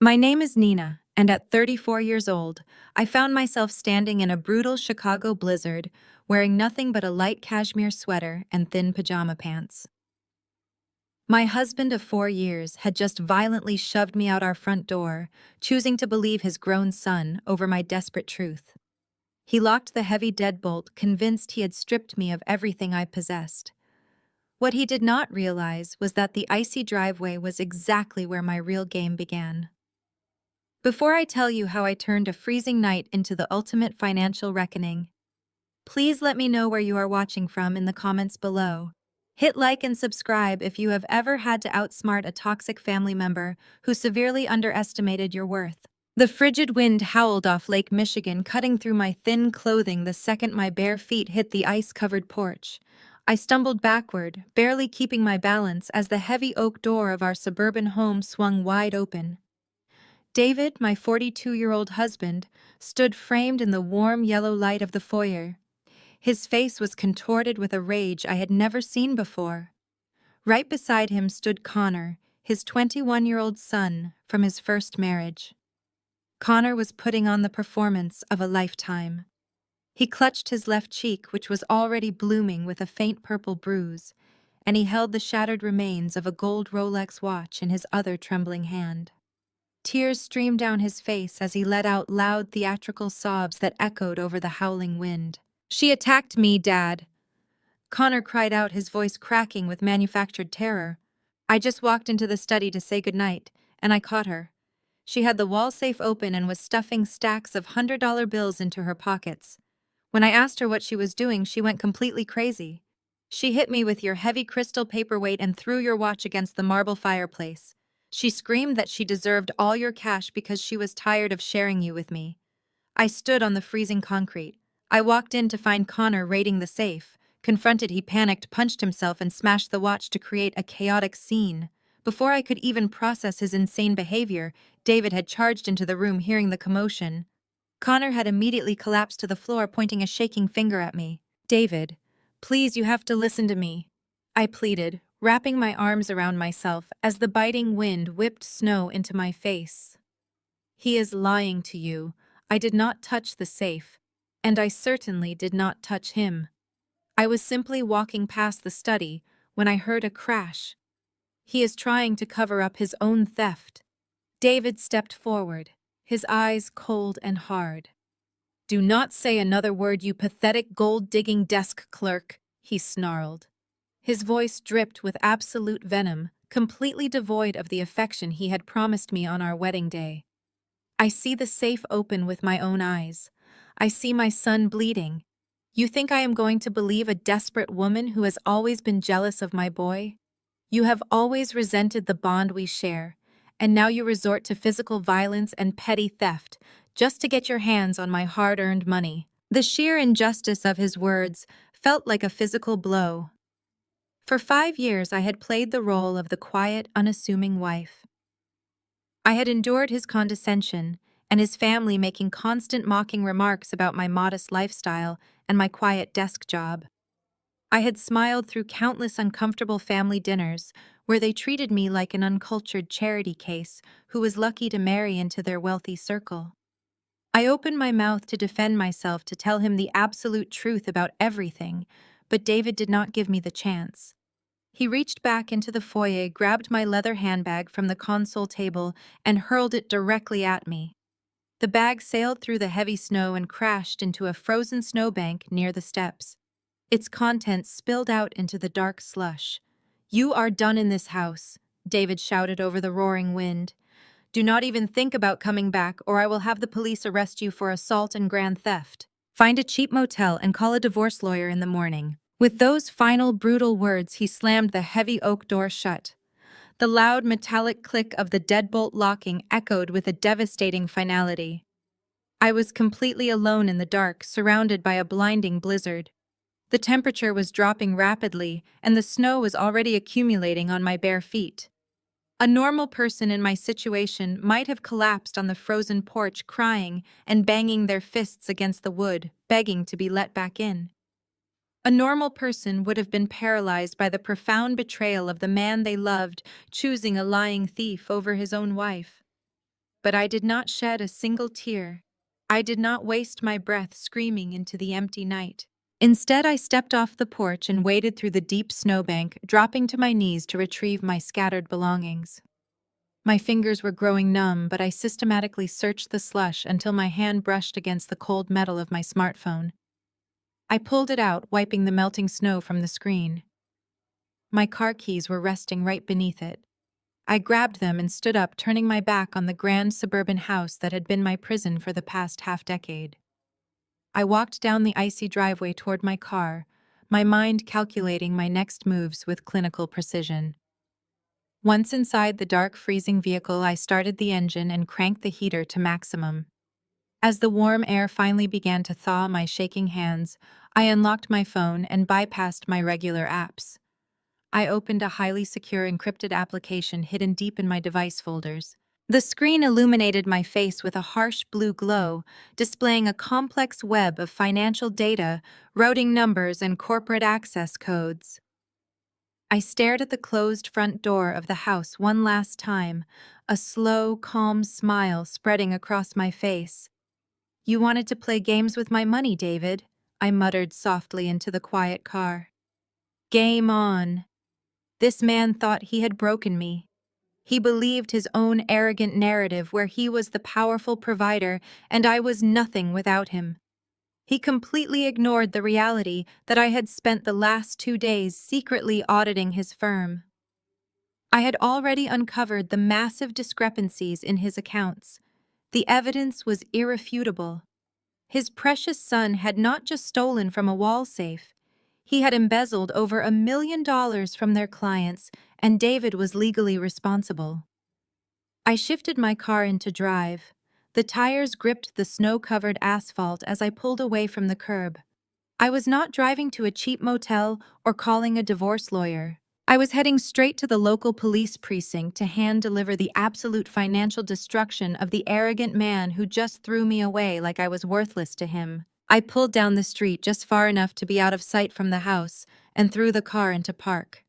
My name is Nina, and at 34 years old, I found myself standing in a brutal Chicago blizzard, wearing nothing but a light cashmere sweater and thin pajama pants. My husband of 4 years had just violently shoved me out our front door, choosing to believe his grown son over my desperate truth. He locked the heavy deadbolt, convinced he had stripped me of everything I possessed. What he did not realize was that the icy driveway was exactly where my real game began. Before I tell you how I turned a freezing night into the ultimate financial reckoning, please let me know where you are watching from in the comments below. Hit like and subscribe if you have ever had to outsmart a toxic family member who severely underestimated your worth. The frigid wind howled off Lake Michigan, cutting through my thin clothing the second my bare feet hit the ice-covered porch. I stumbled backward, barely keeping my balance as the heavy oak door of our suburban home swung wide open. David, my 42-year-old husband, stood framed in the warm yellow light of the foyer. His face was contorted with a rage I had never seen before. Right beside him stood Connor, his 21-year-old son from his first marriage. Connor was putting on the performance of a lifetime. He clutched his left cheek, which was already blooming with a faint purple bruise, and he held the shattered remains of a gold Rolex watch in his other trembling hand. Tears streamed down his face as he let out loud theatrical sobs that echoed over the howling wind. "She attacked me, Dad!" Connor cried out, his voice cracking with manufactured terror. "I just walked into the study to say goodnight, and I caught her. She had the wall safe open and was stuffing stacks of $100 bills into her pockets. When I asked her what she was doing, she went completely crazy. She hit me with your heavy crystal paperweight and threw your watch against the marble fireplace. She screamed that she deserved all your cash because she was tired of sharing you with me." I stood on the freezing concrete. I walked in to find Connor raiding the safe. Confronted, he panicked, punched himself, and smashed the watch to create a chaotic scene. Before I could even process his insane behavior, David had charged into the room, hearing the commotion. Connor had immediately collapsed to the floor, pointing a shaking finger at me. "David, please, you have to listen to me," I pleaded, wrapping my arms around myself as the biting wind whipped snow into my face. "He is lying to you. I did not touch the safe, and I certainly did not touch him. I was simply walking past the study when I heard a crash. He is trying to cover up his own theft." David stepped forward, his eyes cold and hard. "Do not say another word, you pathetic gold-digging desk clerk," he snarled. His voice dripped with absolute venom, completely devoid of the affection he had promised me on our wedding day. "I see the safe open with my own eyes. I see my son bleeding. You think I am going to believe a desperate woman who has always been jealous of my boy? You have always resented the bond we share, and now you resort to physical violence and petty theft just to get your hands on my hard-earned money." The sheer injustice of his words felt like a physical blow. For 5 years, I had played the role of the quiet, unassuming wife. I had endured his condescension and his family making constant mocking remarks about my modest lifestyle and my quiet desk job. I had smiled through countless uncomfortable family dinners where they treated me like an uncultured charity case who was lucky to marry into their wealthy circle. I opened my mouth to defend myself, to tell him the absolute truth about everything, but David did not give me the chance. He reached back into the foyer, grabbed my leather handbag from the console table, and hurled it directly at me. The bag sailed through the heavy snow and crashed into a frozen snowbank near the steps. Its contents spilled out into the dark slush. "You are done in this house," David shouted over the roaring wind. "Do not even think about coming back, or I will have the police arrest you for assault and grand theft. Find a cheap motel and call a divorce lawyer in the morning." With those final brutal words, he slammed the heavy oak door shut. The loud metallic click of the deadbolt locking echoed with a devastating finality. I was completely alone in the dark, surrounded by a blinding blizzard. The temperature was dropping rapidly, and the snow was already accumulating on my bare feet. A normal person in my situation might have collapsed on the frozen porch, crying and banging their fists against the wood, begging to be let back in. A normal person would have been paralyzed by the profound betrayal of the man they loved, choosing a lying thief over his own wife. But I did not shed a single tear. I did not waste my breath screaming into the empty night. Instead, I stepped off the porch and waded through the deep snowbank, dropping to my knees to retrieve my scattered belongings. My fingers were growing numb, but I systematically searched the slush until my hand brushed against the cold metal of my smartphone. I pulled it out, wiping the melting snow from the screen. My car keys were resting right beneath it. I grabbed them and stood up, turning my back on the grand suburban house that had been my prison for the past half-decade. I walked down the icy driveway toward my car, my mind calculating my next moves with clinical precision. Once inside the dark, freezing vehicle, I started the engine and cranked the heater to maximum. As the warm air finally began to thaw my shaking hands, I unlocked my phone and bypassed my regular apps. I opened a highly secure encrypted application hidden deep in my device folders. The screen illuminated my face with a harsh blue glow, displaying a complex web of financial data, routing numbers, and corporate access codes. I stared at the closed front door of the house one last time, a slow, calm smile spreading across my face. "You wanted to play games with my money, David," I muttered softly into the quiet car. Game on. This man thought he had broken me. He believed his own arrogant narrative where he was the powerful provider and I was nothing without him. He completely ignored the reality that I had spent the last 2 days secretly auditing his firm. I had already uncovered the massive discrepancies in his accounts. The evidence was irrefutable. His precious son had not just stolen from a wall safe. He had embezzled over $1 million from their clients, and David was legally responsible. I shifted my car into drive. The tires gripped the snow-covered asphalt as I pulled away from the curb. I was not driving to a cheap motel or calling a divorce lawyer. I was heading straight to the local police precinct to hand-deliver the absolute financial destruction of the arrogant man who just threw me away like I was worthless to him. I pulled down the street just far enough to be out of sight from the house and threw the car into park.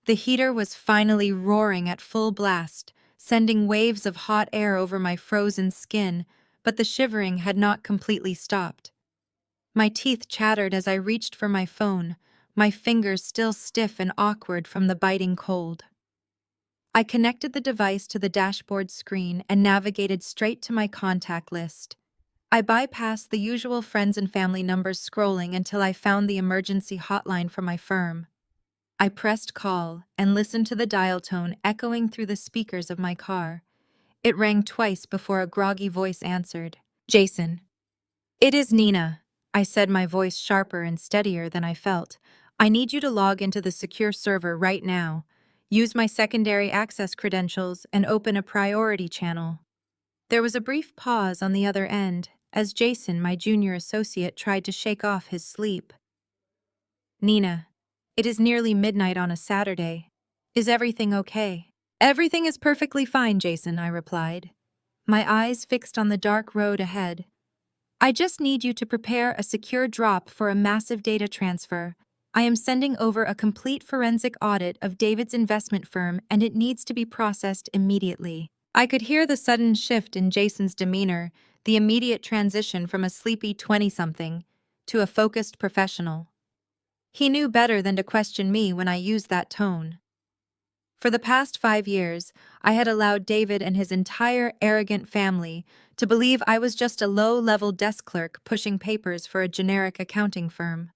The heater was finally roaring at full blast, sending waves of hot air over my frozen skin, but the shivering had not completely stopped. My teeth chattered as I reached for my phone, my fingers still stiff and awkward from the biting cold. I connected the device to the dashboard screen and navigated straight to my contact list. I bypassed the usual friends and family numbers scrolling until I found the emergency hotline for my firm. I pressed call and listened to the dial tone echoing through the speakers of my car. It rang twice before a groggy voice answered. "Jason." "It is Nina," I said, my voice sharper and steadier than I felt. "I need you to log into the secure server right now. Use my secondary access credentials and open a priority channel." There was a brief pause on the other end, as Jason, my junior associate, tried to shake off his sleep. "Nina, it is nearly midnight on a Saturday. Is everything okay?" "Everything is perfectly fine, Jason," I replied, my eyes fixed on the dark road ahead. "I just need you to prepare a secure drop for a massive data transfer. I am sending over a complete forensic audit of David's investment firm, and it needs to be processed immediately." I could hear the sudden shift in Jason's demeanor, the immediate transition from a sleepy 20-something to a focused professional. He knew better than to question me when I used that tone. For the past 5 years, I had allowed David and his entire arrogant family to believe I was just a low-level desk clerk pushing papers for a generic accounting firm.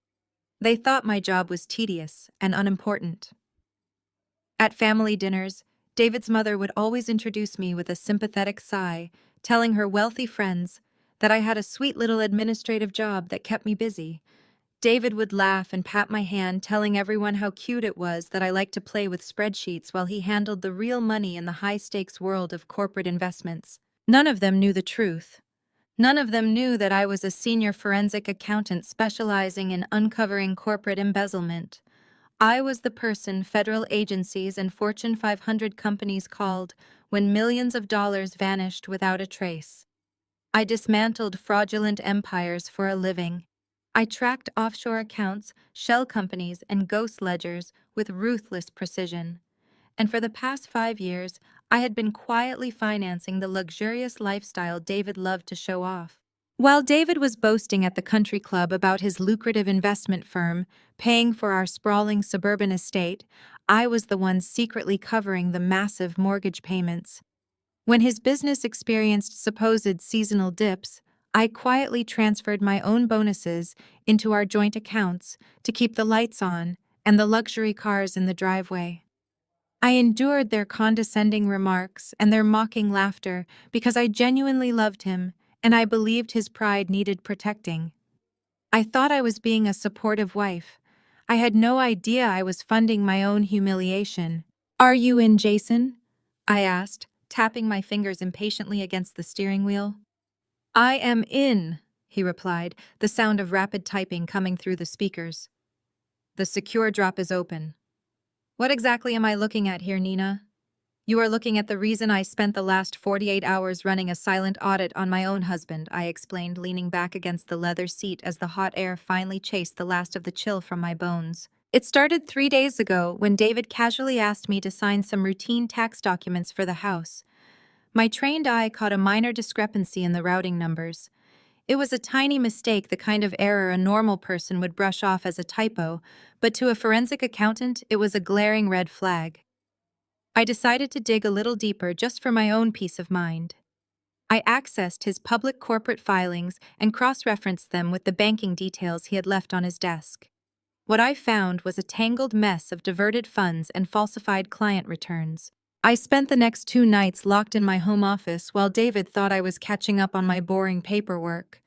They thought my job was tedious and unimportant. At family dinners, David's mother would always introduce me with a sympathetic sigh, telling her wealthy friends that I had a sweet little administrative job that kept me busy. David would laugh and pat my hand, telling everyone how cute it was that I liked to play with spreadsheets while he handled the real money in the high-stakes world of corporate investments. None of them knew the truth. None of them knew that I was a senior forensic accountant specializing in uncovering corporate embezzlement. I was the person federal agencies and Fortune 500 companies called when millions of dollars vanished without a trace. I dismantled fraudulent empires for a living. I tracked offshore accounts, shell companies, and ghost ledgers with ruthless precision. And for the past 5 years, I had been quietly financing the luxurious lifestyle David loved to show off. While David was boasting at the country club about his lucrative investment firm paying for our sprawling suburban estate, I was the one secretly covering the massive mortgage payments. When his business experienced supposed seasonal dips, I quietly transferred my own bonuses into our joint accounts to keep the lights on and the luxury cars in the driveway. I endured their condescending remarks and their mocking laughter because I genuinely loved him and I believed his pride needed protecting. I thought I was being a supportive wife. I had no idea I was funding my own humiliation. "Are you in, Jason?" I asked, tapping my fingers impatiently against the steering wheel. "I am in," he replied, the sound of rapid typing coming through the speakers. "The secure drop is open." "What exactly am I looking at here, Nina?" "You are looking at the reason I spent the last 48 hours running a silent audit on my own husband," I explained, leaning back against the leather seat as the hot air finally chased the last of the chill from my bones. It started 3 days ago when David casually asked me to sign some routine tax documents for the house. My trained eye caught a minor discrepancy in the routing numbers. It was a tiny mistake, the kind of error a normal person would brush off as a typo, but to a forensic accountant, it was a glaring red flag. I decided to dig a little deeper just for my own peace of mind. I accessed his public corporate filings and cross-referenced them with the banking details he had left on his desk. What I found was a tangled mess of diverted funds and falsified client returns. I spent the next 2 nights locked in my home office while David thought I was catching up on my boring paperwork.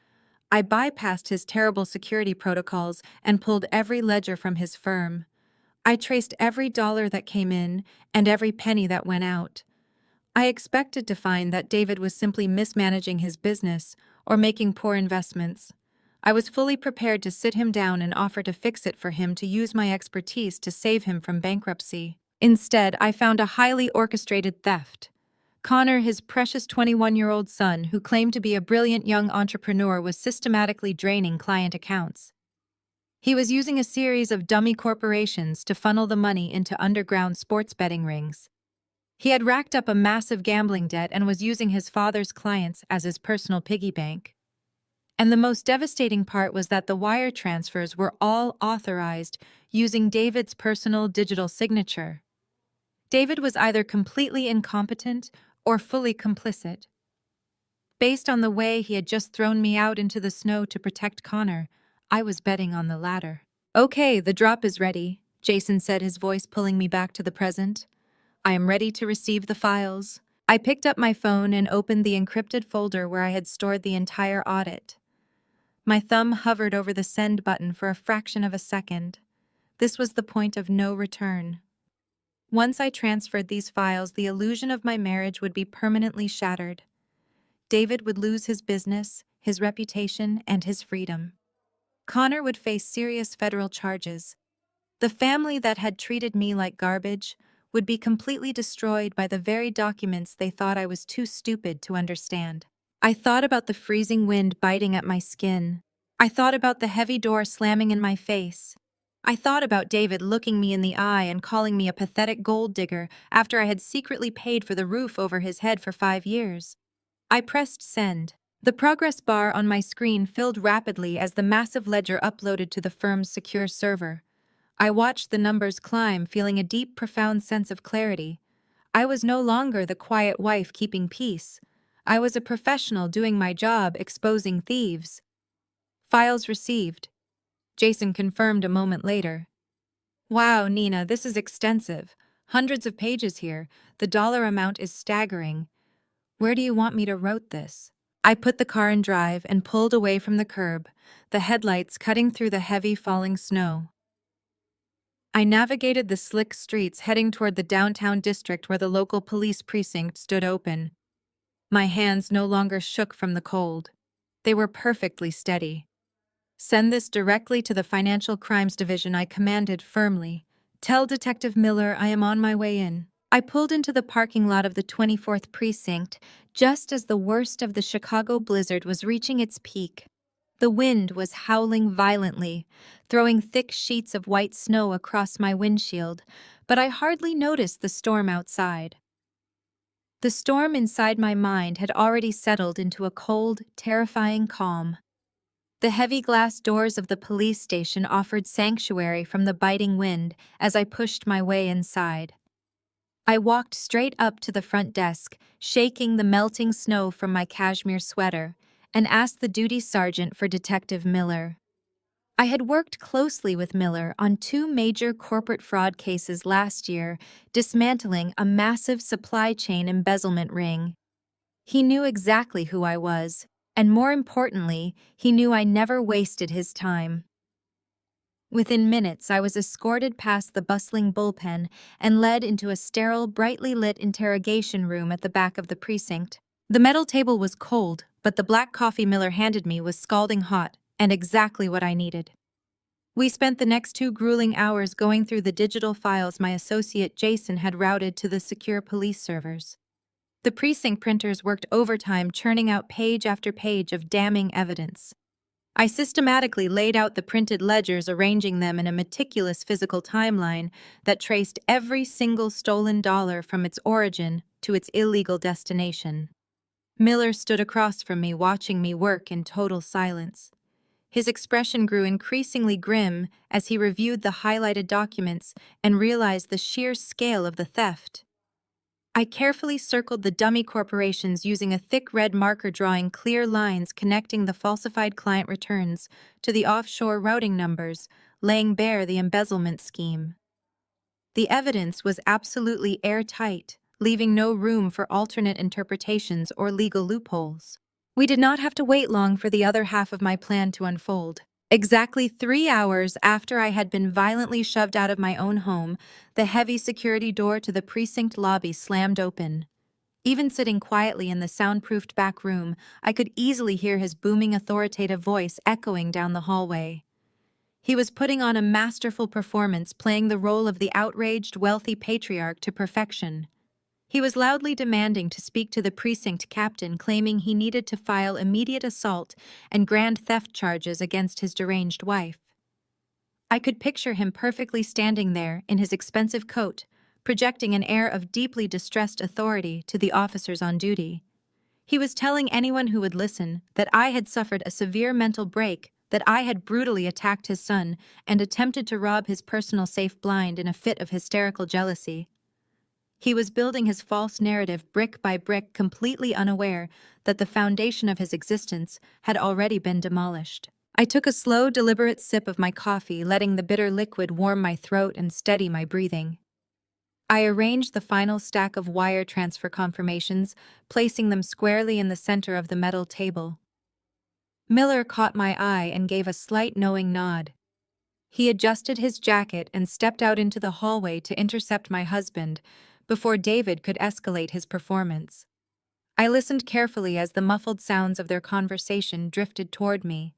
I bypassed his terrible security protocols and pulled every ledger from his firm. I traced every dollar that came in and every penny that went out. I expected to find that David was simply mismanaging his business or making poor investments. I was fully prepared to sit him down and offer to fix it for him, to use my expertise to save him from bankruptcy. Instead, I found a highly orchestrated theft. Connor, his precious 21-year-old son, who claimed to be a brilliant young entrepreneur, was systematically draining client accounts. He was using a series of dummy corporations to funnel the money into underground sports betting rings. He had racked up a massive gambling debt and was using his father's clients as his personal piggy bank. And the most devastating part was that the wire transfers were all authorized using David's personal digital signature. David was either completely incompetent or fully complicit. Based on the way he had just thrown me out into the snow to protect Connor, I was betting on the latter. "Okay, the drop is ready," Jason said, his voice pulling me back to the present. "I am ready to receive the files." I picked up my phone and opened the encrypted folder where I had stored the entire audit. My thumb hovered over the send button for a fraction of a second. This was the point of no return. Once I transferred these files, the illusion of my marriage would be permanently shattered. David would lose his business, his reputation, and his freedom. Connor would face serious federal charges. The family that had treated me like garbage would be completely destroyed by the very documents they thought I was too stupid to understand. I thought about the freezing wind biting at my skin. I thought about the heavy door slamming in my face. I thought about David looking me in the eye and calling me a pathetic gold digger after I had secretly paid for the roof over his head for 5 years. I pressed send. The progress bar on my screen filled rapidly as the massive ledger uploaded to the firm's secure server. I watched the numbers climb, feeling a deep, profound sense of clarity. I was no longer the quiet wife keeping peace. I was a professional doing my job, exposing thieves. "Files received," Jason confirmed a moment later. "Wow, Nina, this is extensive. Hundreds of pages here. The dollar amount is staggering. Where do you want me to route this?" I put the car in drive and pulled away from the curb, the headlights cutting through the heavy falling snow. I navigated the slick streets, heading toward the downtown district where the local police precinct stood open. My hands no longer shook from the cold. They were perfectly steady. "Send this directly to the Financial Crimes Division," I commanded firmly. "Tell Detective Miller I am on my way in." I pulled into the parking lot of the 24th Precinct just as the worst of the Chicago blizzard was reaching its peak. The wind was howling violently, throwing thick sheets of white snow across my windshield, but I hardly noticed the storm outside. The storm inside my mind had already settled into a cold, terrifying calm. The heavy glass doors of the police station offered sanctuary from the biting wind as I pushed my way inside. I walked straight up to the front desk, shaking the melting snow from my cashmere sweater, and asked the duty sergeant for Detective Miller. I had worked closely with Miller on two major corporate fraud cases last year, dismantling a massive supply chain embezzlement ring. He knew exactly who I was, and more importantly, he knew I never wasted his time. Within minutes, I was escorted past the bustling bullpen and led into a sterile, brightly lit interrogation room at the back of the precinct. The metal table was cold, but the black coffee Miller handed me was scalding hot and exactly what I needed. We spent the next 2 grueling hours going through the digital files my associate Jason had routed to the secure police servers. The precinct printers worked overtime churning out page after page of damning evidence. I systematically laid out the printed ledgers, arranging them in a meticulous physical timeline that traced every single stolen dollar from its origin to its illegal destination. Miller stood across from me, watching me work in total silence. His expression grew increasingly grim as he reviewed the highlighted documents and realized the sheer scale of the theft. I carefully circled the dummy corporations using a thick red marker, drawing clear lines connecting the falsified client returns to the offshore routing numbers, laying bare the embezzlement scheme. The evidence was absolutely airtight, leaving no room for alternate interpretations or legal loopholes. We did not have to wait long for the other half of my plan to unfold. Exactly 3 hours after I had been violently shoved out of my own home, the heavy security door to the precinct lobby slammed open. Even sitting quietly in the soundproofed back room, I could easily hear his booming, authoritative voice echoing down the hallway. He was putting on a masterful performance, playing the role of the outraged, wealthy patriarch to perfection. He was loudly demanding to speak to the precinct captain, claiming he needed to file immediate assault and grand theft charges against his deranged wife. I could picture him perfectly standing there in his expensive coat, projecting an air of deeply distressed authority to the officers on duty. He was telling anyone who would listen that I had suffered a severe mental break, that I had brutally attacked his son and attempted to rob his personal safe blind in a fit of hysterical jealousy. He was building his false narrative brick by brick, completely unaware that the foundation of his existence had already been demolished. I took a slow, deliberate sip of my coffee, letting the bitter liquid warm my throat and steady my breathing. I arranged the final stack of wire transfer confirmations, placing them squarely in the center of the metal table. Miller caught my eye and gave a slight knowing nod. He adjusted his jacket and stepped out into the hallway to intercept my husband before David could escalate his performance. I listened carefully as the muffled sounds of their conversation drifted toward me.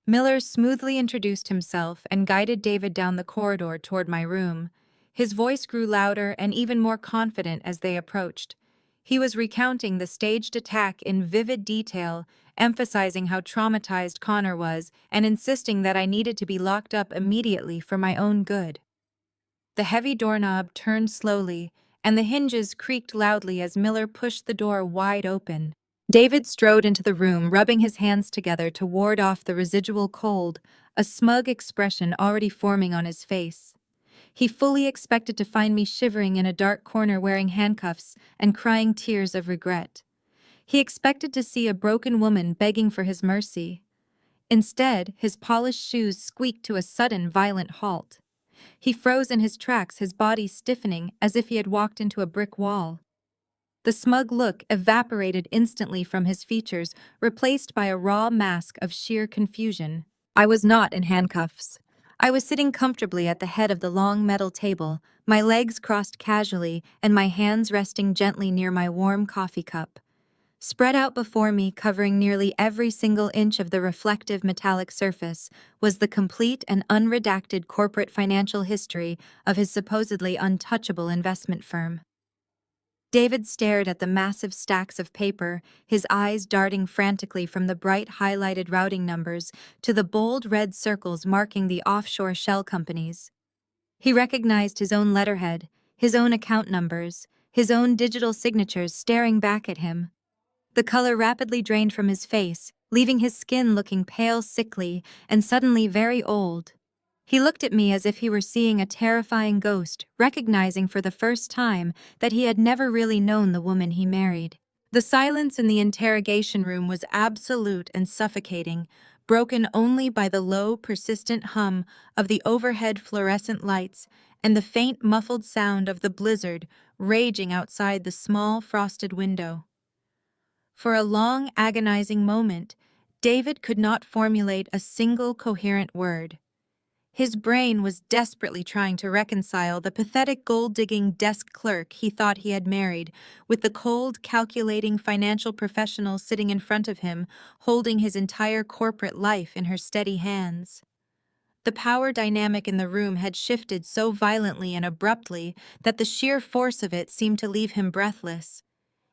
Miller smoothly introduced himself and guided David down the corridor toward my room. His voice grew louder and even more confident as they approached. He was recounting the staged attack in vivid detail, emphasizing how traumatized Connor was and insisting that I needed to be locked up immediately for my own good. The heavy doorknob turned slowly, and the hinges creaked loudly as Miller pushed the door wide open. David strode into the room, rubbing his hands together to ward off the residual cold, a smug expression already forming on his face. He fully expected to find me shivering in a dark corner wearing handcuffs and crying tears of regret. He expected to see a broken woman begging for his mercy. Instead, his polished shoes squeaked to a sudden, violent halt. He froze in his tracks, his body stiffening as if he had walked into a brick wall. The smug look evaporated instantly from his features, replaced by a raw mask of sheer confusion. I was not in handcuffs. I was sitting comfortably at the head of the long metal table, my legs crossed casually and my hands resting gently near my warm coffee cup. Spread out before me, covering nearly every single inch of the reflective metallic surface, was the complete and unredacted corporate financial history of his supposedly untouchable investment firm. David stared at the massive stacks of paper, his eyes darting frantically from the bright highlighted routing numbers to the bold red circles marking the offshore shell companies. He recognized his own letterhead, his own account numbers, his own digital signatures staring back at him. The color rapidly drained from his face, leaving his skin looking pale, sickly, and suddenly very old. He looked at me as if he were seeing a terrifying ghost, recognizing for the first time that he had never really known the woman he married. The silence in the interrogation room was absolute and suffocating, broken only by the low, persistent hum of the overhead fluorescent lights and the faint, muffled sound of the blizzard raging outside the small, frosted window. For a long, agonizing moment, David could not formulate a single coherent word. His brain was desperately trying to reconcile the pathetic gold-digging desk clerk he thought he had married with the cold, calculating financial professional sitting in front of him, holding his entire corporate life in her steady hands. The power dynamic in the room had shifted so violently and abruptly that the sheer force of it seemed to leave him breathless.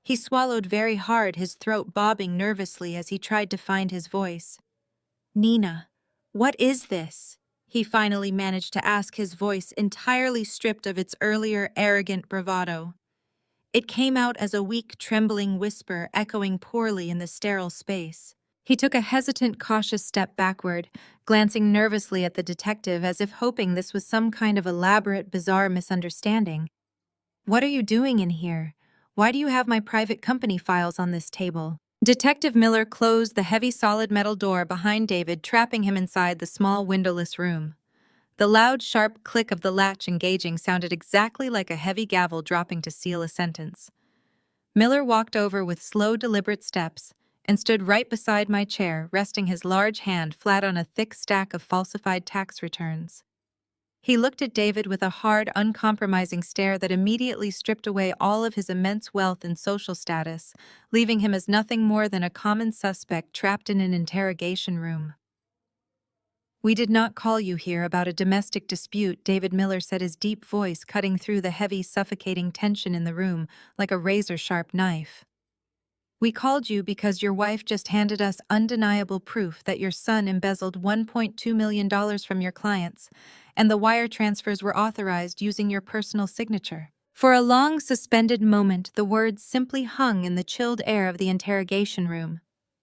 He swallowed very hard, his throat bobbing nervously as he tried to find his voice. "Nina, what is this?" he finally managed to ask, his voice entirely stripped of its earlier arrogant bravado. It came out as a weak, trembling whisper echoing poorly in the sterile space. He took a hesitant, cautious step backward, glancing nervously at the detective as if hoping this was some kind of elaborate, bizarre misunderstanding. "What are you doing in here? Why do you have my private company files on this table?" Detective Miller closed the heavy solid metal door behind David, trapping him inside the small windowless room. The loud, sharp click of the latch engaging sounded exactly like a heavy gavel dropping to seal a sentence. Miller walked over with slow, deliberate steps and stood right beside my chair, resting his large hand flat on a thick stack of falsified tax returns. He looked at David with a hard, uncompromising stare that immediately stripped away all of his immense wealth and social status, leaving him as nothing more than a common suspect trapped in an interrogation room. "We did not call you here about a domestic dispute," David Miller said, his deep voice cutting through the heavy, suffocating tension in the room like a razor-sharp knife. "We called you because your wife just handed us undeniable proof that your son embezzled $1.2 million from your clients, and the wire transfers were authorized using your personal signature." For a long, suspended moment, the words simply hung in the chilled air of the interrogation room.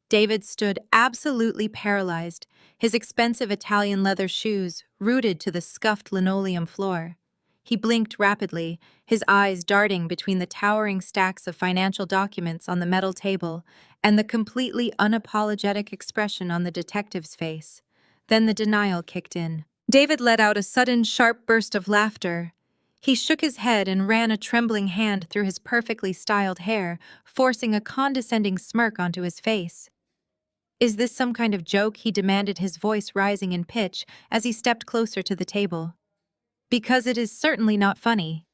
David stood absolutely paralyzed, his expensive Italian leather shoes rooted to the scuffed linoleum floor. He blinked rapidly, his eyes darting between the towering stacks of financial documents on the metal table and the completely unapologetic expression on the detective's face. Then the denial kicked in. David let out a sudden, sharp burst of laughter. He shook his head and ran a trembling hand through his perfectly styled hair, forcing a condescending smirk onto his face. "Is this some kind of joke?" he demanded, his voice rising in pitch as he stepped closer to the table. "Because it is certainly not funny.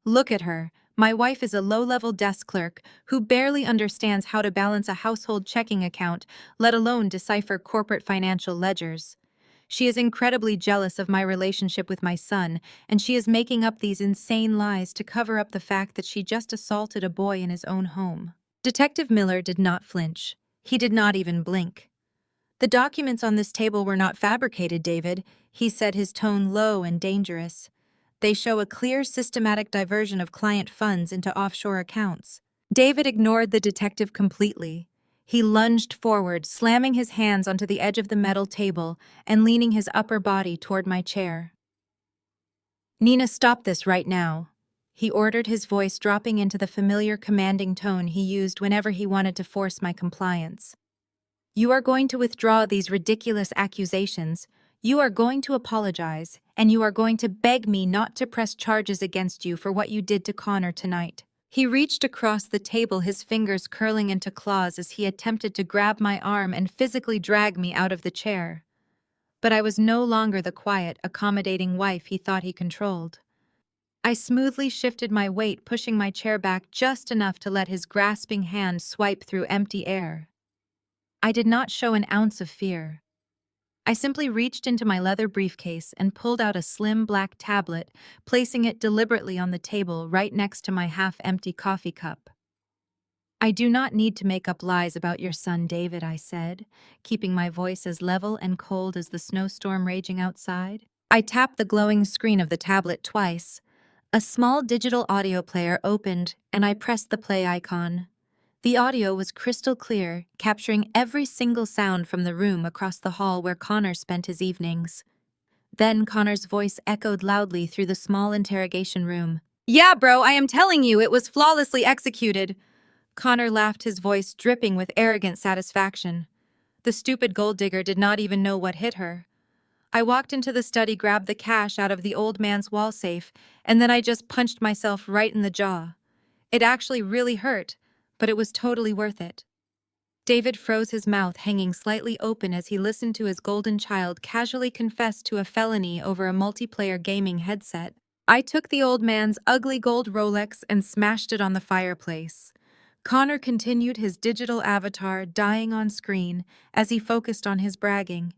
Look at her. My wife is a low-level desk clerk who barely understands how to balance a household checking account, let alone decipher corporate financial ledgers. She is incredibly jealous of my relationship with my son, and she is making up these insane lies to cover up the fact that she just assaulted a boy in his own home." Detective Miller did not flinch. He did not even blink. "The documents on this table were not fabricated, David," he said, his tone low and dangerous. "They show a clear, systematic diversion of client funds into offshore accounts." David ignored the detective completely. He lunged forward, slamming his hands onto the edge of the metal table and leaning his upper body toward my chair. "Nina, stop this right now," he ordered, his voice dropping into the familiar commanding tone he used whenever he wanted to force my compliance. "You are going to withdraw these ridiculous accusations, you are going to apologize, and you are going to beg me not to press charges against you for what you did to Connor tonight." He reached across the table, his fingers curling into claws as he attempted to grab my arm and physically drag me out of the chair. But I was no longer the quiet, accommodating wife he thought he controlled. I smoothly shifted my weight, pushing my chair back just enough to let his grasping hand swipe through empty air. I did not show an ounce of fear. I simply reached into my leather briefcase and pulled out a slim black tablet, placing it deliberately on the table right next to my half-empty coffee cup. "I do not need to make up lies about your son, David," I said, keeping my voice as level and cold as the snowstorm raging outside. I tapped the glowing screen of the tablet twice. A small digital audio player opened, and I pressed the play icon. The audio was crystal clear, capturing every single sound from the room across the hall where Connor spent his evenings. Then Connor's voice echoed loudly through the small interrogation room. "Yeah, bro, I am telling you, it was flawlessly executed." Connor laughed, his voice dripping with arrogant satisfaction. The stupid gold digger did not even know what hit her. I walked into the study, grabbed the cash out of the old man's wall safe, and then I just punched myself right in the jaw. It actually really hurt, but it was totally worth it. David froze, his mouth hanging slightly open as he listened to his golden child casually confess to a felony over a multiplayer gaming headset. I took the old man's ugly gold Rolex and smashed it on the fireplace. Connor continued, his digital avatar dying on screen as he focused on his bragging.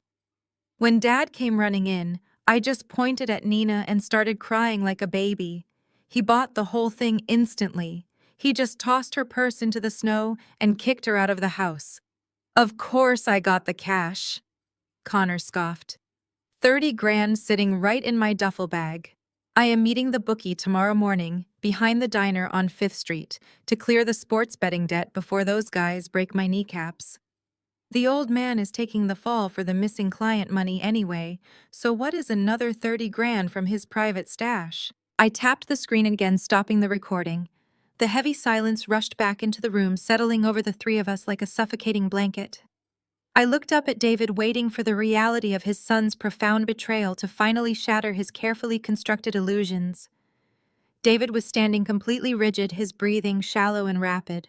When Dad came running in, I just pointed at Nina and started crying like a baby. He bought the whole thing instantly. He just tossed her purse into the snow and kicked her out of the house. "Of course I got the cash," Connor scoffed. 30 grand sitting right in my duffel bag. I am meeting the bookie tomorrow morning, behind the diner on 5th Street, to clear the sports betting debt before those guys break my kneecaps. The old man is taking the fall for the missing client money anyway, so what is another 30 grand from his private stash? I tapped the screen again, stopping the recording. The heavy silence rushed back into the room, settling over the three of us like a suffocating blanket. I looked up at David, waiting for the reality of his son's profound betrayal to finally shatter his carefully constructed illusions. David was standing completely rigid, his breathing shallow and rapid.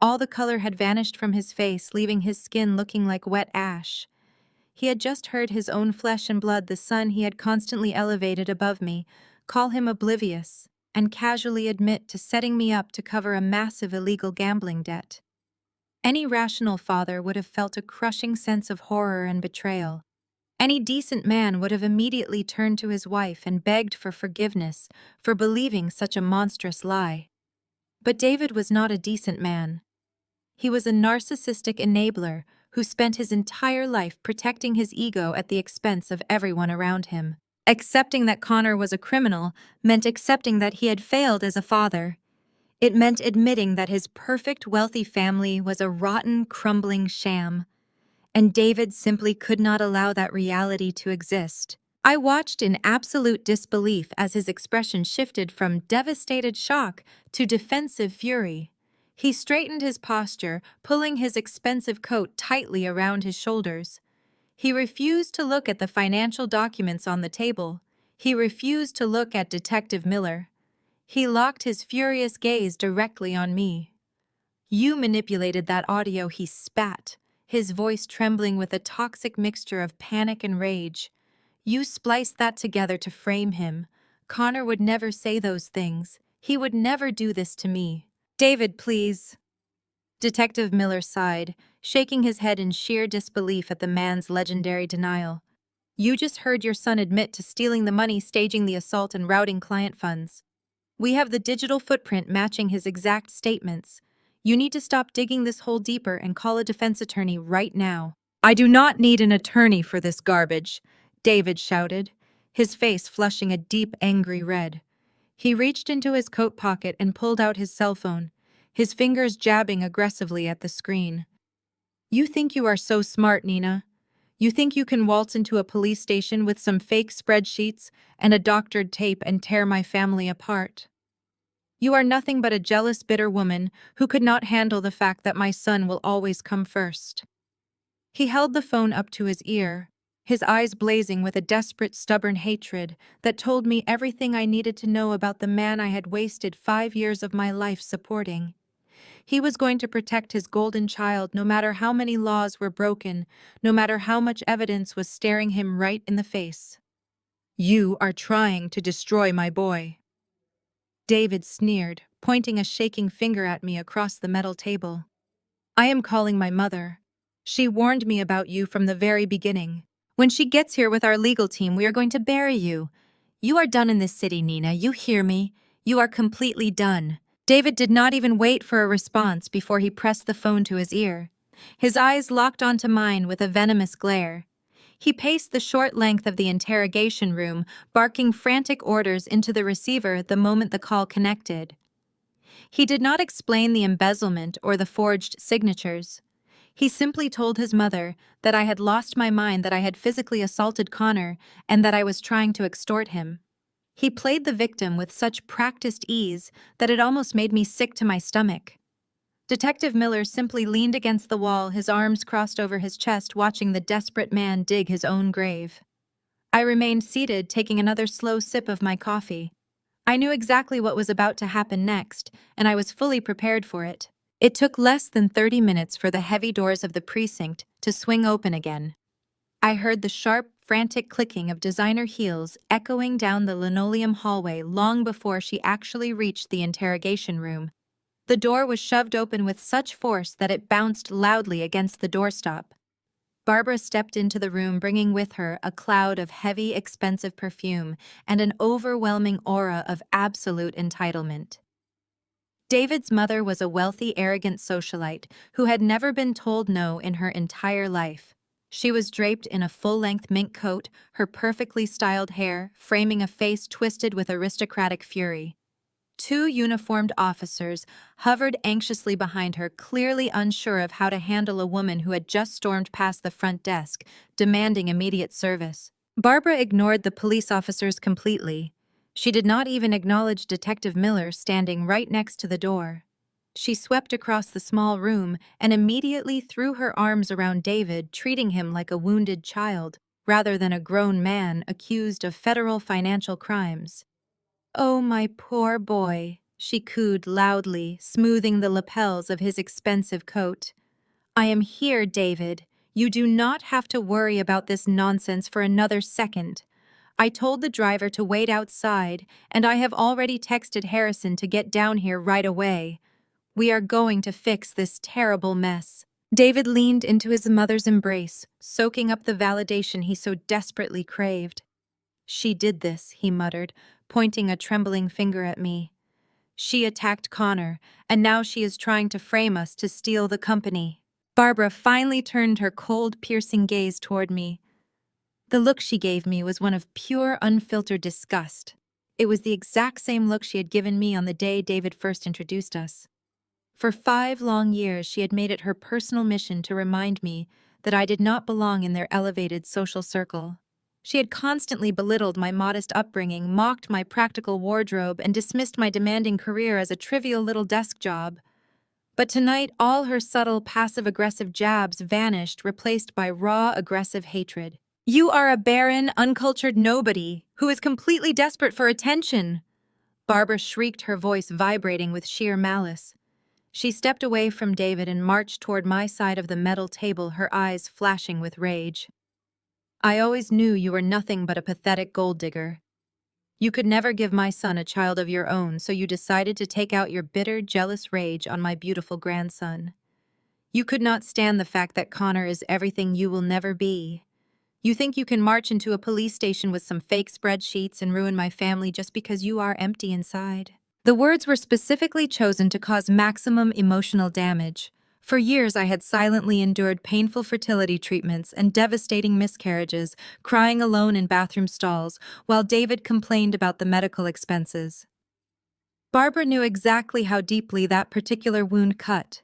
All the color had vanished from his face, leaving his skin looking like wet ash. He had just heard his own flesh and blood, the son he had constantly elevated above me, call him oblivious, and casually admit to setting me up to cover a massive illegal gambling debt. Any rational father would have felt a crushing sense of horror and betrayal. Any decent man would have immediately turned to his wife and begged for forgiveness for believing such a monstrous lie. But David was not a decent man. He was a narcissistic enabler who spent his entire life protecting his ego at the expense of everyone around him. Accepting that Connor was a criminal meant accepting that he had failed as a father. It meant admitting that his perfect, wealthy family was a rotten, crumbling sham. And David simply could not allow that reality to exist. I watched in absolute disbelief as his expression shifted from devastated shock to defensive fury. He straightened his posture, pulling his expensive coat tightly around his shoulders. He refused to look at the financial documents on the table. He refused to look at Detective Miller. He locked his furious gaze directly on me. "You manipulated that audio," he spat, his voice trembling with a toxic mixture of panic and rage. "You spliced that together to frame him. Connor would never say those things. He would never do this to me." "David, please." Detective Miller sighed, shaking his head in sheer disbelief at the man's legendary denial. "You just heard your son admit to stealing the money, staging the assault, and routing client funds. We have the digital footprint matching his exact statements. You need to stop digging this hole deeper and call a defense attorney right now." "I do not need an attorney for this garbage," David shouted, his face flushing a deep, angry red. He reached into his coat pocket and pulled out his cell phone, his fingers jabbing aggressively at the screen. "You think you are so smart, Nina. You think you can waltz into a police station with some fake spreadsheets and a doctored tape and tear my family apart. You are nothing but a jealous, bitter woman who could not handle the fact that my son will always come first." He held the phone up to his ear, his eyes blazing with a desperate, stubborn hatred that told me everything I needed to know about the man I had wasted 5 years of my life supporting. He was going to protect his golden child no matter how many laws were broken, no matter how much evidence was staring him right in the face. "You are trying to destroy my boy," David sneered, pointing a shaking finger at me across the metal table. "I am calling my mother. She warned me about you from the very beginning. When she gets here with our legal team, we are going to bury you. You are done in this city, Nina. You hear me? You are completely done." David did not even wait for a response before he pressed the phone to his ear. His eyes locked onto mine with a venomous glare. He paced the short length of the interrogation room, barking frantic orders into the receiver the moment the call connected. He did not explain the embezzlement or the forged signatures. He simply told his mother that I had lost my mind, that I had physically assaulted Connor, and that I was trying to extort him. He played the victim with such practiced ease that it almost made me sick to my stomach. Detective Miller simply leaned against the wall, his arms crossed over his chest, watching the desperate man dig his own grave. I remained seated, taking another slow sip of my coffee. I knew exactly what was about to happen next, and I was fully prepared for it. It took less than 30 minutes for the heavy doors of the precinct to swing open again. I heard the sharp, frantic clicking of designer heels echoing down the linoleum hallway long before she actually reached the interrogation room. The door was shoved open with such force that it bounced loudly against the doorstop. Barbara stepped into the room, bringing with her a cloud of heavy, expensive perfume and an overwhelming aura of absolute entitlement. David's mother was a wealthy, arrogant socialite who had never been told no in her entire life. She was draped in a full-length mink coat, her perfectly styled hair framing a face twisted with aristocratic fury. Two uniformed officers hovered anxiously behind her, clearly unsure of how to handle a woman who had just stormed past the front desk, demanding immediate service. Barbara ignored the police officers completely. She did not even acknowledge Detective Miller standing right next to the door. She swept across the small room and immediately threw her arms around David, treating him like a wounded child, rather than a grown man accused of federal financial crimes. "Oh, my poor boy," she cooed loudly, smoothing the lapels of his expensive coat. "I am here, David. You do not have to worry about this nonsense for another second. I told the driver to wait outside, and I have already texted Harrison to get down here right away. We are going to fix this terrible mess." David leaned into his mother's embrace, soaking up the validation he so desperately craved. "She did this," he muttered, pointing a trembling finger at me. "She attacked Connor, and now she is trying to frame us to steal the company." Barbara finally turned her cold, piercing gaze toward me. The look she gave me was one of pure, unfiltered disgust. It was the exact same look she had given me on the day David first introduced us. For 5 long years, she had made it her personal mission to remind me that I did not belong in their elevated social circle. She had constantly belittled my modest upbringing, mocked my practical wardrobe, and dismissed my demanding career as a trivial little desk job. But tonight, all her subtle, passive-aggressive jabs vanished, replaced by raw, aggressive hatred. "You are a barren, uncultured nobody who is completely desperate for attention," Barbara shrieked, her voice vibrating with sheer malice. She stepped away from David and marched toward my side of the metal table, her eyes flashing with rage. "I always knew you were nothing but a pathetic gold digger. You could never give my son a child of your own, so you decided to take out your bitter, jealous rage on my beautiful grandson. You could not stand the fact that Connor is everything you will never be. You think you can march into a police station with some fake spreadsheets and ruin my family just because you are empty inside." The words were specifically chosen to cause maximum emotional damage. For years, I had silently endured painful fertility treatments and devastating miscarriages, crying alone in bathroom stalls, while David complained about the medical expenses. Barbara knew exactly how deeply that particular wound cut,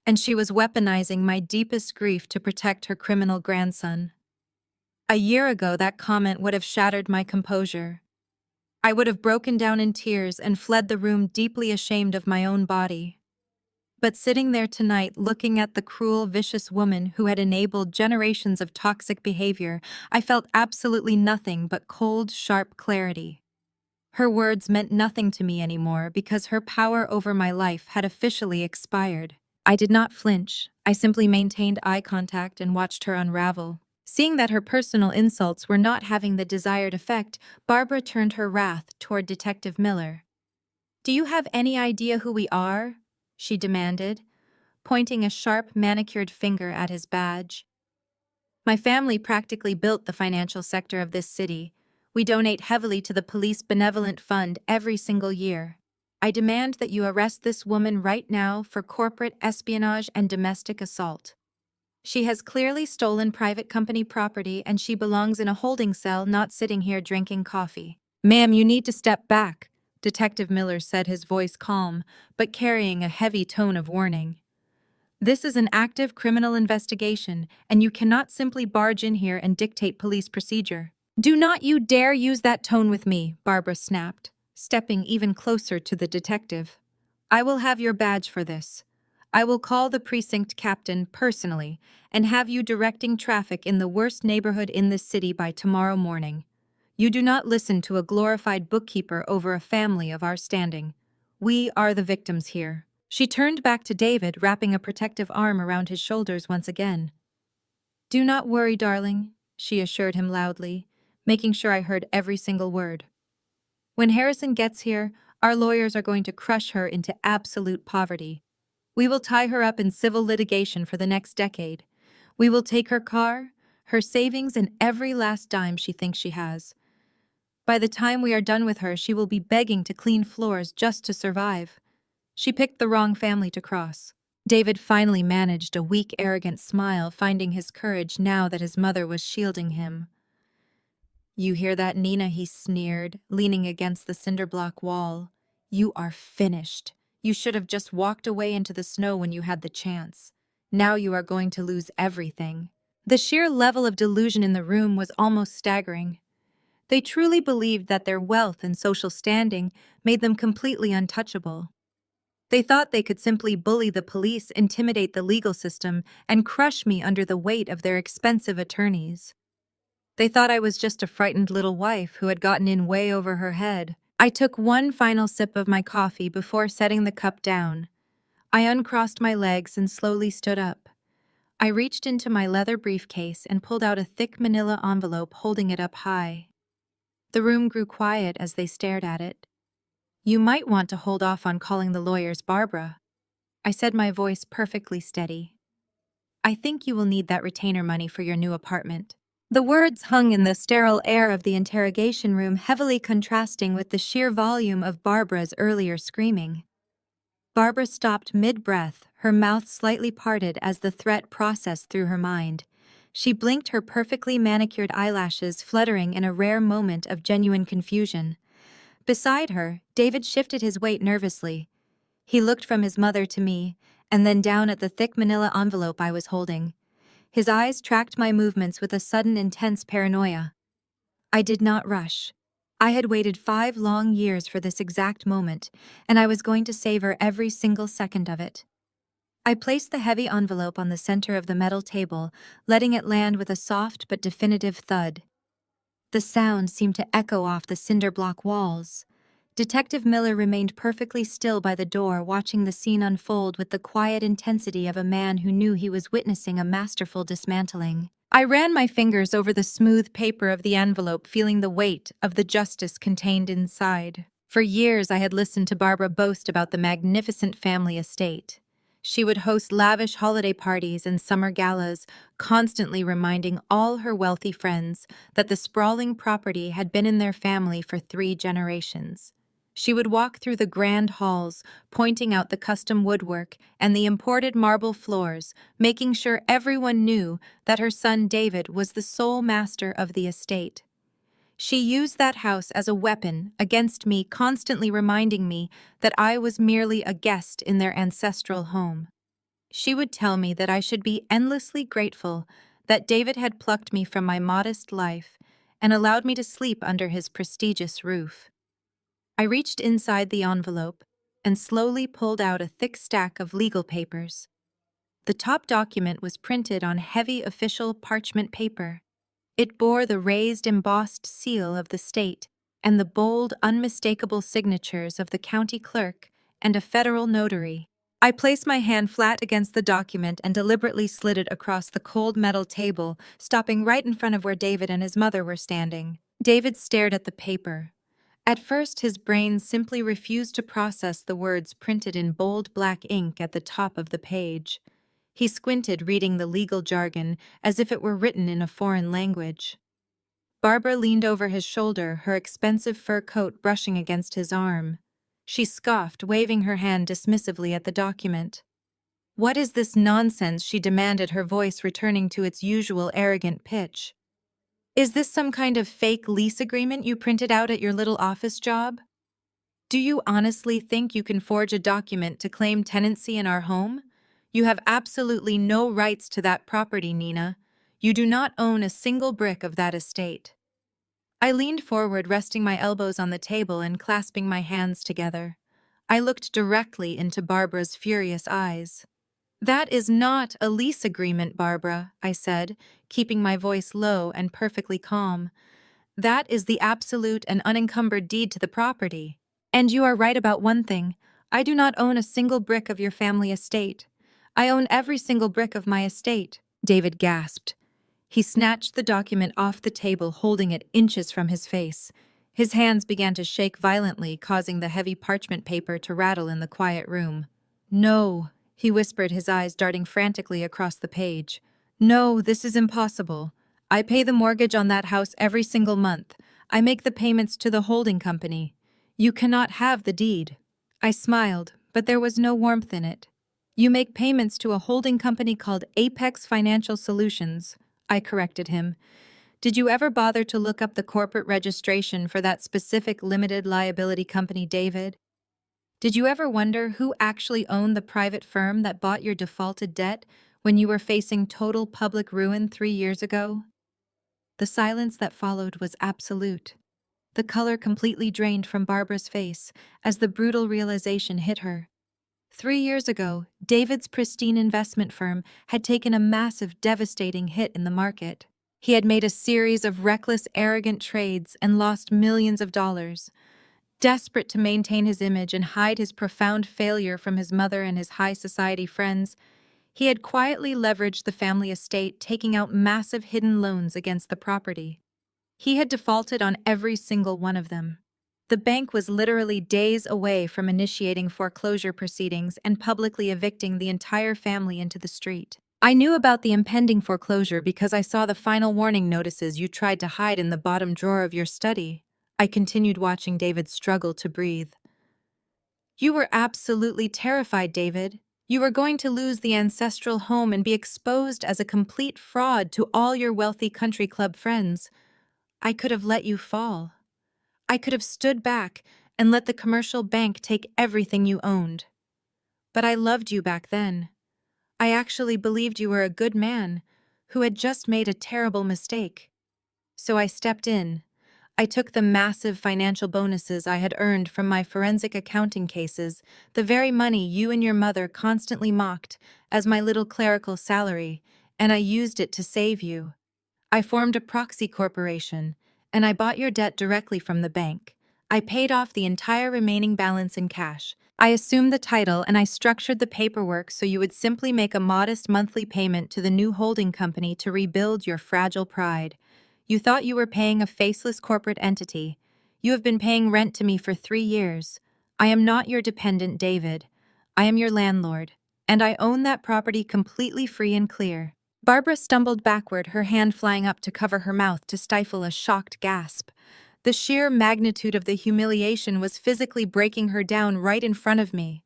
and she was weaponizing my deepest grief to protect her criminal grandson. A year ago, that comment would have shattered my composure. I would have broken down in tears and fled the room deeply ashamed of my own body. But sitting there tonight, looking at the cruel, vicious woman who had enabled generations of toxic behavior, I felt absolutely nothing but cold, sharp clarity. Her words meant nothing to me anymore because her power over my life had officially expired. I did not flinch. I simply maintained eye contact and watched her unravel. Seeing that her personal insults were not having the desired effect, Barbara turned her wrath toward Detective Miller. "Do you have any idea who we are?" she demanded, pointing a sharp, manicured finger at his badge. "My family practically built the financial sector of this city. We donate heavily to the Police Benevolent Fund every single year. I demand that you arrest this woman right now for corporate espionage and domestic assault." She has clearly stolen private company property and she belongs in a holding cell, not sitting here drinking coffee. Ma'am, you need to step back, Detective Miller said, his voice calm, but carrying a heavy tone of warning. This is an active criminal investigation, and you cannot simply barge in here and dictate police procedure. Do not you dare use that tone with me, Barbara snapped, stepping even closer to the detective. I will have your badge for this. I will call the precinct captain personally and have you directing traffic in the worst neighborhood in this city by tomorrow morning. You do not listen to a glorified bookkeeper over a family of our standing. We are the victims here. She turned back to David, wrapping a protective arm around his shoulders once again. Do not worry, darling, she assured him loudly, making sure I heard every single word. When Harrison gets here, our lawyers are going to crush her into absolute poverty. We will tie her up in civil litigation for the next decade. We will take her car, her savings, and every last dime she thinks she has. By the time we are done with her, she will be begging to clean floors just to survive. She picked the wrong family to cross. David finally managed a weak, arrogant smile, finding his courage now that his mother was shielding him. You hear that, Nina? He sneered, leaning against the cinder block wall. You are finished. You should have just walked away into the snow when you had the chance. Now you are going to lose everything. The sheer level of delusion in the room was almost staggering. They truly believed that their wealth and social standing made them completely untouchable. They thought they could simply bully the police, intimidate the legal system, and crush me under the weight of their expensive attorneys. They thought I was just a frightened little wife who had gotten in way over her head. I took one final sip of my coffee before setting the cup down. I uncrossed my legs and slowly stood up. I reached into my leather briefcase and pulled out a thick manila envelope, holding it up high. The room grew quiet as they stared at it. You might want to hold off on calling the lawyers, Barbara, I said, my voice perfectly steady. I think you will need that retainer money for your new apartment. The words hung in the sterile air of the interrogation room, heavily contrasting with the sheer volume of Barbara's earlier screaming. Barbara stopped mid-breath, her mouth slightly parted as the threat processed through her mind. She blinked, her perfectly manicured eyelashes fluttering in a rare moment of genuine confusion. Beside her, David shifted his weight nervously. He looked from his mother to me, and then down at the thick manila envelope I was holding. His eyes tracked my movements with a sudden intense paranoia. I did not rush. I had waited 5 long years for this exact moment, and I was going to savor every single second of it. I placed the heavy envelope on the center of the metal table, letting it land with a soft but definitive thud. The sound seemed to echo off the cinder block walls. Detective Miller remained perfectly still by the door, watching the scene unfold with the quiet intensity of a man who knew he was witnessing a masterful dismantling. I ran my fingers over the smooth paper of the envelope, feeling the weight of the justice contained inside. For years, I had listened to Barbara boast about the magnificent family estate. She would host lavish holiday parties and summer galas, constantly reminding all her wealthy friends that the sprawling property had been in their family for 3 generations. She would walk through the grand halls, pointing out the custom woodwork and the imported marble floors, making sure everyone knew that her son David was the sole master of the estate. She used that house as a weapon against me, constantly reminding me that I was merely a guest in their ancestral home. She would tell me that I should be endlessly grateful that David had plucked me from my modest life and allowed me to sleep under his prestigious roof. I reached inside the envelope and slowly pulled out a thick stack of legal papers. The top document was printed on heavy official parchment paper. It bore the raised, embossed seal of the state and the bold, unmistakable signatures of the county clerk and a federal notary. I placed my hand flat against the document and deliberately slid it across the cold metal table, stopping right in front of where David and his mother were standing. David stared at the paper. At first, his brain simply refused to process the words printed in bold black ink at the top of the page. He squinted, reading the legal jargon as if it were written in a foreign language. Barbara leaned over his shoulder, her expensive fur coat brushing against his arm. She scoffed, waving her hand dismissively at the document. "What is this nonsense?" she demanded, her voice returning to its usual arrogant pitch. "Is this some kind of fake lease agreement you printed out at your little office job? Do you honestly think you can forge a document to claim tenancy in our home? You have absolutely no rights to that property, Nina. You do not own a single brick of that estate." I leaned forward, resting my elbows on the table and clasping my hands together. I looked directly into Barbara's furious eyes. "That is not a lease agreement, Barbara," I said, keeping my voice low and perfectly calm. "That is the absolute and unencumbered deed to the property. And you are right about one thing. I do not own a single brick of your family estate. I own every single brick of my estate," David gasped. He snatched the document off the table, holding it inches from his face. His hands began to shake violently, causing the heavy parchment paper to rattle in the quiet room. "No," he whispered, his eyes darting frantically across the page. "No, this is impossible. I pay the mortgage on that house every single month. I make the payments to the holding company. You cannot have the deed." I smiled, but there was no warmth in it. "You make payments to a holding company called Apex Financial Solutions," I corrected him. "Did you ever bother to look up the corporate registration for that specific limited liability company, David? Did you ever wonder who actually owned the private firm that bought your defaulted debt when you were facing total public ruin 3 years ago?" The silence that followed was absolute. The color completely drained from Barbara's face as the brutal realization hit her. 3 years ago, David's pristine investment firm had taken a massive, devastating hit in the market. He had made a series of reckless, arrogant trades and lost millions of dollars. Desperate to maintain his image and hide his profound failure from his mother and his high society friends, he had quietly leveraged the family estate, taking out massive hidden loans against the property. He had defaulted on every single one of them. The bank was literally days away from initiating foreclosure proceedings and publicly evicting the entire family into the street. "I knew about the impending foreclosure because I saw the final warning notices you tried to hide in the bottom drawer of your study." I continued, watching David struggle to breathe. "You were absolutely terrified, David. You were going to lose the ancestral home and be exposed as a complete fraud to all your wealthy country club friends. I could have let you fall. I could have stood back and let the commercial bank take everything you owned. But I loved you back then. I actually believed you were a good man who had just made a terrible mistake. So I stepped in. I took the massive financial bonuses I had earned from my forensic accounting cases, the very money you and your mother constantly mocked as my little clerical salary, and I used it to save you. I formed a proxy corporation, and I bought your debt directly from the bank. I paid off the entire remaining balance in cash. I assumed the title and I structured the paperwork so you would simply make a modest monthly payment to the new holding company to rebuild your fragile pride. You thought you were paying a faceless corporate entity. You have been paying rent to me for 3 years. I am not your dependent, David. I am your landlord, and I own that property completely free and clear." Barbara stumbled backward, her hand flying up to cover her mouth to stifle a shocked gasp. The sheer magnitude of the humiliation was physically breaking her down right in front of me.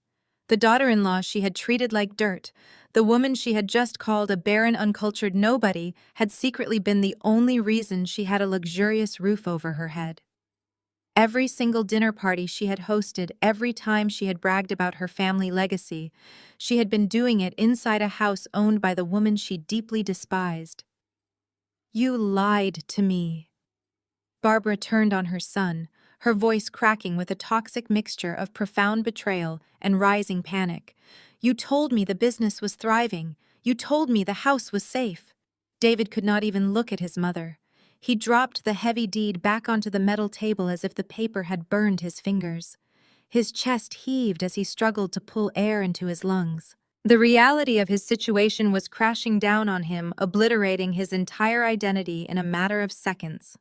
The daughter-in-law she had treated like dirt, the woman she had just called a barren, uncultured nobody, had secretly been the only reason she had a luxurious roof over her head. Every single dinner party she had hosted, every time she had bragged about her family legacy, she had been doing it inside a house owned by the woman she deeply despised. "You lied to me." Barbara turned on her son, her voice cracking with a toxic mixture of profound betrayal and rising panic. "You told me the business was thriving. You told me the house was safe." David could not even look at his mother. He dropped the heavy deed back onto the metal table as if the paper had burned his fingers. His chest heaved as he struggled to pull air into his lungs. The reality of his situation was crashing down on him, obliterating his entire identity in a matter of seconds.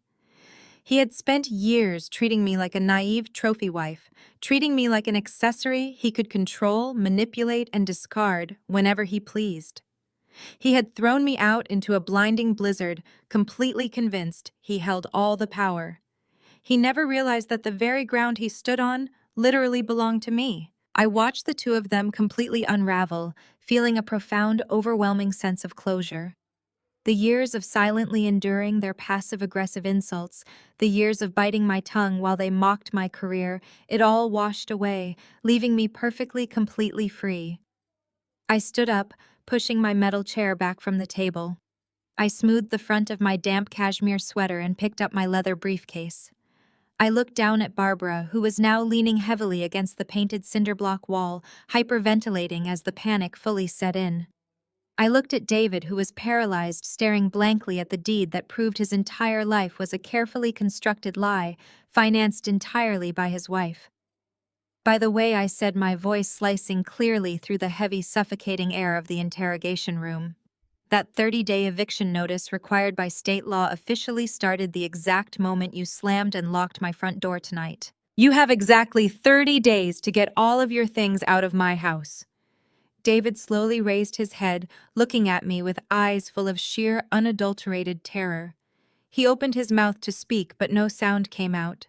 He had spent years treating me like a naive trophy wife, treating me like an accessory he could control, manipulate, and discard whenever he pleased. He had thrown me out into a blinding blizzard, completely convinced he held all the power. He never realized that the very ground he stood on literally belonged to me. I watched the two of them completely unravel, feeling a profound, overwhelming sense of closure. The years of silently enduring their passive-aggressive insults, the years of biting my tongue while they mocked my career, it all washed away, leaving me perfectly, completely free. I stood up, pushing my metal chair back from the table. I smoothed the front of my damp cashmere sweater and picked up my leather briefcase. I looked down at Barbara, who was now leaning heavily against the painted cinderblock wall, hyperventilating as the panic fully set in. I looked at David, who was paralyzed, staring blankly at the deed that proved his entire life was a carefully constructed lie, financed entirely by his wife. By the way, I said, my voice slicing clearly through the heavy, suffocating air of the interrogation room. That 30-day eviction notice required by state law officially started the exact moment you slammed and locked my front door tonight. You have exactly 30 days to get all of your things out of my house. David slowly raised his head, looking at me with eyes full of sheer, unadulterated terror. He opened his mouth to speak, but no sound came out.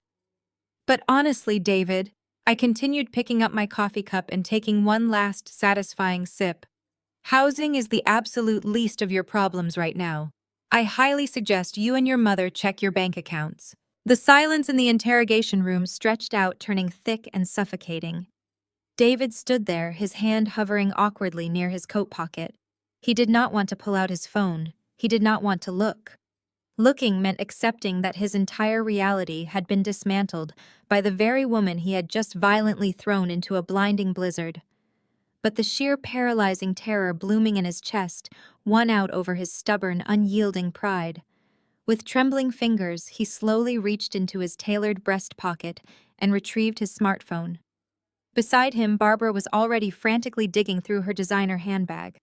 But honestly, David, I continued, picking up my coffee cup and taking one last satisfying sip. Housing is the absolute least of your problems right now. I highly suggest you and your mother check your bank accounts. The silence in the interrogation room stretched out, turning thick and suffocating. David stood there, his hand hovering awkwardly near his coat pocket. He did not want to pull out his phone. He did not want to look. Looking meant accepting that his entire reality had been dismantled by the very woman he had just violently thrown into a blinding blizzard. But the sheer paralyzing terror blooming in his chest won out over his stubborn, unyielding pride. With trembling fingers, he slowly reached into his tailored breast pocket and retrieved his smartphone. Beside him, Barbara was already frantically digging through her designer handbag.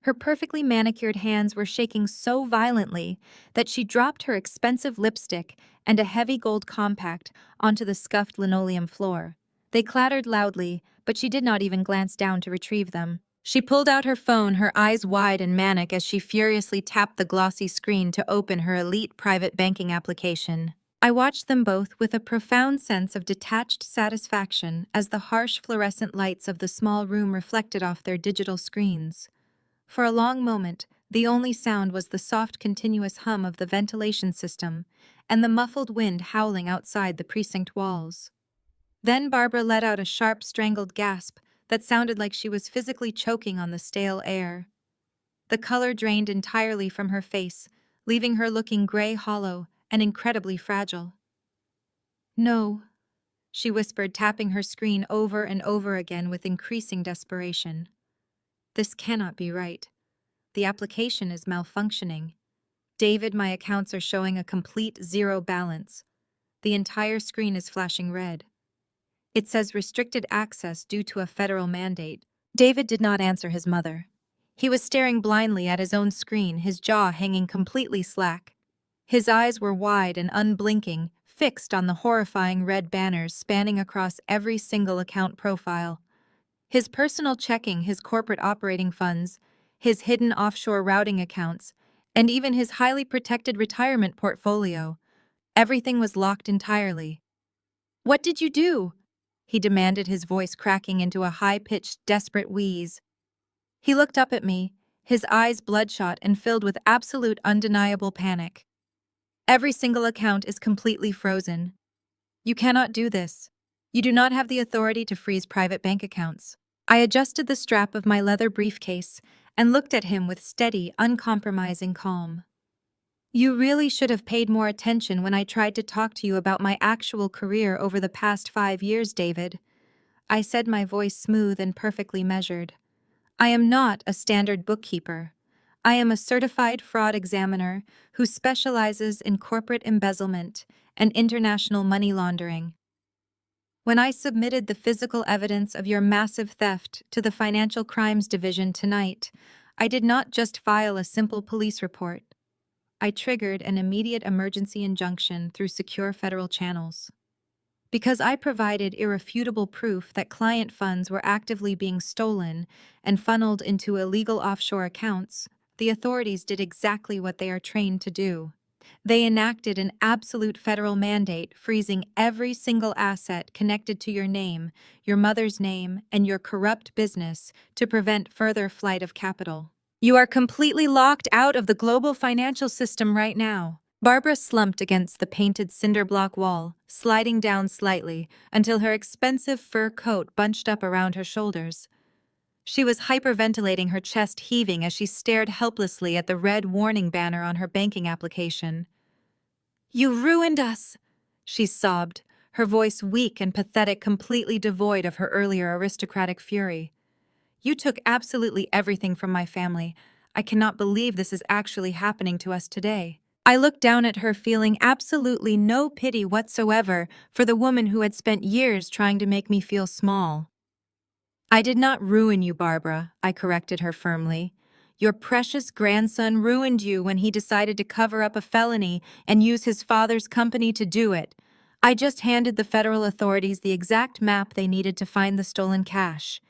Her perfectly manicured hands were shaking so violently that she dropped her expensive lipstick and a heavy gold compact onto the scuffed linoleum floor. They clattered loudly, but she did not even glance down to retrieve them. She pulled out her phone, her eyes wide and manic as she furiously tapped the glossy screen to open her elite private banking application. I watched them both with a profound sense of detached satisfaction as the harsh fluorescent lights of the small room reflected off their digital screens. For a long moment, the only sound was the soft, continuous hum of the ventilation system and the muffled wind howling outside the precinct walls. Then Barbara let out a sharp, strangled gasp that sounded like she was physically choking on the stale air. The color drained entirely from her face, leaving her looking gray, hollow, and incredibly fragile. "No," she whispered, tapping her screen over and over again with increasing desperation. "This cannot be right. The application is malfunctioning. David, my accounts are showing a complete zero balance. The entire screen is flashing red. It says restricted access due to a federal mandate." David did not answer his mother. He was staring blindly at his own screen, his jaw hanging completely slack. His eyes were wide and unblinking, fixed on the horrifying red banners spanning across every single account profile. His personal checking, his corporate operating funds, his hidden offshore routing accounts, and even his highly protected retirement portfolio. Everything was locked entirely. "What did you do?" he demanded, his voice cracking into a high-pitched, desperate wheeze. He looked up at me, his eyes bloodshot and filled with absolute, undeniable panic. "Every single account is completely frozen. You cannot do this. You do not have the authority to freeze private bank accounts." I adjusted the strap of my leather briefcase and looked at him with steady, uncompromising calm. "You really should have paid more attention when I tried to talk to you about my actual career over the past 5 years, David," I said, my voice smooth and perfectly measured. "I am not a standard bookkeeper. I am a certified fraud examiner who specializes in corporate embezzlement and international money laundering. When I submitted the physical evidence of your massive theft to the Financial Crimes Division tonight, I did not just file a simple police report. I triggered an immediate emergency injunction through secure federal channels. Because I provided irrefutable proof that client funds were actively being stolen and funneled into illegal offshore accounts, the authorities did exactly what they are trained to do. They enacted an absolute federal mandate freezing every single asset connected to your name, your mother's name, and your corrupt business to prevent further flight of capital. You are completely locked out of the global financial system right now. Barbara slumped against the painted cinder block wall, sliding down slightly until her expensive fur coat bunched up around her shoulders. She was hyperventilating, her chest heaving as she stared helplessly at the red warning banner on her banking application. "You ruined us!" she sobbed, her voice weak and pathetic, completely devoid of her earlier aristocratic fury. "You took absolutely everything from my family. I cannot believe this is actually happening to us today." I looked down at her, feeling absolutely no pity whatsoever for the woman who had spent years trying to make me feel small. "I did not ruin you, Barbara," I corrected her firmly. "Your precious grandson ruined you when he decided to cover up a felony and use his father's company to do it. I just handed the federal authorities the exact map they needed to find the stolen cash.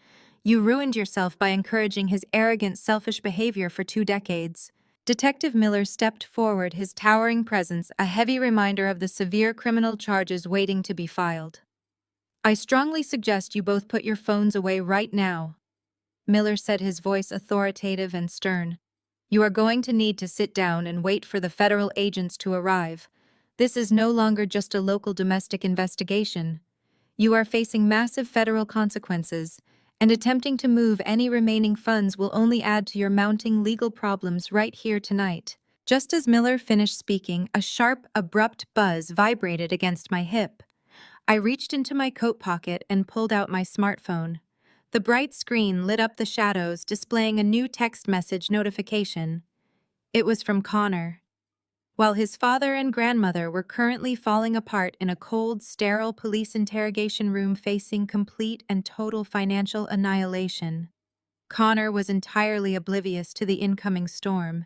You ruined yourself by encouraging his arrogant, selfish behavior for 2 decades." Detective Miller stepped forward, his towering presence a heavy reminder of the severe criminal charges waiting to be filed. "I strongly suggest you both put your phones away right now," Miller said, his voice authoritative and stern. "You are going to need to sit down and wait for the federal agents to arrive. This is no longer just a local domestic investigation. You are facing massive federal consequences, and attempting to move any remaining funds will only add to your mounting legal problems right here tonight." Just as Miller finished speaking, a sharp, abrupt buzz vibrated against my hip. I reached into my coat pocket and pulled out my smartphone. The bright screen lit up the shadows, displaying a new text message notification. It was from Connor. While his father and grandmother were currently falling apart in a cold, sterile police interrogation room facing complete and total financial annihilation, Connor was entirely oblivious to the incoming storm.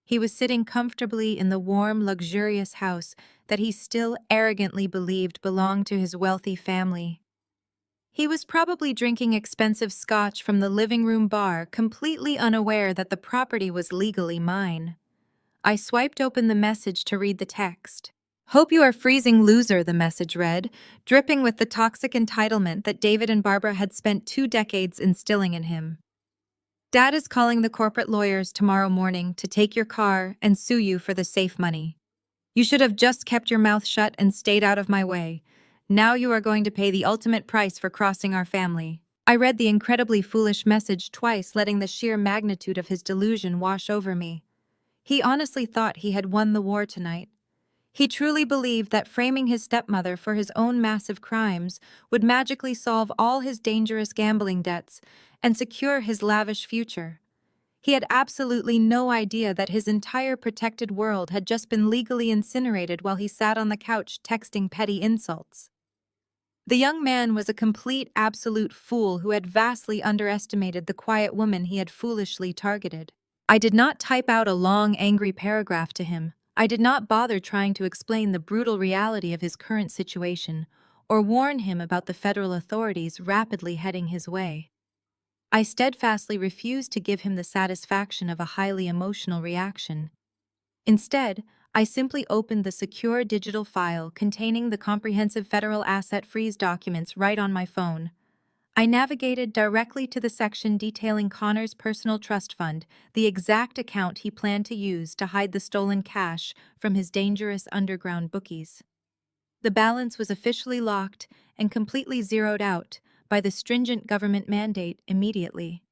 He was sitting comfortably in the warm, luxurious house that he still arrogantly believed belonged to his wealthy family. He was probably drinking expensive scotch from the living room bar, completely unaware that the property was legally mine. I swiped open the message to read the text. "Hope you are freezing, loser," the message read, dripping with the toxic entitlement that David and Barbara had spent 2 decades instilling in him. "Dad is calling the corporate lawyers tomorrow morning to take your car and sue you for the safe money. You should have just kept your mouth shut and stayed out of my way. Now you are going to pay the ultimate price for crossing our family." I read the incredibly foolish message twice, letting the sheer magnitude of his delusion wash over me. He honestly thought he had won the war tonight. He truly believed that framing his stepmother for his own massive crimes would magically solve all his dangerous gambling debts and secure his lavish future. He had absolutely no idea that his entire protected world had just been legally incinerated while he sat on the couch texting petty insults. The young man was a complete, absolute fool who had vastly underestimated the quiet woman he had foolishly targeted. I did not type out a long, angry paragraph to him. I did not bother trying to explain the brutal reality of his current situation or warn him about the federal authorities rapidly heading his way. I steadfastly refused to give him the satisfaction of a highly emotional reaction. Instead, I simply opened the secure digital file containing the comprehensive federal asset freeze documents right on my phone. I navigated directly to the section detailing Connor's personal trust fund, the exact account he planned to use to hide the stolen cash from his dangerous underground bookies. The balance was officially locked and completely zeroed out by the stringent government mandate immediately.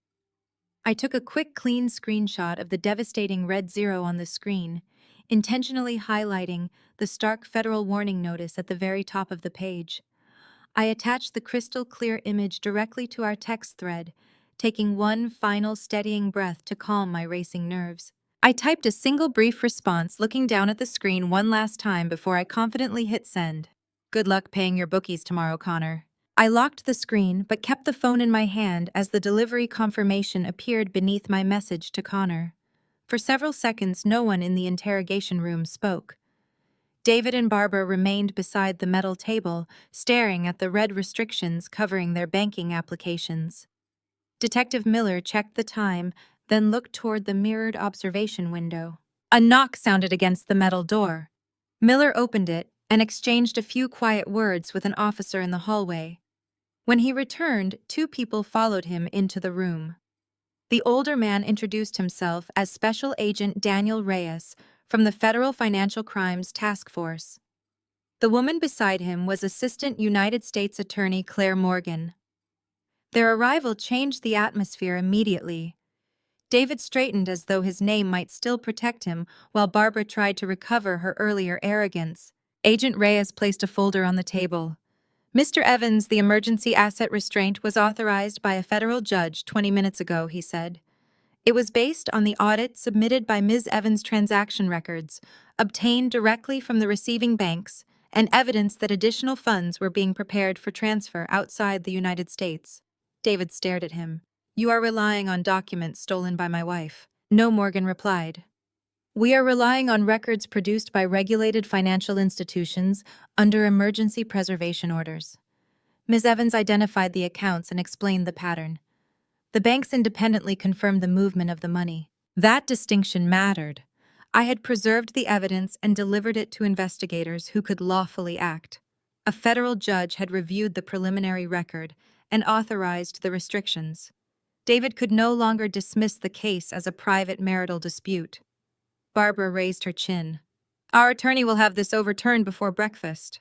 I took a quick, clean screenshot of the devastating red zero on the screen, intentionally highlighting the stark federal warning notice at the very top of the page. I attached the crystal-clear image directly to our text thread, taking one final steadying breath to calm my racing nerves. I typed a single brief response, looking down at the screen one last time before I confidently hit send. "Good luck paying your bookies tomorrow, Connor." I locked the screen but kept the phone in my hand as the delivery confirmation appeared beneath my message to Connor. For several seconds, no one in the interrogation room spoke. David and Barbara remained beside the metal table, staring at the red restrictions covering their banking applications. Detective Miller checked the time, then looked toward the mirrored observation window. A knock sounded against the metal door. Miller opened it and exchanged a few quiet words with an officer in the hallway. When he returned, two people followed him into the room. The older man introduced himself as Special Agent Daniel Reyes from the Federal Financial Crimes Task Force. The woman beside him was Assistant United States Attorney Claire Morgan. Their arrival changed the atmosphere immediately. David straightened as though his name might still protect him, while Barbara tried to recover her earlier arrogance. Agent Reyes placed a folder on the table. Mr. Evans, the emergency asset restraint was authorized by a federal judge 20 minutes ago, he said. It was based on the audit submitted by Ms. Evans' transaction records, obtained directly from the receiving banks, and evidence that additional funds were being prepared for transfer outside the United States. David stared at him. You are relying on documents stolen by my wife. No, Morgan replied. We are relying on records produced by regulated financial institutions under emergency preservation orders. Ms. Evans identified the accounts and explained the pattern. The banks independently confirmed the movement of the money. That distinction mattered. I had preserved the evidence and delivered it to investigators who could lawfully act. A federal judge had reviewed the preliminary record and authorized the restrictions. David could no longer dismiss the case as a private marital dispute. Barbara raised her chin. Our attorney will have this overturned before breakfast.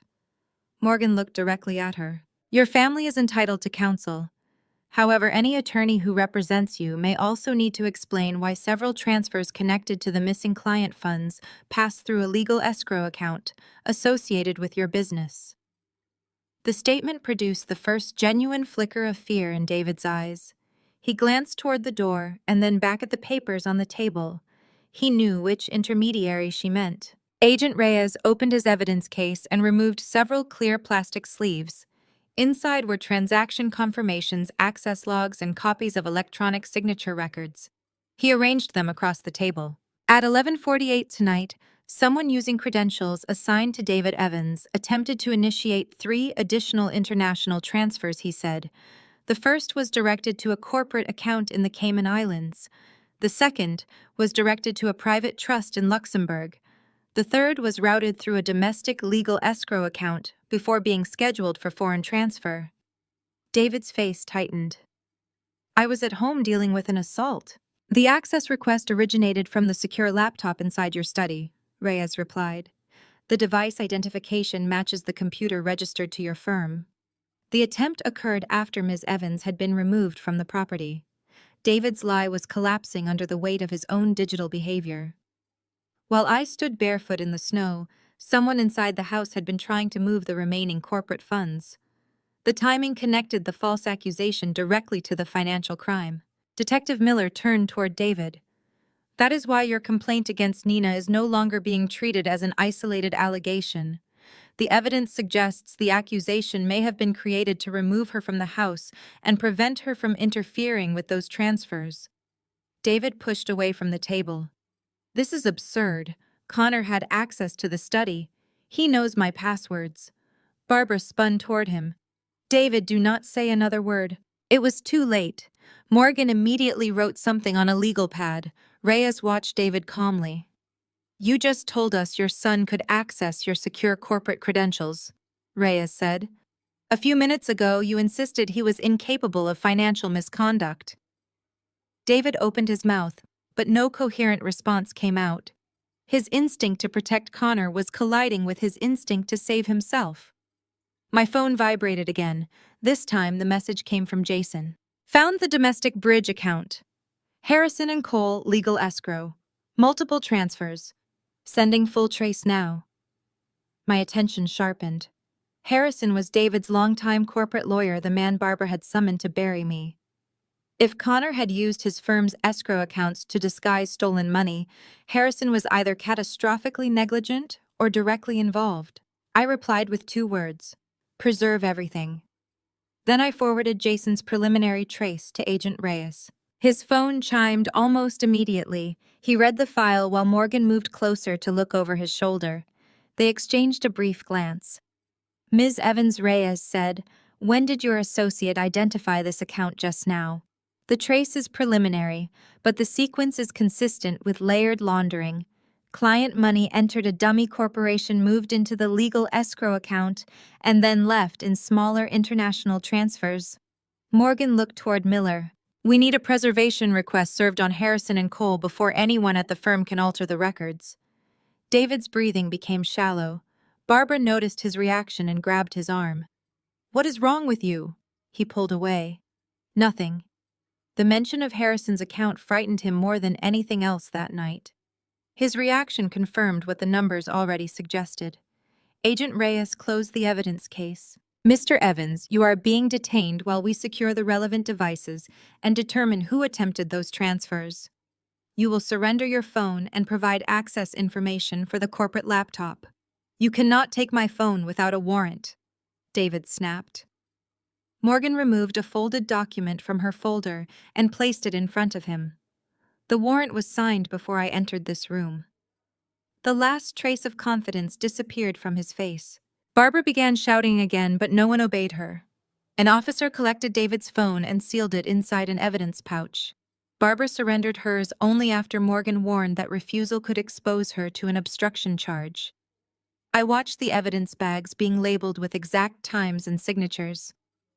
Morgan looked directly at her. Your family is entitled to counsel. However, any attorney who represents you may also need to explain why several transfers connected to the missing client funds passed through a legal escrow account associated with your business. The statement produced the first genuine flicker of fear in David's eyes. He glanced toward the door and then back at the papers on the table. He knew which intermediary she meant. Agent Reyes opened his evidence case and removed several clear plastic sleeves. Inside were transaction confirmations, access logs, and copies of electronic signature records. He arranged them across the table. At 11:48 tonight, someone using credentials assigned to David Evans attempted to initiate 3 additional international transfers, he said. The first was directed to a corporate account in the Cayman Islands. The second was directed to a private trust in Luxembourg. The third was routed through a domestic legal escrow account before being scheduled for foreign transfer. David's face tightened. I was at home dealing with an assault. The access request originated from the secure laptop inside your study, Reyes replied. The device identification matches the computer registered to your firm. The attempt occurred after Ms. Evans had been removed from the property. David's lie was collapsing under the weight of his own digital behavior. While I stood barefoot in the snow, someone inside the house had been trying to move the remaining corporate funds. The timing connected the false accusation directly to the financial crime. Detective Miller turned toward David. That is why your complaint against Nina is no longer being treated as an isolated allegation. The evidence suggests the accusation may have been created to remove her from the house and prevent her from interfering with those transfers. David pushed away from the table. This is absurd. Connor had access to the study. He knows my passwords. Barbara spun toward him. David, do not say another word. It was too late. Morgan immediately wrote something on a legal pad. Reyes watched David calmly. You just told us your son could access your secure corporate credentials, Reyes said. A few minutes ago, you insisted he was incapable of financial misconduct. David opened his mouth, but no coherent response came out. His instinct to protect Connor was colliding with his instinct to save himself. My phone vibrated again. This time, the message came from Jason. Found the domestic bridge account. Harrison and Cole, legal escrow. Multiple transfers. Sending full trace now. My attention sharpened. Harrison was David's longtime corporate lawyer, the man Barbara had summoned to bury me. If Connor had used his firm's escrow accounts to disguise stolen money, Harrison was either catastrophically negligent or directly involved. I replied with 2 words: preserve everything. Then I forwarded Jason's preliminary trace to Agent Reyes. His phone chimed almost immediately. He read the file while Morgan moved closer to look over his shoulder. They exchanged a brief glance. Ms. Evans Reyes said, "When did your associate identify this account just now?" The trace is preliminary, but the sequence is consistent with layered laundering. Client money entered a dummy corporation, moved into the legal escrow account, and then left in smaller international transfers. Morgan looked toward Miller. We need a preservation request served on Harrison and Cole before anyone at the firm can alter the records. David's breathing became shallow. Barbara noticed his reaction and grabbed his arm. What is wrong with you? He pulled away. Nothing. The mention of Harrison's account frightened him more than anything else that night. His reaction confirmed what the numbers already suggested. Agent Reyes closed the evidence case. Mr. Evans, you are being detained while we secure the relevant devices and determine who attempted those transfers. You will surrender your phone and provide access information for the corporate laptop. You cannot take my phone without a warrant, David snapped. Morgan removed a folded document from her folder and placed it in front of him. The warrant was signed before I entered this room. The last trace of confidence disappeared from his face. Barbara began shouting again, but no one obeyed her. An officer collected David's phone and sealed it inside an evidence pouch. Barbara surrendered hers only after Morgan warned that refusal could expose her to an obstruction charge. I watched the evidence bags being labeled with exact times and signatures.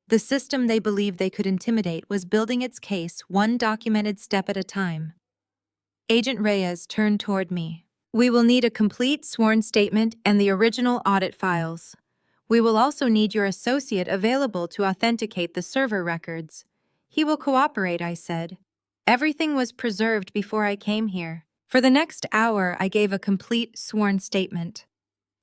The system they believed they could intimidate was building its case one documented step at a time. Agent Reyes turned toward me. We will need a complete sworn statement and the original audit files. We will also need your associate available to authenticate the server records. He will cooperate, I said. Everything was preserved before I came here. For the next hour, I gave a complete sworn statement.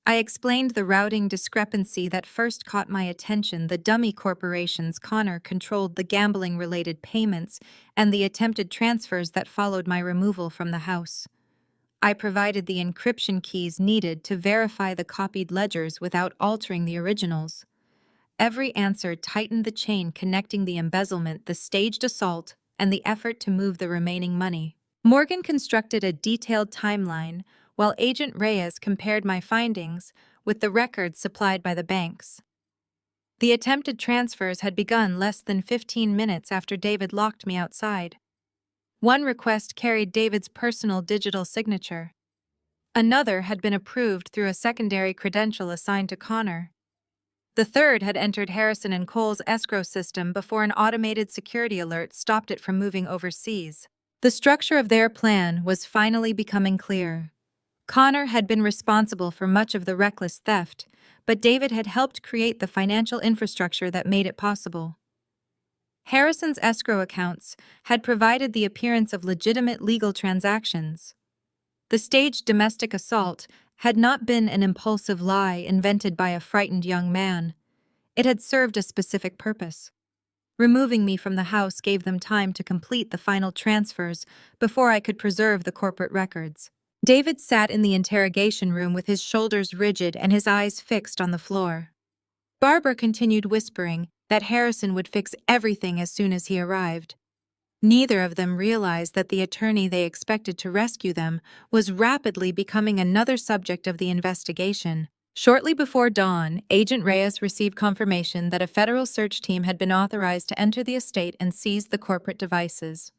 I explained the routing discrepancy that first caught my attention, the dummy corporations Connor controlled, the gambling-related payments, and the attempted transfers that followed my removal from the house. I provided the encryption keys needed to verify the copied ledgers without altering the originals. Every answer tightened the chain connecting the embezzlement, the staged assault, and the effort to move the remaining money. Morgan constructed a detailed timeline, while Agent Reyes compared my findings with the records supplied by the banks. The attempted transfers had begun less than 15 minutes after David locked me outside. One request carried David's personal digital signature. Another had been approved through a secondary credential assigned to Connor. The third had entered Harrison and Cole's escrow system before an automated security alert stopped it from moving overseas. The structure of their plan was finally becoming clear. Connor had been responsible for much of the reckless theft, but David had helped create the financial infrastructure that made it possible. Harrison's escrow accounts had provided the appearance of legitimate legal transactions. The staged domestic assault had not been an impulsive lie invented by a frightened young man. It had served a specific purpose. Removing me from the house gave them time to complete the final transfers before I could preserve the corporate records. David sat in the interrogation room with his shoulders rigid and his eyes fixed on the floor. Barbara continued whispering that Harrison would fix everything as soon as he arrived. Neither of them realized that the attorney they expected to rescue them was rapidly becoming another subject of the investigation. Shortly before dawn, Agent Reyes received confirmation that a federal search team had been authorized to enter the estate and seize the corporate devices.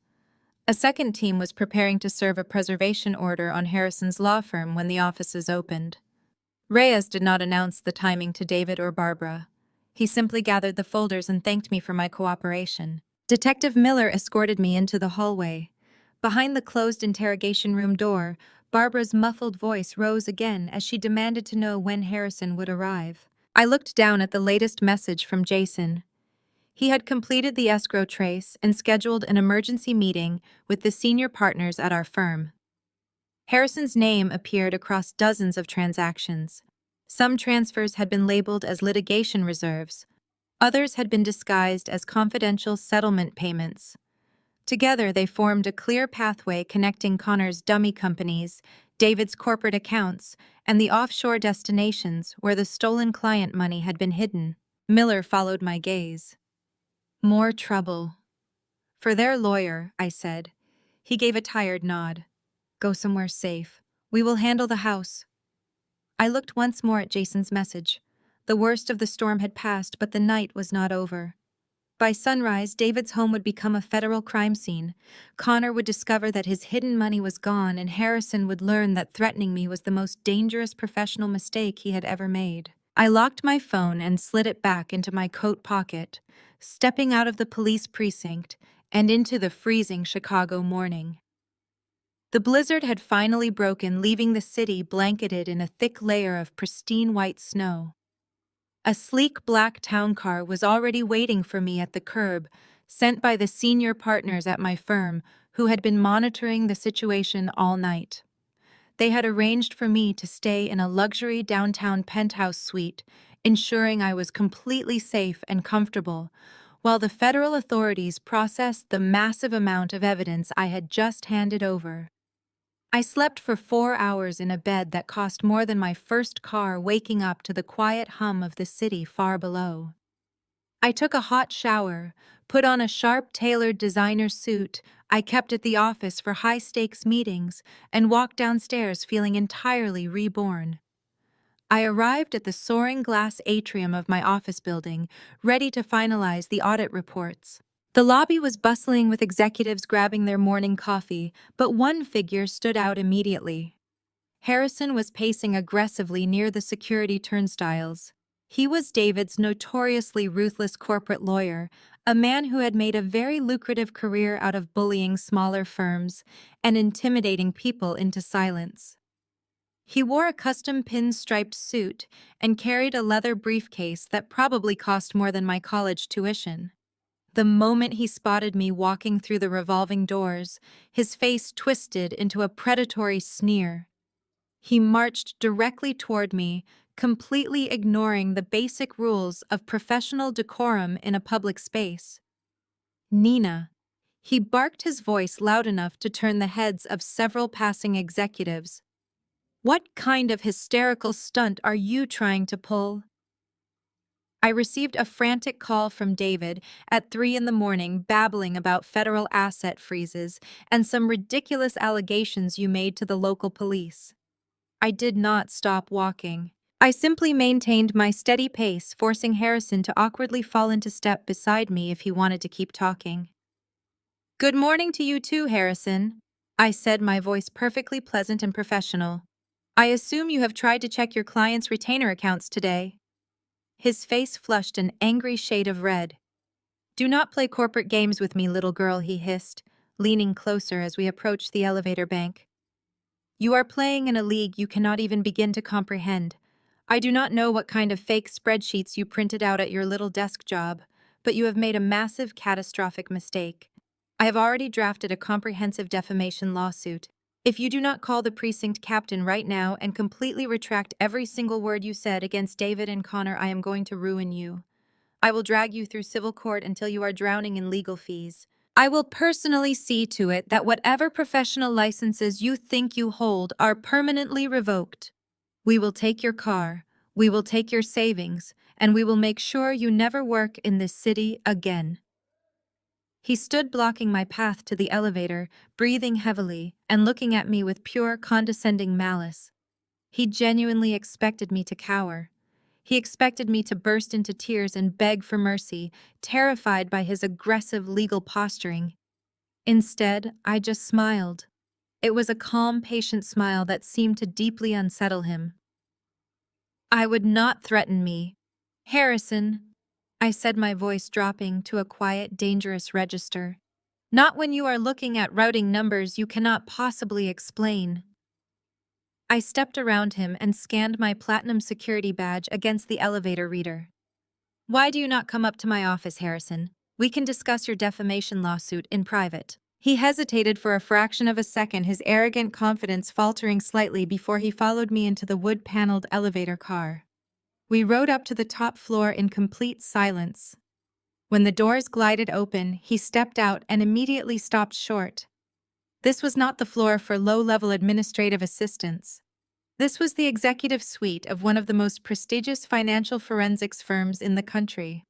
A second team was preparing to serve a preservation order on Harrison's law firm when the offices opened. Reyes did not announce the timing to David or Barbara. He simply gathered the folders and thanked me for my cooperation. Detective Miller escorted me into the hallway. Behind the closed interrogation room door, Barbara's muffled voice rose again as she demanded to know when Harrison would arrive. I looked down at the latest message from Jason. He had completed the escrow trace and scheduled an emergency meeting with the senior partners at our firm. Harrison's name appeared across dozens of transactions. Some transfers had been labeled as litigation reserves. Others had been disguised as confidential settlement payments. Together, they formed a clear pathway connecting Connor's dummy companies, David's corporate accounts, and the offshore destinations where the stolen client money had been hidden. Miller followed my gaze. More trouble. For their lawyer, I said. He gave a tired nod. Go somewhere safe. We will handle the house. I looked once more at Jason's message. The worst of the storm had passed, but the night was not over. By sunrise, David's home would become a federal crime scene. Connor would discover that his hidden money was gone, and Harrison would learn that threatening me was the most dangerous professional mistake he had ever made. I locked my phone and slid it back into my coat pocket, stepping out of the police precinct and into the freezing Chicago morning. The blizzard had finally broken, leaving the city blanketed in a thick layer of pristine white snow. A sleek black town car was already waiting for me at the curb, sent by the senior partners at my firm who had been monitoring the situation all night. They had arranged for me to stay in a luxury downtown penthouse suite, ensuring I was completely safe and comfortable, while the federal authorities processed the massive amount of evidence I had just handed over. I slept for 4 hours in a bed that cost more than my first car, waking up to the quiet hum of the city far below. I took a hot shower, put on a sharp tailored designer suit I kept at the office for high-stakes meetings, and walked downstairs feeling entirely reborn. I arrived at the soaring glass atrium of my office building, ready to finalize the audit reports. The lobby was bustling with executives grabbing their morning coffee, but one figure stood out immediately. Harrison was pacing aggressively near the security turnstiles. He was David's notoriously ruthless corporate lawyer, a man who had made a very lucrative career out of bullying smaller firms and intimidating people into silence. He wore a custom pin-striped suit and carried a leather briefcase that probably cost more than my college tuition. The moment he spotted me walking through the revolving doors, his face twisted into a predatory sneer. He marched directly toward me, completely ignoring the basic rules of professional decorum in a public space. "Nina." He barked, his voice loud enough to turn the heads of several passing executives. "What kind of hysterical stunt are you trying to pull?" I received a frantic call from David at 3 in the morning, babbling about federal asset freezes and some ridiculous allegations you made to the local police. I did not stop walking. I simply maintained my steady pace, forcing Harrison to awkwardly fall into step beside me if he wanted to keep talking. "Good morning to you too, Harrison," I said, my voice perfectly pleasant and professional. "I assume you have tried to check your client's retainer accounts today." His face flushed an angry shade of red. "Do not play corporate games with me, little girl," he hissed, leaning closer as we approached the elevator bank. "You are playing in a league you cannot even begin to comprehend. I do not know what kind of fake spreadsheets you printed out at your little desk job, but you have made a massive, catastrophic mistake. I have already drafted a comprehensive defamation lawsuit. If you do not call the precinct captain right now and completely retract every single word you said against David and Connor, I am going to ruin you. I will drag you through civil court until you are drowning in legal fees. I will personally see to it that whatever professional licenses you think you hold are permanently revoked. We will take your car, we will take your savings, and we will make sure you never work in this city again." He stood blocking my path to the elevator, breathing heavily and looking at me with pure, condescending malice. He genuinely expected me to cower. He expected me to burst into tears and beg for mercy, terrified by his aggressive legal posturing. Instead, I just smiled. It was a calm, patient smile that seemed to deeply unsettle him. "I would not threaten me, Harrison," I said, my voice dropping to a quiet, dangerous register. "Not when you are looking at routing numbers you cannot possibly explain." I stepped around him and scanned my platinum security badge against the elevator reader. "Why do you not come up to my office, Harrison? We can discuss your defamation lawsuit in private." He hesitated for a fraction of a second, his arrogant confidence faltering slightly before he followed me into the wood-paneled elevator car. We rode up to the top floor in complete silence. When the doors glided open, he stepped out and immediately stopped short. This was not the floor for low-level administrative assistants. This was the executive suite of one of the most prestigious financial forensics firms in the country.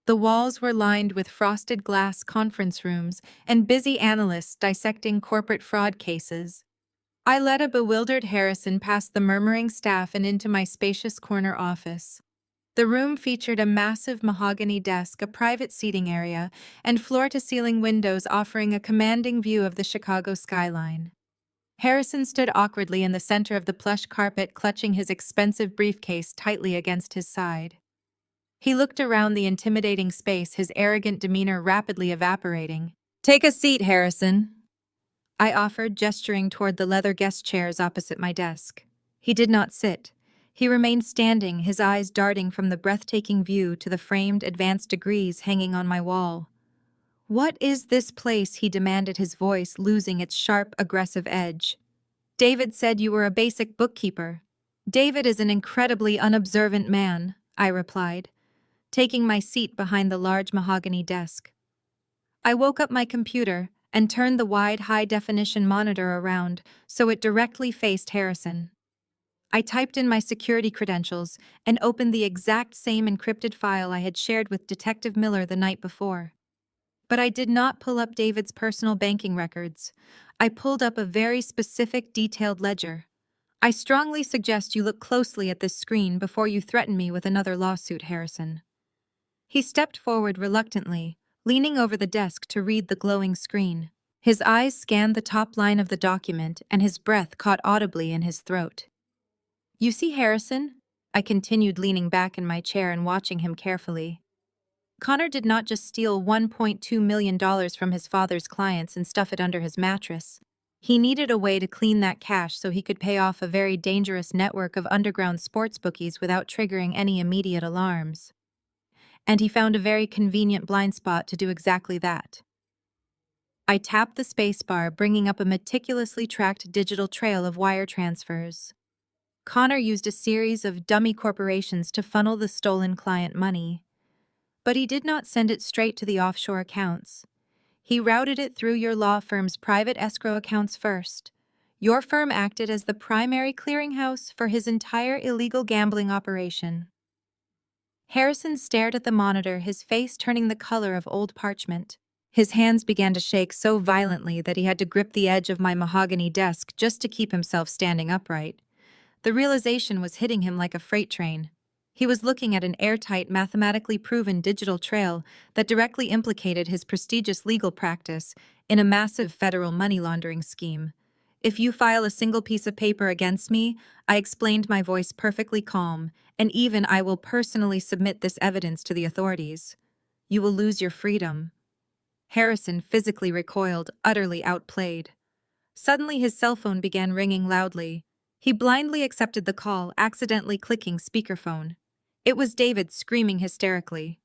The walls were lined with frosted glass conference rooms and busy analysts dissecting corporate fraud cases. I led a bewildered Harrison past the murmuring staff and into my spacious corner office. The room featured a massive mahogany desk, a private seating area, and floor-to-ceiling windows offering a commanding view of the Chicago skyline. Harrison stood awkwardly in the center of the plush carpet, clutching his expensive briefcase tightly against his side. He looked around the intimidating space, his arrogant demeanor rapidly evaporating. "Take a seat, Harrison," I offered, gesturing toward the leather guest chairs opposite my desk. He did not sit. He remained standing, his eyes darting from the breathtaking view to the framed advanced degrees hanging on my wall. "What is this place?" he demanded, his voice losing its sharp, aggressive edge. "David said you were a basic bookkeeper." "David is an incredibly unobservant man," I replied, taking my seat behind the large mahogany desk. I woke up my computer and turned the wide, high-definition monitor around so it directly faced Harrison. I typed in my security credentials and opened the exact same encrypted file I had shared with Detective Miller the night before. But I did not pull up David's personal banking records. I pulled up a very specific, detailed ledger. "I strongly suggest you look closely at this screen before you threaten me with another lawsuit, Harrison." He stepped forward reluctantly, leaning over the desk to read the glowing screen. His eyes scanned the top line of the document, and his breath caught audibly in his throat. "You see, Harrison?" I continued, leaning back in my chair and watching him carefully. "Connor did not just steal $1.2 million from his father's clients and stuff it under his mattress. He needed a way to clean that cash so he could pay off a very dangerous network of underground sports bookies without triggering any immediate alarms. And he found a very convenient blind spot to do exactly that." I tapped the spacebar, bringing up a meticulously tracked digital trail of wire transfers. Connor used a series of dummy corporations to funnel the stolen client money. But he did not send it straight to the offshore accounts. He routed it through your law firm's private escrow accounts first. Your firm acted as the primary clearinghouse for his entire illegal gambling operation. Harrison stared at the monitor, his face turning the color of old parchment. His hands began to shake so violently that he had to grip the edge of my mahogany desk just to keep himself standing upright. The realization was hitting him like a freight train. He was looking at an airtight, mathematically proven digital trail that directly implicated his prestigious legal practice in a massive federal money laundering scheme. "If you file a single piece of paper against me," I explained, my voice perfectly calm, "and even I will personally submit this evidence to the authorities, you will lose your freedom." Harrison physically recoiled, utterly outplayed. Suddenly his cell phone began ringing loudly. He blindly accepted the call, accidentally clicking speakerphone. It was David, screaming hysterically.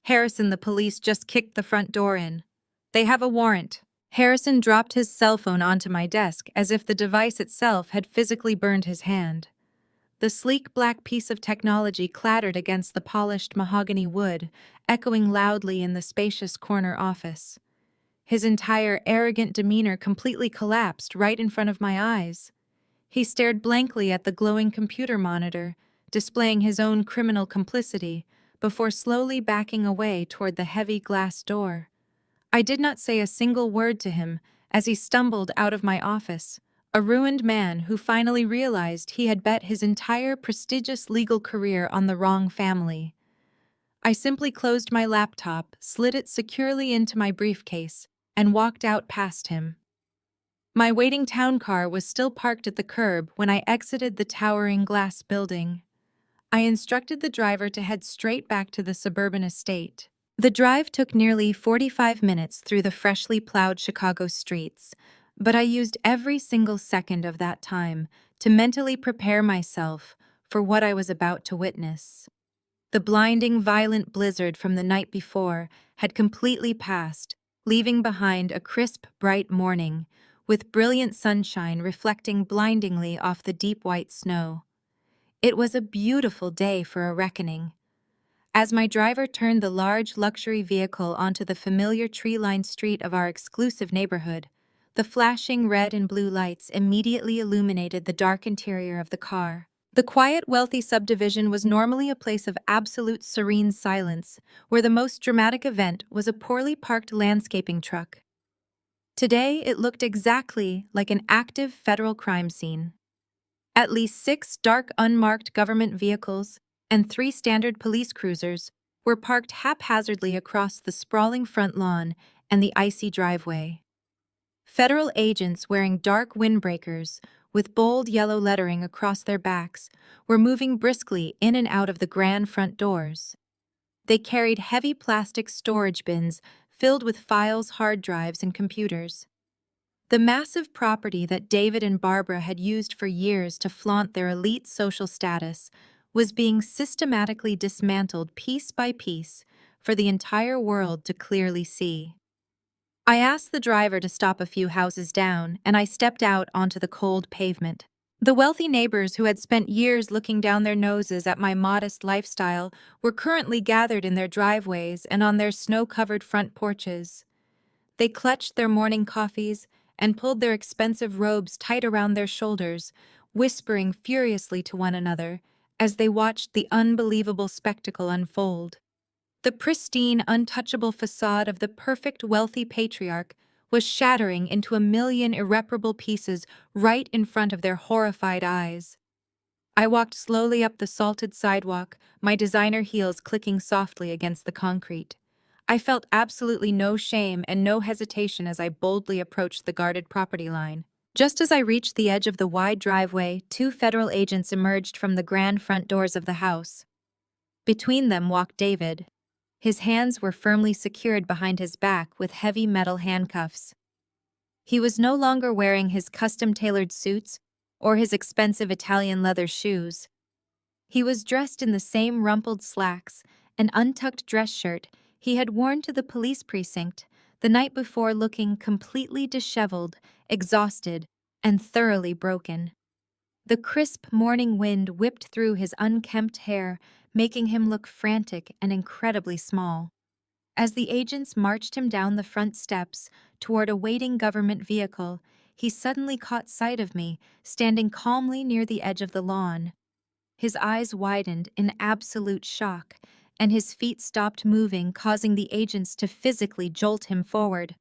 "Harrison, the police just kicked the front door in. They have a warrant." Harrison dropped his cell phone onto my desk as if the device itself had physically burned his hand. The sleek black piece of technology clattered against the polished mahogany wood, echoing loudly in the spacious corner office. His entire arrogant demeanor completely collapsed right in front of my eyes. He stared blankly at the glowing computer monitor, displaying his own criminal complicity, before slowly backing away toward the heavy glass door. I did not say a single word to him as he stumbled out of my office, a ruined man who finally realized he had bet his entire prestigious legal career on the wrong family. I simply closed my laptop, slid it securely into my briefcase, and walked out past him. My waiting town car was still parked at the curb when I exited the towering glass building. I instructed the driver to head straight back to the suburban estate. The drive took nearly 45 minutes through the freshly plowed Chicago streets, but I used every single second of that time to mentally prepare myself for what I was about to witness. The blinding, violent blizzard from the night before had completely passed, leaving behind a crisp, bright morning, with brilliant sunshine reflecting blindingly off the deep white snow. It was a beautiful day for a reckoning. As my driver turned the large luxury vehicle onto the familiar tree-lined street of our exclusive neighborhood, the flashing red and blue lights immediately illuminated the dark interior of the car. The quiet, wealthy subdivision was normally a place of absolute serene silence, where the most dramatic event was a poorly parked landscaping truck. Today, it looked exactly like an active federal crime scene. At least 6 dark, unmarked government vehicles and 3 standard police cruisers were parked haphazardly across the sprawling front lawn and the icy driveway. Federal agents wearing dark windbreakers with bold yellow lettering across their backs were moving briskly in and out of the grand front doors. They carried heavy plastic storage bins filled with files, hard drives, and computers. The massive property that David and Barbara had used for years to flaunt their elite social status was being systematically dismantled piece by piece for the entire world to clearly see. I asked the driver to stop a few houses down, and I stepped out onto the cold pavement. The wealthy neighbors who had spent years looking down their noses at my modest lifestyle were currently gathered in their driveways and on their snow-covered front porches. They clutched their morning coffees and pulled their expensive robes tight around their shoulders, whispering furiously to one another as they watched the unbelievable spectacle unfold. The pristine, untouchable facade of the perfect wealthy patriarch was shattering into a million irreparable pieces right in front of their horrified eyes. I walked slowly up the salted sidewalk, my designer heels clicking softly against the concrete. I felt absolutely no shame and no hesitation as I boldly approached the guarded property line. Just as I reached the edge of the wide driveway, 2 federal agents emerged from the grand front doors of the house. Between them walked David. His hands were firmly secured behind his back with heavy metal handcuffs. He was no longer wearing his custom-tailored suits or his expensive Italian leather shoes. He was dressed in the same rumpled slacks and untucked dress shirt he had worn to the police precinct the night before, looking completely disheveled, exhausted, and thoroughly broken. The crisp morning wind whipped through his unkempt hair, making him look frantic and incredibly small. As the agents marched him down the front steps toward a waiting government vehicle, he suddenly caught sight of me, standing calmly near the edge of the lawn. His eyes widened in absolute shock, and his feet stopped moving, causing the agents to physically jolt him forward.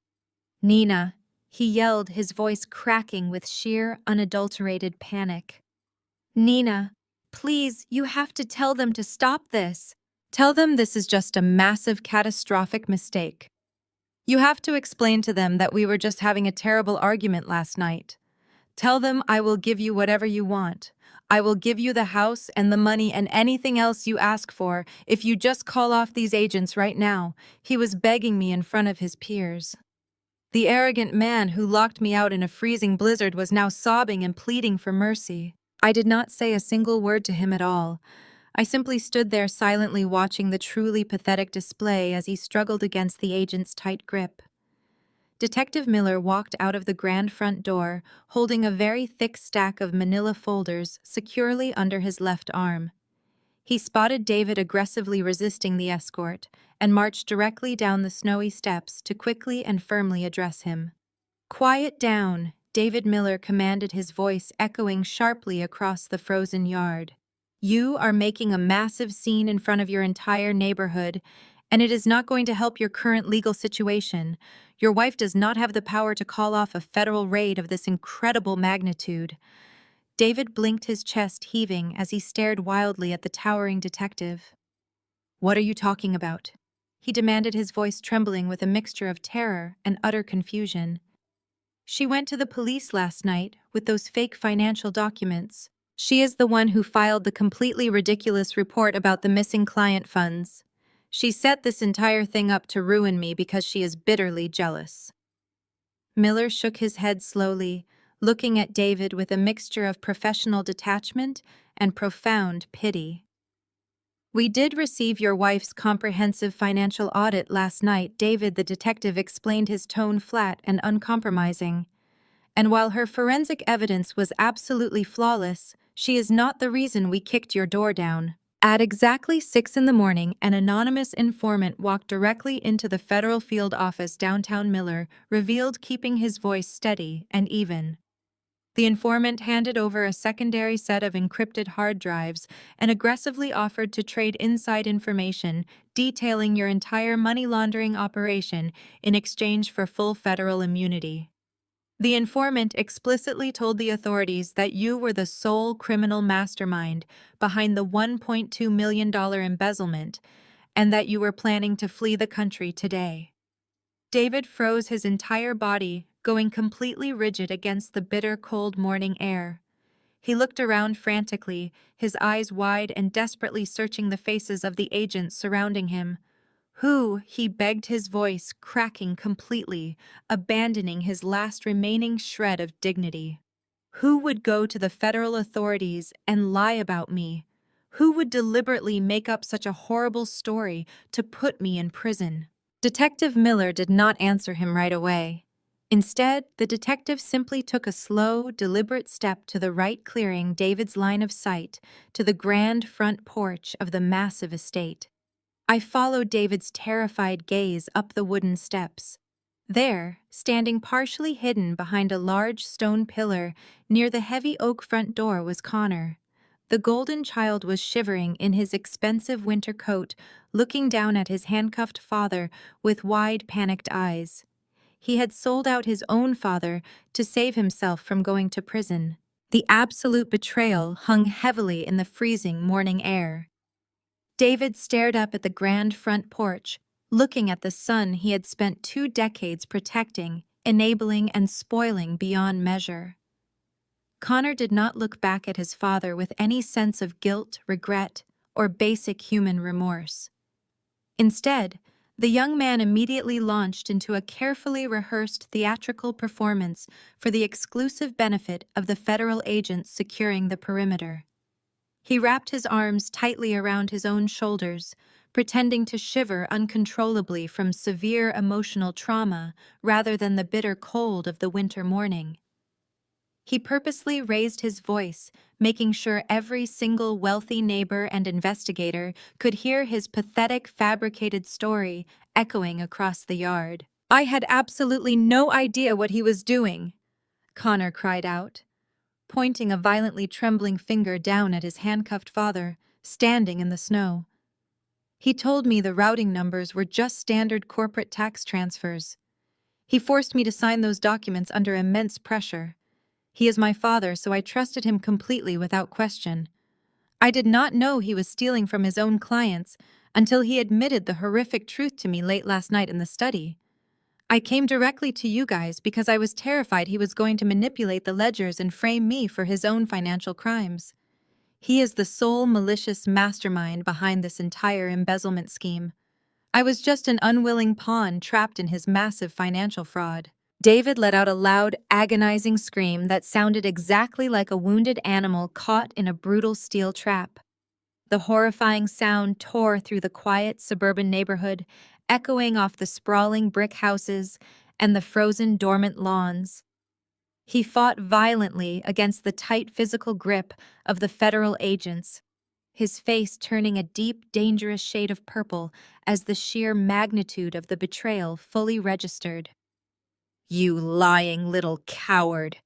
"Nina," he yelled, his voice cracking with sheer, unadulterated panic. "Nina, please, you have to tell them to stop this. Tell them this is just a massive, catastrophic mistake. You have to explain to them that we were just having a terrible argument last night. Tell them I will give you whatever you want. I will give you the house and the money and anything else you ask for if you just call off these agents right now," he was begging me in front of his peers. The arrogant man who locked me out in a freezing blizzard was now sobbing and pleading for mercy. I did not say a single word to him at all. I simply stood there silently watching the truly pathetic display as he struggled against the agent's tight grip. Detective Miller walked out of the grand front door, holding a very thick stack of manila folders securely under his left arm. He spotted David aggressively resisting the escort and marched directly down the snowy steps to quickly and firmly address him. "Quiet down," David Miller commanded, his voice echoing sharply across the frozen yard. "You are making a massive scene in front of your entire neighborhood, and it is not going to help your current legal situation. Your wife does not have the power to call off a federal raid of this incredible magnitude." David blinked, his chest heaving as he stared wildly at the towering detective. "What are you talking about?" he demanded, his voice trembling with a mixture of terror and utter confusion. "She went to the police last night with those fake financial documents. She is the one who filed the completely ridiculous report about the missing client funds. She set this entire thing up to ruin me because she is bitterly jealous." Miller shook his head slowly, looking at David with a mixture of professional detachment and profound pity. "We did receive your wife's comprehensive financial audit last night," David the detective explained, his tone flat and uncompromising. "And while her forensic evidence was absolutely flawless, she is not the reason we kicked your door down." At exactly 6 in the morning, an anonymous informant walked directly into the federal field office downtown, Miller revealed, keeping his voice steady and even. The informant handed over a secondary set of encrypted hard drives and aggressively offered to trade inside information detailing your entire money laundering operation in exchange for full federal immunity. The informant explicitly told the authorities that you were the sole criminal mastermind behind the $1.2 million embezzlement and that you were planning to flee the country today. David froze his entire body, going completely rigid against the bitter cold morning air. He looked around frantically, his eyes wide and desperately searching the faces of the agents surrounding him. Who, he begged, his voice cracking completely, abandoning his last remaining shred of dignity. Who would go to the federal authorities and lie about me? Who would deliberately make up such a horrible story to put me in prison? Detective Miller did not answer him right away. Instead, the detective simply took a slow, deliberate step to the right, clearing David's line of sight to the grand front porch of the massive estate. I followed David's terrified gaze up the wooden steps. There, standing partially hidden behind a large stone pillar near the heavy oak front door, was Connor. The golden child was shivering in his expensive winter coat, looking down at his handcuffed father with wide, panicked eyes. He had sold out his own father to save himself from going to prison. The absolute betrayal hung heavily in the freezing morning air. David stared up at the grand front porch, looking at the son he had spent 2 decades protecting, enabling, and spoiling beyond measure. Connor did not look back at his father with any sense of guilt, regret, or basic human remorse. Instead, the young man immediately launched into a carefully rehearsed theatrical performance for the exclusive benefit of the federal agents securing the perimeter. He wrapped his arms tightly around his own shoulders, pretending to shiver uncontrollably from severe emotional trauma rather than the bitter cold of the winter morning. He purposely raised his voice, making sure every single wealthy neighbor and investigator could hear his pathetic, fabricated story echoing across the yard. "I had absolutely no idea what he was doing," Connor cried out, pointing a violently trembling finger down at his handcuffed father, standing in the snow. "He told me the routing numbers were just standard corporate tax transfers. He forced me to sign those documents under immense pressure. He is my father, so I trusted him completely without question. I did not know he was stealing from his own clients until he admitted the horrific truth to me late last night in the study. I came directly to you guys because I was terrified he was going to manipulate the ledgers and frame me for his own financial crimes. He is the sole malicious mastermind behind this entire embezzlement scheme. I was just an unwilling pawn trapped in his massive financial fraud." David let out a loud, agonizing scream that sounded exactly like a wounded animal caught in a brutal steel trap. The horrifying sound tore through the quiet suburban neighborhood, echoing off the sprawling brick houses and the frozen, dormant lawns. He fought violently against the tight physical grip of the federal agents, his face turning a deep, dangerous shade of purple as the sheer magnitude of the betrayal fully registered. "You lying little coward!"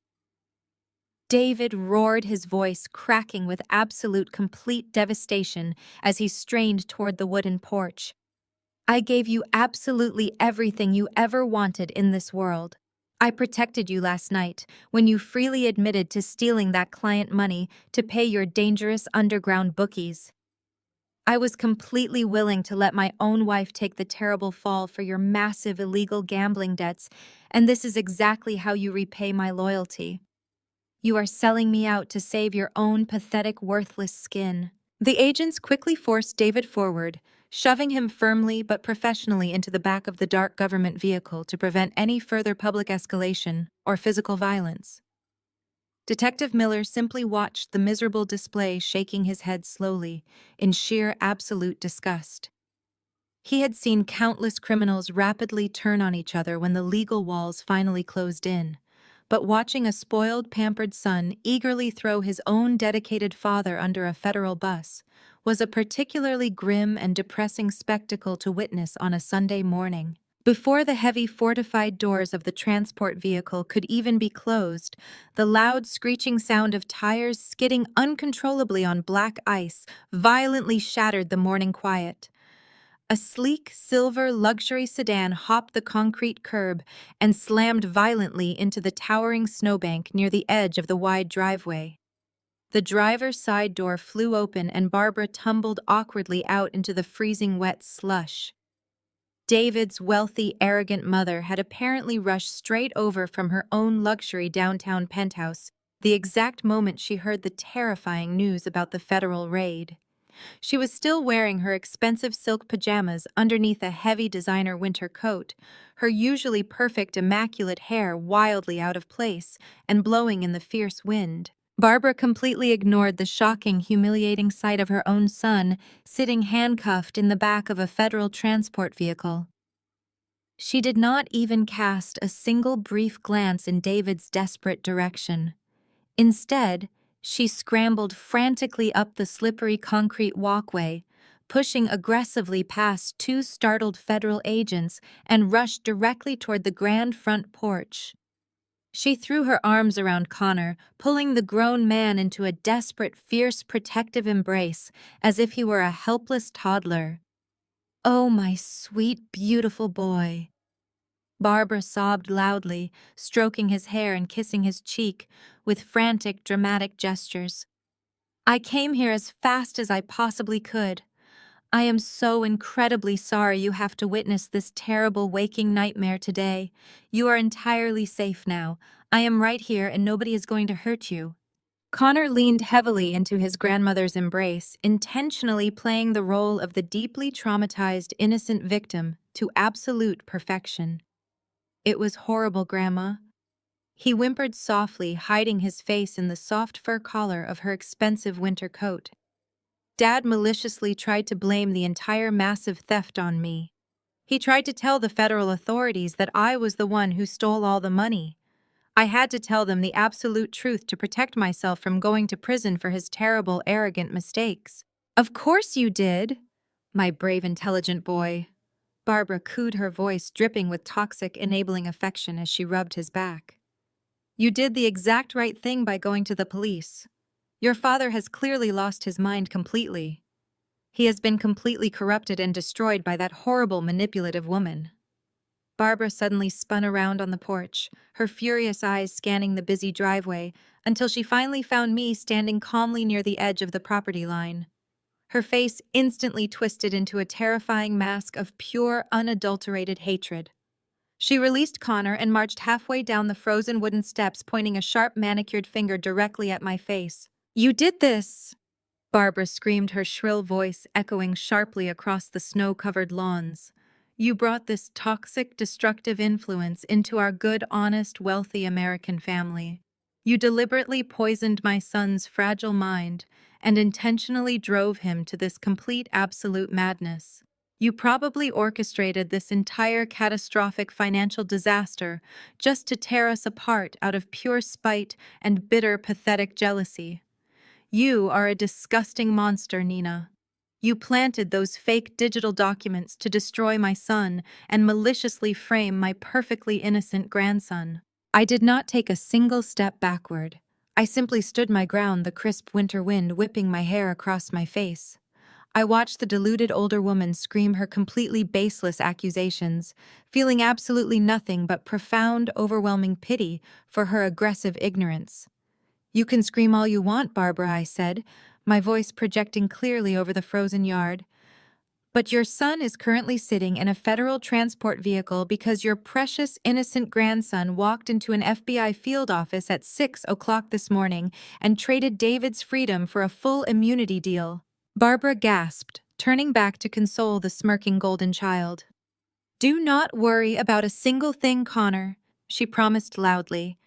David roared, his voice cracking with absolute complete devastation as he strained toward the wooden porch. "I gave you absolutely everything you ever wanted in this world. I protected you last night when you freely admitted to stealing that client money to pay your dangerous underground bookies. I was completely willing to let my own wife take the terrible fall for your massive illegal gambling debts, and this is exactly how you repay my loyalty. You are selling me out to save your own pathetic, worthless skin." The agents quickly forced David forward, shoving him firmly but professionally into the back of the dark government vehicle to prevent any further public escalation or physical violence. Detective Miller simply watched the miserable display, shaking his head slowly, in sheer absolute disgust. He had seen countless criminals rapidly turn on each other when the legal walls finally closed in, but watching a spoiled, pampered son eagerly throw his own dedicated father under a federal bus was a particularly grim and depressing spectacle to witness on a Sunday morning. Before the heavy fortified doors of the transport vehicle could even be closed, the loud screeching sound of tires skidding uncontrollably on black ice violently shattered the morning quiet. A sleek, silver luxury sedan hopped the concrete curb and slammed violently into the towering snowbank near the edge of the wide driveway. The driver's side door flew open and Barbara tumbled awkwardly out into the freezing wet slush. David's wealthy, arrogant mother had apparently rushed straight over from her own luxury downtown penthouse the exact moment she heard the terrifying news about the federal raid. She was still wearing her expensive silk pajamas underneath a heavy designer winter coat, her usually perfect, immaculate hair wildly out of place and blowing in the fierce wind. Barbara completely ignored the shocking, humiliating sight of her own son sitting handcuffed in the back of a federal transport vehicle. She did not even cast a single brief glance in David's desperate direction. Instead, she scrambled frantically up the slippery concrete walkway, pushing aggressively past two startled federal agents and rushed directly toward the grand front porch. She threw her arms around Connor, pulling the grown man into a desperate, fierce, protective embrace as if he were a helpless toddler. "Oh, my sweet, beautiful boy." Barbara sobbed loudly, stroking his hair and kissing his cheek with frantic, dramatic gestures. "I came here as fast as I possibly could. I am so incredibly sorry you have to witness this terrible waking nightmare today. You are entirely safe now. I am right here and nobody is going to hurt you." Connor leaned heavily into his grandmother's embrace, intentionally playing the role of the deeply traumatized innocent victim to absolute perfection. "It was horrible, Grandma." He whimpered softly, hiding his face in the soft fur collar of her expensive winter coat. "Dad maliciously tried to blame the entire massive theft on me. He tried to tell the federal authorities that I was the one who stole all the money. I had to tell them the absolute truth to protect myself from going to prison for his terrible, arrogant mistakes." "Of course you did, my brave, intelligent boy." Barbara cooed, her voice dripping with toxic, enabling affection as she rubbed his back. "You did the exact right thing by going to the police. Your father has clearly lost his mind completely. He has been completely corrupted and destroyed by that horrible, manipulative woman." Barbara suddenly spun around on the porch, her furious eyes scanning the busy driveway, until she finally found me standing calmly near the edge of the property line. Her face instantly twisted into a terrifying mask of pure, unadulterated hatred. She released Connor and marched halfway down the frozen wooden steps, pointing a sharp, manicured finger directly at my face. "You did this!" Barbara screamed, her shrill voice echoing sharply across the snow-covered lawns. "You brought this toxic, destructive influence into our good, honest, wealthy American family. You deliberately poisoned my son's fragile mind and intentionally drove him to this complete, absolute madness. You probably orchestrated this entire catastrophic financial disaster just to tear us apart out of pure spite and bitter, pathetic jealousy. You are a disgusting monster, Nina. You planted those fake digital documents to destroy my son and maliciously frame my perfectly innocent grandson." I did not take a single step backward. I simply stood my ground, the crisp winter wind whipping my hair across my face. I watched the deluded older woman scream her completely baseless accusations, feeling absolutely nothing but profound, overwhelming pity for her aggressive ignorance. "You can scream all you want, Barbara," I said, my voice projecting clearly over the frozen yard. "But your son is currently sitting in a federal transport vehicle because your precious, innocent grandson walked into an FBI field office at 6 o'clock this morning and traded David's freedom for a full immunity deal." Barbara gasped, turning back to console the smirking golden child. "Do not worry about a single thing, Connor," she promised loudly.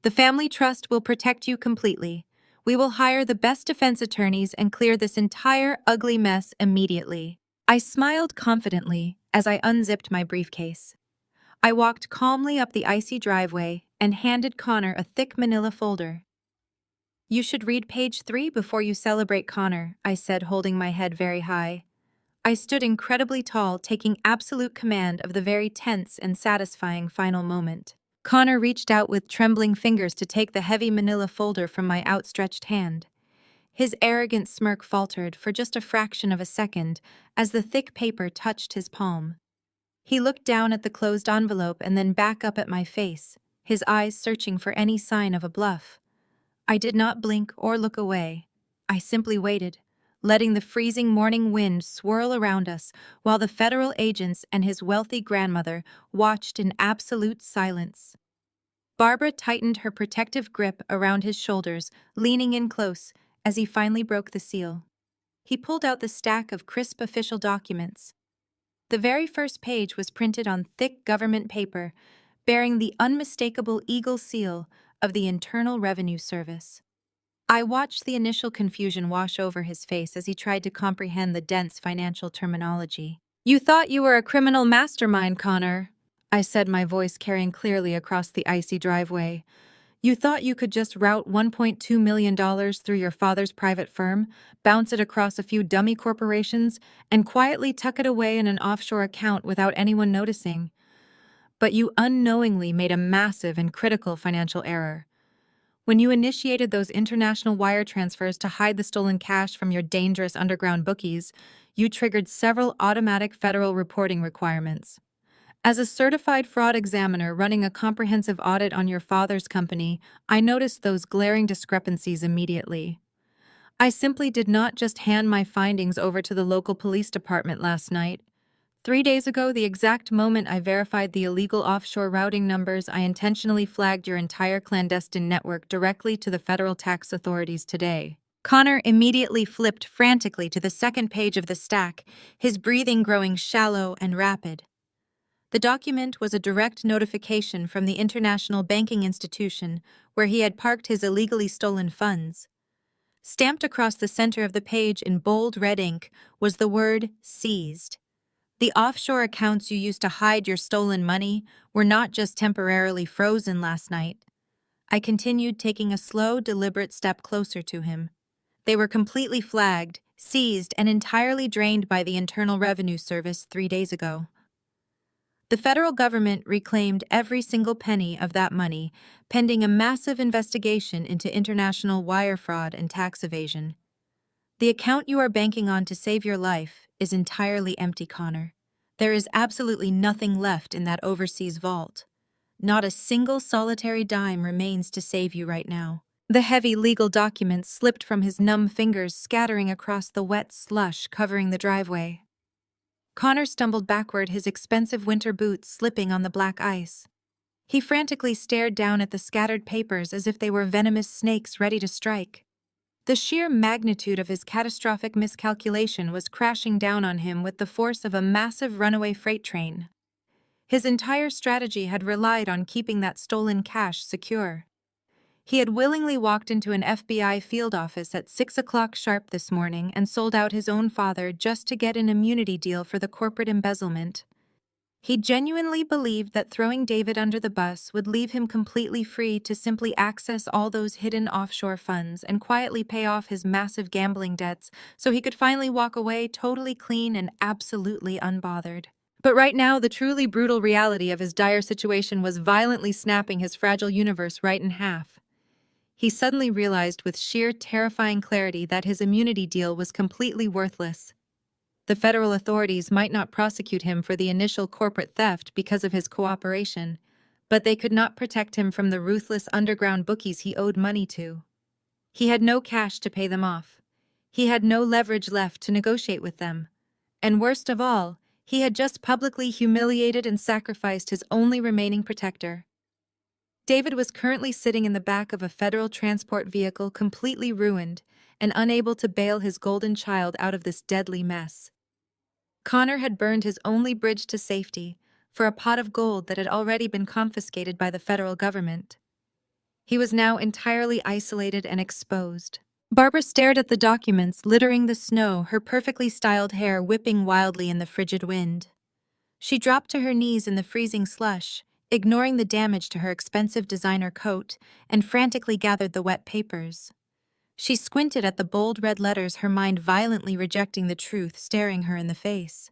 "The family trust will protect you completely. We will hire the best defense attorneys and clear this entire ugly mess immediately." I smiled confidently as I unzipped my briefcase. I walked calmly up the icy driveway and handed Connor a thick manila folder. "You should read page 3 before you celebrate, Connor," I said, holding my head very high. I stood incredibly tall, taking absolute command of the very tense and satisfying final moment. Connor reached out with trembling fingers to take the heavy manila folder from my outstretched hand. His arrogant smirk faltered for just a fraction of a second as the thick paper touched his palm. He looked down at the closed envelope and then back up at my face, his eyes searching for any sign of a bluff. I did not blink or look away. I simply waited, letting the freezing morning wind swirl around us while the federal agents and his wealthy grandmother watched in absolute silence. Barbara tightened her protective grip around his shoulders, leaning in close as he finally broke the seal. He pulled out the stack of crisp official documents. The very first page was printed on thick government paper, bearing the unmistakable eagle seal of the Internal Revenue Service. I watched the initial confusion wash over his face as he tried to comprehend the dense financial terminology. "You thought you were a criminal mastermind, Connor," I said, my voice carrying clearly across the icy driveway. "You thought you could just route $1.2 million through your father's private firm, bounce it across a few dummy corporations, and quietly tuck it away in an offshore account without anyone noticing. But you unknowingly made a massive and critical financial error. When you initiated those international wire transfers to hide the stolen cash from your dangerous underground bookies, you triggered several automatic federal reporting requirements. As a certified fraud examiner running a comprehensive audit on your father's company, I noticed those glaring discrepancies immediately. I simply did not just hand my findings over to the local police department last night. 3 days ago, the exact moment I verified the illegal offshore routing numbers, I intentionally flagged your entire clandestine network directly to the federal tax authorities today." Connor immediately flipped frantically to the second page of the stack, his breathing growing shallow and rapid. The document was a direct notification from the international banking institution where he had parked his illegally stolen funds. Stamped across the center of the page in bold red ink was the word "seized." The offshore accounts you used to hide your stolen money were not just temporarily frozen last night. I continued, taking a slow, deliberate step closer to him. They were completely flagged, seized, and entirely drained by the Internal Revenue Service 3 days ago. The federal government reclaimed every single penny of that money, pending a massive investigation into international wire fraud and tax evasion. The account you are banking on to save your life is entirely empty, Connor. There is absolutely nothing left in that overseas vault. Not a single solitary dime remains to save you right now. The heavy legal documents slipped from his numb fingers, scattering across the wet slush covering the driveway. Connor stumbled backward, his expensive winter boots slipping on the black ice. He frantically stared down at the scattered papers as if they were venomous snakes ready to strike. The sheer magnitude of his catastrophic miscalculation was crashing down on him with the force of a massive runaway freight train. His entire strategy had relied on keeping that stolen cash secure. He had willingly walked into an FBI field office at 6 o'clock sharp this morning and sold out his own father just to get an immunity deal for the corporate embezzlement. He genuinely believed that throwing David under the bus would leave him completely free to simply access all those hidden offshore funds and quietly pay off his massive gambling debts so he could finally walk away totally clean and absolutely unbothered. But right now, the truly brutal reality of his dire situation was violently snapping his fragile universe right in half. He suddenly realized with sheer terrifying clarity that his immunity deal was completely worthless. The federal authorities might not prosecute him for the initial corporate theft because of his cooperation, but they could not protect him from the ruthless underground bookies he owed money to. He had no cash to pay them off. He had no leverage left to negotiate with them. And worst of all, he had just publicly humiliated and sacrificed his only remaining protector. David was currently sitting in the back of a federal transport vehicle, completely ruined and unable to bail his golden child out of this deadly mess. Connor had burned his only bridge to safety for a pot of gold that had already been confiscated by the federal government. He was now entirely isolated and exposed. Barbara stared at the documents littering the snow, her perfectly styled hair whipping wildly in the frigid wind. She dropped to her knees in the freezing slush, ignoring the damage to her expensive designer coat, and frantically gathered the wet papers. She squinted at the bold red letters, her mind violently rejecting the truth staring her in the face.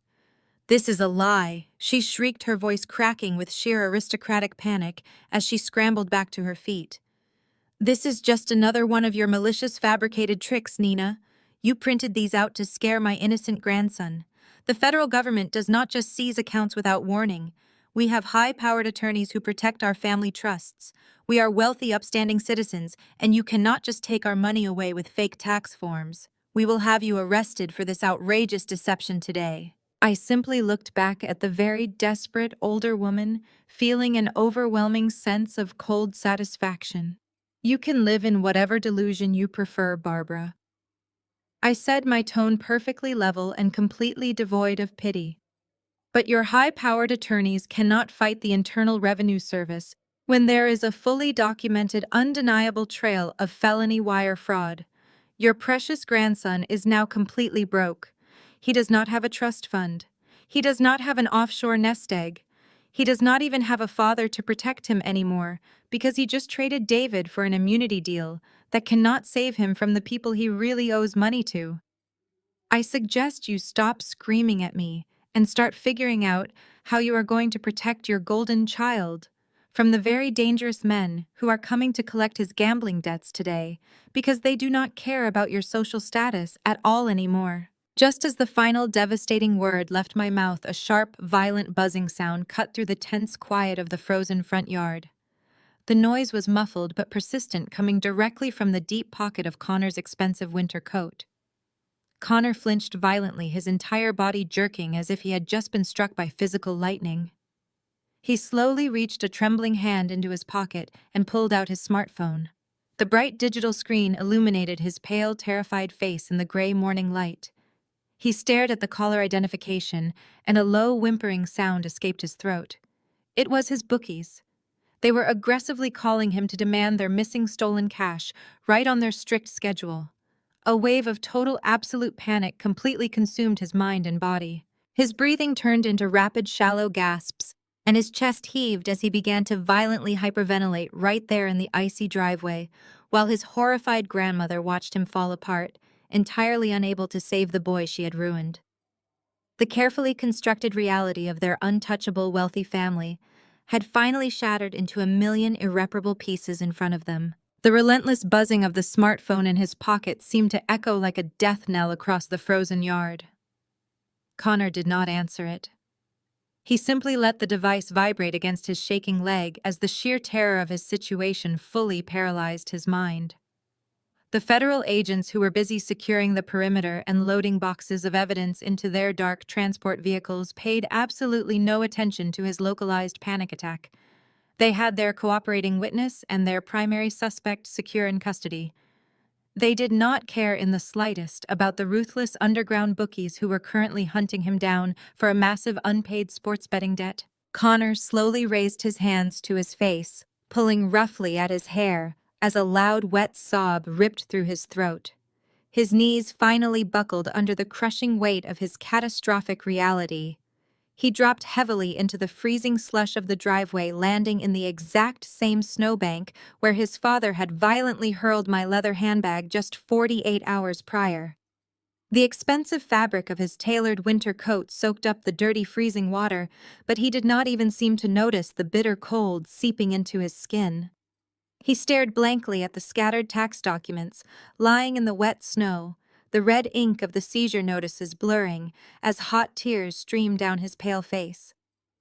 "This is a lie," she shrieked, her voice cracking with sheer aristocratic panic as she scrambled back to her feet. This is just another one of your malicious fabricated tricks, Nina. You printed these out to scare my innocent grandson. The federal government does not just seize accounts without warning. We have high-powered attorneys who protect our family trusts. We are wealthy, upstanding citizens, and you cannot just take our money away with fake tax forms. We will have you arrested for this outrageous deception today. I simply looked back at the very desperate older woman, feeling an overwhelming sense of cold satisfaction. You can live in whatever delusion you prefer, Barbara. I said, my tone perfectly level and completely devoid of pity. But your high-powered attorneys cannot fight the Internal Revenue Service when there is a fully documented, undeniable trail of felony wire fraud. Your precious grandson is now completely broke. He does not have a trust fund. He does not have an offshore nest egg. He does not even have a father to protect him anymore because he just traded David for an immunity deal that cannot save him from the people he really owes money to. I suggest you stop screaming at me and start figuring out how you are going to protect your golden child from the very dangerous men who are coming to collect his gambling debts today because they do not care about your social status at all anymore. Just as the final devastating word left my mouth, a sharp, violent buzzing sound cut through the tense quiet of the frozen front yard. The noise was muffled but persistent, coming directly from the deep pocket of Connor's expensive winter coat. Connor flinched violently, his entire body jerking as if he had just been struck by physical lightning. He slowly reached a trembling hand into his pocket and pulled out his smartphone. The bright digital screen illuminated his pale, terrified face in the gray morning light. He stared at the caller identification, and a low, whimpering sound escaped his throat. It was his bookies. They were aggressively calling him to demand their missing stolen cash, right on their strict schedule. A wave of total, absolute panic completely consumed his mind and body. His breathing turned into rapid, shallow gasps, and his chest heaved as he began to violently hyperventilate right there in the icy driveway, while his horrified grandmother watched him fall apart, entirely unable to save the boy she had ruined. The carefully constructed reality of their untouchable, wealthy family had finally shattered into a million irreparable pieces in front of them. The relentless buzzing of the smartphone in his pocket seemed to echo like a death knell across the frozen yard. Connor did not answer it. He simply let the device vibrate against his shaking leg as the sheer terror of his situation fully paralyzed his mind. The federal agents who were busy securing the perimeter and loading boxes of evidence into their dark transport vehicles paid absolutely no attention to his localized panic attack. They had their cooperating witness and their primary suspect secure in custody. They did not care in the slightest about the ruthless underground bookies who were currently hunting him down for a massive unpaid sports betting debt. Connor slowly raised his hands to his face, pulling roughly at his hair as a loud, wet sob ripped through his throat. His knees finally buckled under the crushing weight of his catastrophic reality. He dropped heavily into the freezing slush of the driveway, landing in the exact same snowbank where his father had violently hurled my leather handbag just 48 hours prior. The expensive fabric of his tailored winter coat soaked up the dirty, freezing water, but he did not even seem to notice the bitter cold seeping into his skin. He stared blankly at the scattered tax documents lying in the wet snow, the red ink of the seizure notices blurring as hot tears streamed down his pale face.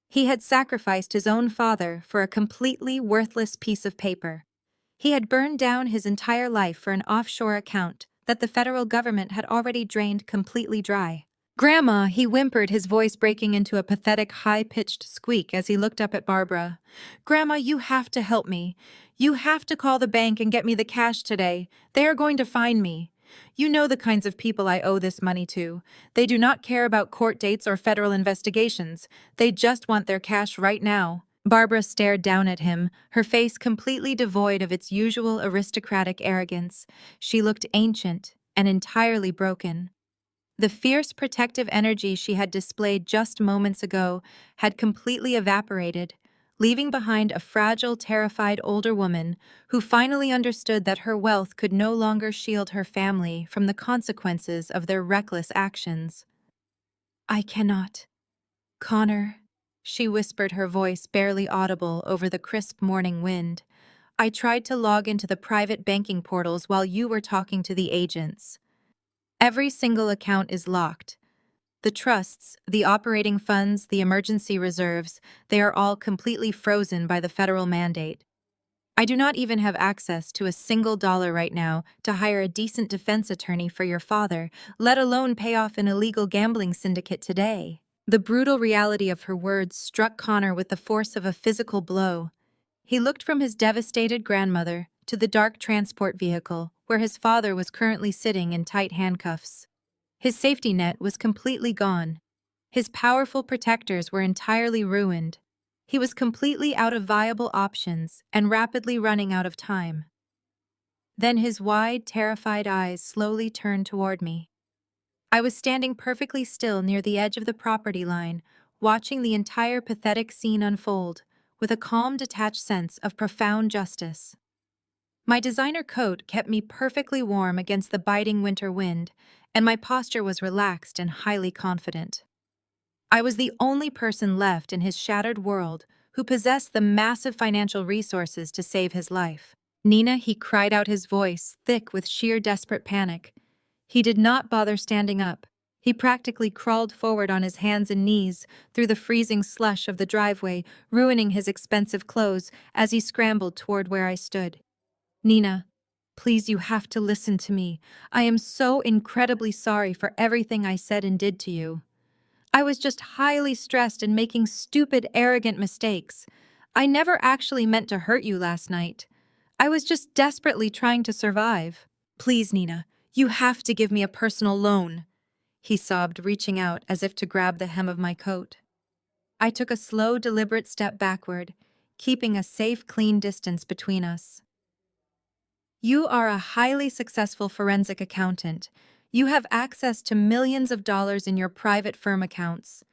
He had sacrificed his own father for a completely worthless piece of paper. He had burned down his entire life for an offshore account that the federal government had already drained completely dry. "Grandma," he whimpered, his voice breaking into a pathetic, high-pitched squeak as he looked up at Barbara. "Grandma, you have to help me. You have to call the bank and get me the cash today. They are going to find me. You know the kinds of people I owe this money to. They do not care about court dates or federal investigations. They just want their cash right now." Barbara stared down at him, her face completely devoid of its usual aristocratic arrogance. She looked ancient and entirely broken. The fierce protective energy she had displayed just moments ago had completely evaporated, leaving behind a fragile, terrified older woman who finally understood that her wealth could no longer shield her family from the consequences of their reckless actions. "I cannot. Connor," she whispered, her voice barely audible over the crisp morning wind. I tried to log into the private banking portals while you were talking to the agents. Every single account is locked. The trusts, the operating funds, the emergency reserves, they are all completely frozen by the federal mandate. I do not even have access to a single dollar right now to hire a decent defense attorney for your father, let alone pay off an illegal gambling syndicate today. The brutal reality of her words struck Connor with the force of a physical blow. He looked from his devastated grandmother to the dark transport vehicle where his father was currently sitting in tight handcuffs. His safety net was completely gone. His powerful protectors were entirely ruined. He was completely out of viable options and rapidly running out of time. Then his wide, terrified eyes slowly turned toward me. I was standing perfectly still near the edge of the property line, watching the entire pathetic scene unfold, with a calm, detached sense of profound justice. My designer coat kept me perfectly warm against the biting winter wind, and my posture was relaxed and highly confident. I was the only person left in his shattered world who possessed the massive financial resources to save his life. Nina, he cried out, his voice thick with sheer desperate panic. He did not bother standing up. He practically crawled forward on his hands and knees through the freezing slush of the driveway, ruining his expensive clothes as he scrambled toward where I stood. Nina, please, you have to listen to me. I am so incredibly sorry for everything I said and did to you. I was just highly stressed and making stupid, arrogant mistakes. I never actually meant to hurt you last night. I was just desperately trying to survive. Please, Nina, you have to give me a personal loan, he sobbed, reaching out as if to grab the hem of my coat. I took a slow, deliberate step backward, keeping a safe, clean distance between us. You are a highly successful forensic accountant. You have access to millions of dollars in your private firm accounts.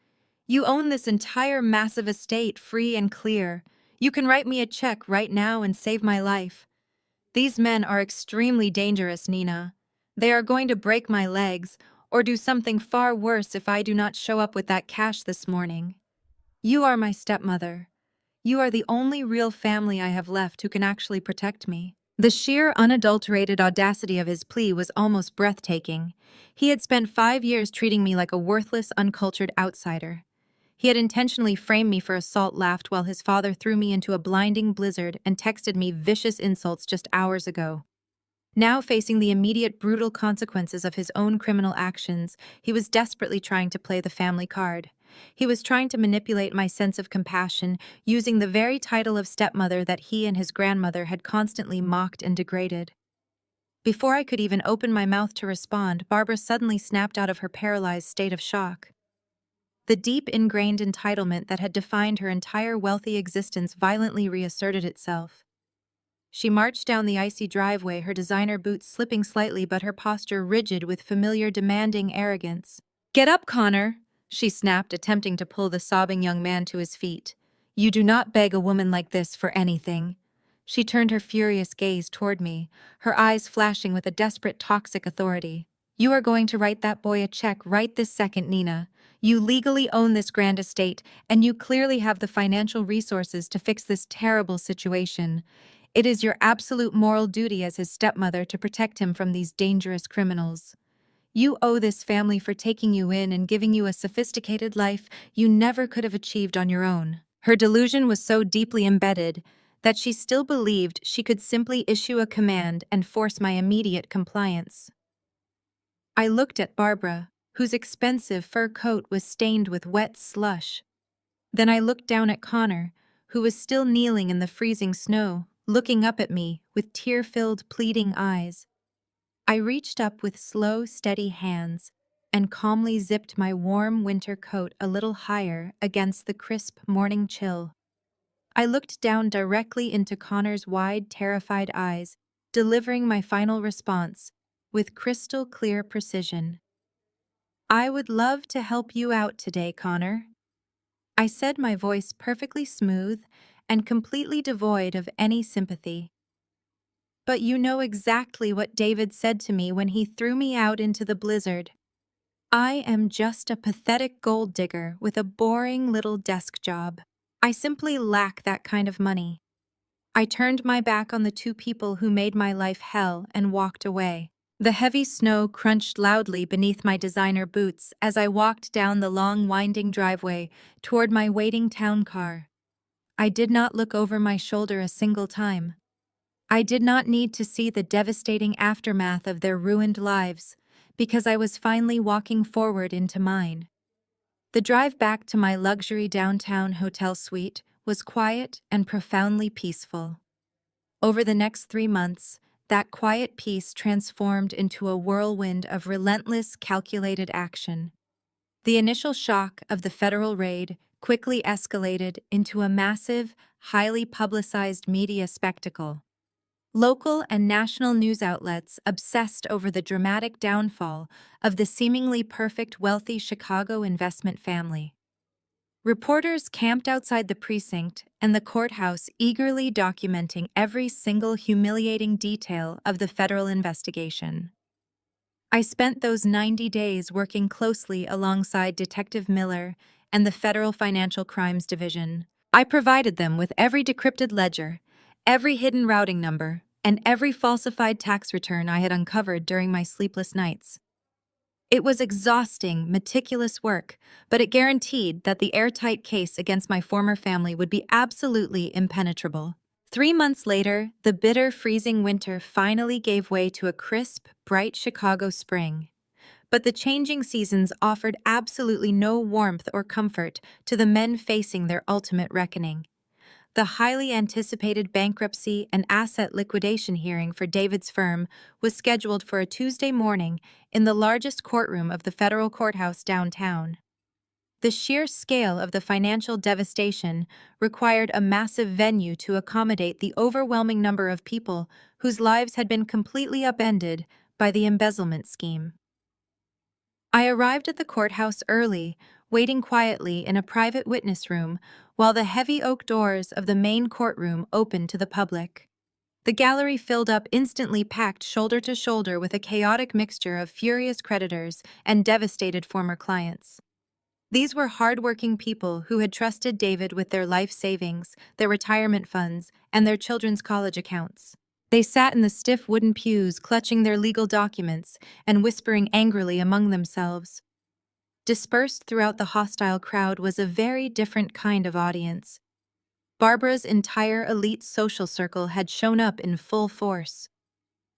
You own this entire massive estate free and clear. You can write me a check right now and save my life. These men are extremely dangerous, Nina. They are going to break my legs or do something far worse if I do not show up with that cash this morning. You are my stepmother. You are the only real family I have left who can actually protect me. The sheer, unadulterated audacity of his plea was almost breathtaking. He had spent 5 years treating me like a worthless, uncultured outsider. He had intentionally framed me for assault, laughed while his father threw me into a blinding blizzard and texted me vicious insults just hours ago. Now, facing the immediate brutal consequences of his own criminal actions, he was desperately trying to play the family card. He was trying to manipulate my sense of compassion, using the very title of stepmother that he and his grandmother had constantly mocked and degraded. Before I could even open my mouth to respond, Barbara suddenly snapped out of her paralyzed state of shock. The deep, ingrained entitlement that had defined her entire wealthy existence violently reasserted itself. She marched down the icy driveway, her designer boots slipping slightly but her posture rigid with familiar, demanding arrogance. "Get up, Connor!" she snapped, attempting to pull the sobbing young man to his feet. "You do not beg a woman like this for anything." She turned her furious gaze toward me, her eyes flashing with a desperate, toxic authority. "You are going to write that boy a check right this second, Nina. You legally own this grand estate, and you clearly have the financial resources to fix this terrible situation. It is your absolute moral duty as his stepmother to protect him from these dangerous criminals. You owe this family for taking you in and giving you a sophisticated life you never could have achieved on your own." Her delusion was so deeply embedded that she still believed she could simply issue a command and force my immediate compliance. I looked at Barbara, whose expensive fur coat was stained with wet slush. Then I looked down at Connor, who was still kneeling in the freezing snow, looking up at me with tear-filled, pleading eyes. I reached up with slow, steady hands and calmly zipped my warm winter coat a little higher against the crisp morning chill. I looked down directly into Connor's wide, terrified eyes, delivering my final response with crystal clear precision. "I would love to help you out today, Connor." I said, my voice perfectly smooth and completely devoid of any sympathy. "But you know exactly what David said to me when he threw me out into the blizzard. I am just a pathetic gold digger with a boring little desk job. I simply lack that kind of money." I turned my back on the two people who made my life hell and walked away. The heavy snow crunched loudly beneath my designer boots as I walked down the long winding driveway toward my waiting town car. I did not look over my shoulder a single time. I did not need to see the devastating aftermath of their ruined lives, because I was finally walking forward into mine. The drive back to my luxury downtown hotel suite was quiet and profoundly peaceful. Over the next 3 months, that quiet peace transformed into a whirlwind of relentless, calculated action. The initial shock of the federal raid quickly escalated into a massive, highly publicized media spectacle. Local and national news outlets obsessed over the dramatic downfall of the seemingly perfect wealthy Chicago investment family. Reporters camped outside the precinct and the courthouse eagerly documenting every single humiliating detail of the federal investigation. I spent those 90 days working closely alongside Detective Miller and the Federal Financial Crimes Division. I provided them with every decrypted ledger, every hidden routing number, and every falsified tax return I had uncovered during my sleepless nights. It was exhausting, meticulous work, but it guaranteed that the airtight case against my former family would be absolutely impenetrable. 3 months later, the bitter, freezing winter finally gave way to a crisp, bright Chicago spring. But the changing seasons offered absolutely no warmth or comfort to the men facing their ultimate reckoning. The highly anticipated bankruptcy and asset liquidation hearing for David's firm was scheduled for a Tuesday morning in the largest courtroom of the federal courthouse downtown. The sheer scale of the financial devastation required a massive venue to accommodate the overwhelming number of people whose lives had been completely upended by the embezzlement scheme. I arrived at the courthouse early, waiting quietly in a private witness room while the heavy oak doors of the main courtroom opened to the public. The gallery filled up, instantly packed shoulder to shoulder with a chaotic mixture of furious creditors and devastated former clients. These were hardworking people who had trusted David with their life savings, their retirement funds, and their children's college accounts. They sat in the stiff wooden pews, clutching their legal documents and whispering angrily among themselves. Dispersed throughout the hostile crowd was a very different kind of audience. Barbara's entire elite social circle had shown up in full force.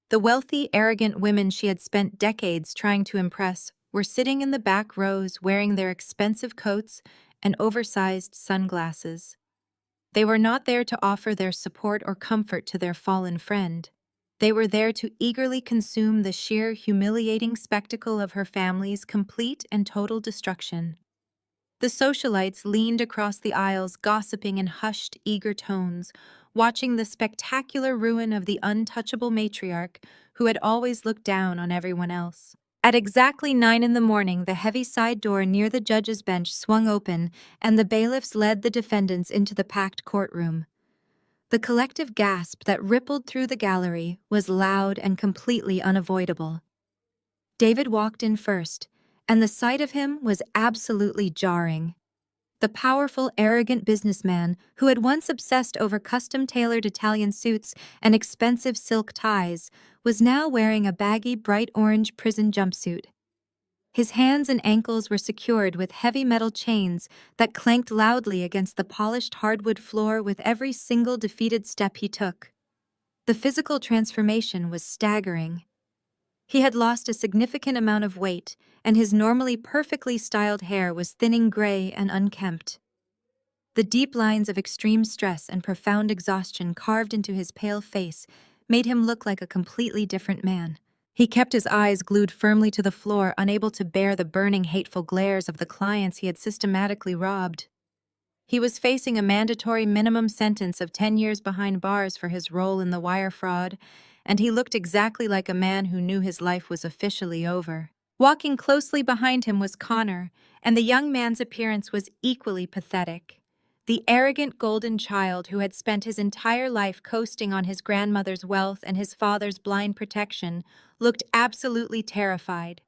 The wealthy, arrogant women she had spent decades trying to impress were sitting in the back rows wearing their expensive coats and oversized sunglasses. They were not there to offer their support or comfort to their fallen friend. They were there to eagerly consume the sheer humiliating spectacle of her family's complete and total destruction. The socialites leaned across the aisles, gossiping in hushed, eager tones, watching the spectacular ruin of the untouchable matriarch who had always looked down on everyone else. At exactly 9 a.m, the heavy side door near the judge's bench swung open, and the bailiffs led the defendants into the packed courtroom. The collective gasp that rippled through the gallery was loud and completely unavoidable. David walked in first, and the sight of him was absolutely jarring. The powerful, arrogant businessman who had once obsessed over custom-tailored Italian suits and expensive silk ties was now wearing a baggy, bright orange prison jumpsuit. His hands and ankles were secured with heavy metal chains that clanked loudly against the polished hardwood floor with every single defeated step he took. The physical transformation was staggering. He had lost a significant amount of weight, and his normally perfectly styled hair was thinning gray and unkempt. The deep lines of extreme stress and profound exhaustion carved into his pale face made him look like a completely different man. He kept his eyes glued firmly to the floor, unable to bear the burning, hateful glares of the clients he had systematically robbed. He was facing a mandatory minimum sentence of 10 years behind bars for his role in the wire fraud, and he looked exactly like a man who knew his life was officially over. Walking closely behind him was Connor, and the young man's appearance was equally pathetic. The arrogant golden child who had spent his entire life coasting on his grandmother's wealth and his father's blind protection looked absolutely terrified.